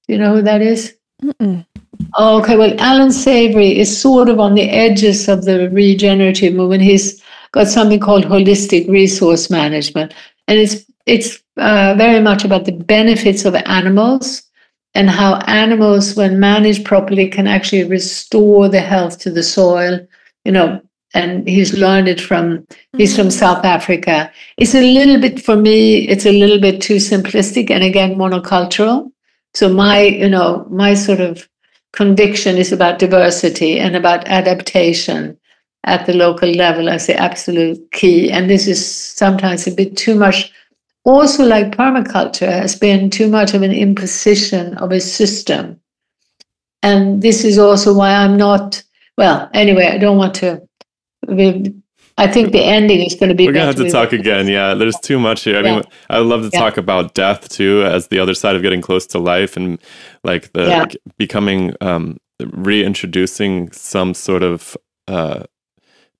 Do you know who that is? Mm-mm. Oh, okay, well, Alan Savory is sort of on the edges of the regenerative movement. He's got something called holistic resource management, and it's very much about the benefits of animals and how animals, when managed properly, can actually restore the health to the soil. And he's learned it he's from South Africa. It's a little bit, for me, it's a little bit too simplistic and again monocultural. So my sort of conviction is about diversity and about adaptation at the local level as the absolute key. And this is sometimes a bit too much. Also, like permaculture has been too much of an imposition of a system. And this is also why I'm not, well, anyway, I don't want to, I think the ending is going to be We're going to have to talk again. Yeah, there's too much here. I mean, I would love to talk about death too, as the other side of getting close to life, and like becoming, reintroducing some sort of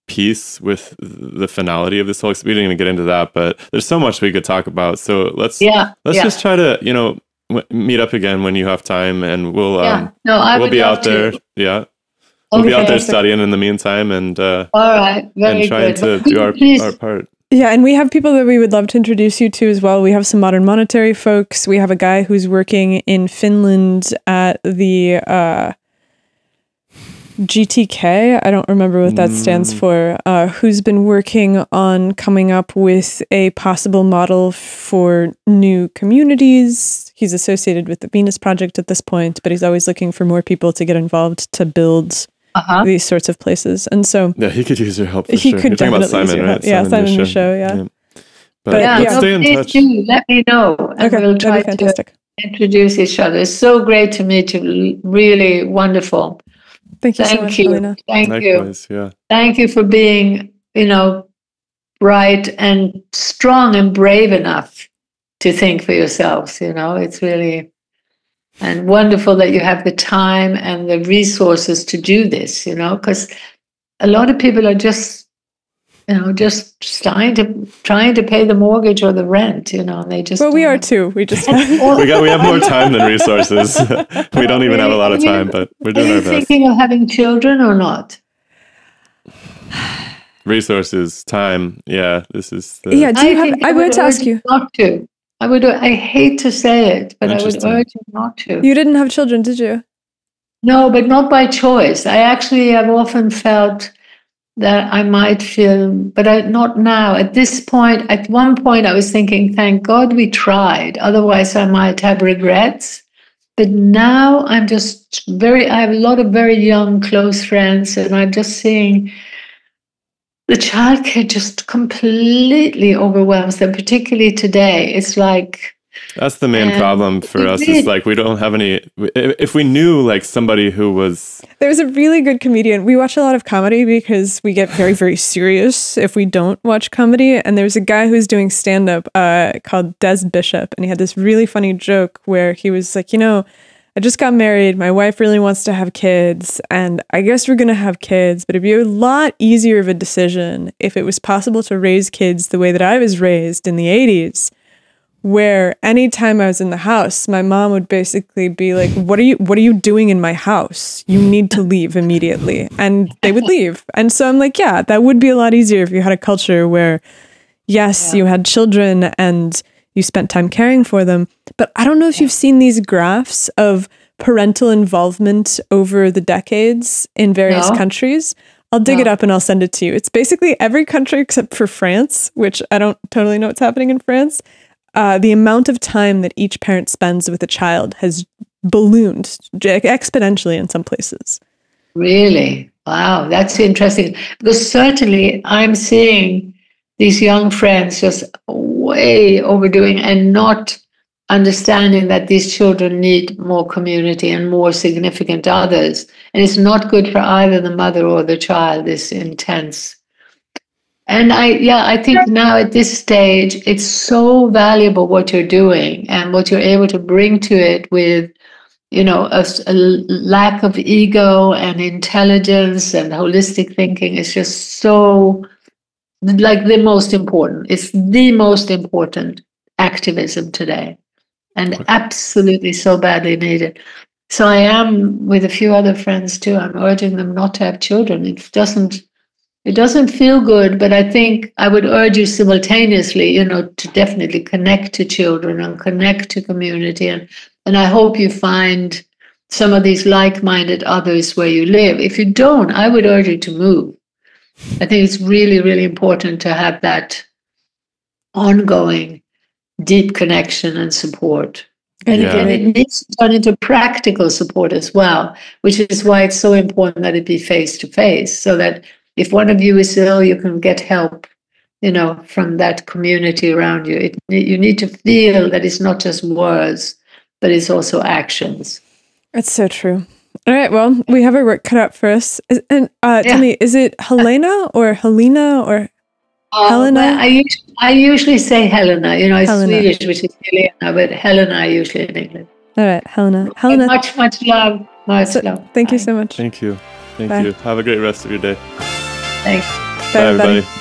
peace with the finality of this whole experience. We didn't even get into that, but there's so much we could talk about. So let's just try to, meet up again when you have time, and we'll would be love out there. to. Yeah, we'll be out there studying in the meantime, and all right, very trying good. to do our part. Yeah, and we have people that we would love to introduce you to as well. We have some modern monetary folks. We have a guy who's working in Finland at the GTK. I don't remember what that stands for. Who's been working on coming up with a possible model for new communities. He's associated with the Venus Project at this point, but he's always looking for more people to get involved to build these sorts of places. And so he could use your help for he sure. could You're talking definitely about use Simon, your right? help. Yeah, Simon Michaud, yeah. But let's stay in please touch. do. Let me know. And Okay, we'll that'd try be fantastic. to introduce each other. It's so great to meet you. Really wonderful. Thank you so much, you. Helena. Thank Likewise, you. yeah. Thank you for being, bright and strong and brave enough to think for yourselves. It's really and wonderful that you have the time and the resources to do this, because a lot of people are just trying to pay the mortgage or the rent, and they just. Well, we are too. We just we have more time than resources. We don't even have a lot of time, but we're doing our best. Are you thinking of having children or not? Resources, time. Yeah, this is. Do you have? I would to ask you not to. I hate to say it, but I would urge you not to. You didn't have children, did you? No, but not by choice. I actually have often felt that I might feel, but not now. At this point, at one point, I was thinking, thank God we tried. Otherwise, I might have regrets. But now I'm just I have a lot of very young, close friends, and I'm just seeing the childcare just completely overwhelms them, particularly today. It's like... That's the main problem for us. It's like we don't have any... If we knew like somebody who was... There was a really good comedian. We watch a lot of comedy because we get very, very serious if we don't watch comedy. And there's a guy who's doing stand-up called Des Bishop. And he had this really funny joke where he was like, I just got married. My wife really wants to have kids. And I guess we're going to have kids. But it'd be a lot easier of a decision if it was possible to raise kids the way that I was raised in the 80s. Where anytime I was in the house, my mom would basically be like, what are you doing in my house? You need to leave immediately. And they would leave. And so I'm like, yeah, that would be a lot easier if you had a culture where, yes, you had children and you spent time caring for them. But I don't know if you've seen these graphs of parental involvement over the decades in various countries. I'll dig it up and I'll send it to you. It's basically every country except for France, which I don't totally know what's happening in France. The amount of time that each parent spends with a child has ballooned exponentially in some places. Really? Wow, that's interesting. Because certainly I'm seeing these young friends just way overdoing and not understanding that these children need more community and more significant others. And it's not good for either the mother or the child, this intense. And I think now at this stage, it's so valuable what you're doing and what you're able to bring to it with, a lack of ego and intelligence and holistic thinking is just so like the most important. It's the most important activism today and absolutely so badly needed. So I am with a few other friends too. I'm urging them not to have children. It doesn't feel good, but I think I would urge you simultaneously, to definitely connect to children and connect to community. And I hope you find some of these like-minded others where you live. If you don't, I would urge you to move. I think it's really, really important to have that ongoing deep connection and support. And it needs to turn into practical support as well, which is why it's so important that it be face-to-face, so that if one of you is ill, you can get help, from that community around you. You need to feel that it's not just words, but it's also actions. That's so true. All right, well, we have our work cut out for us. Tell me, is it Helena or Helena or Helena? Well, I usually say Helena. It's Helena. Swedish, which is Helena, but Helena usually in English. All right, Helena. Helena. Much love. Much love. Thank you so much. Thank you. Bye. Have a great rest of your day. Thanks. Bye, everybody.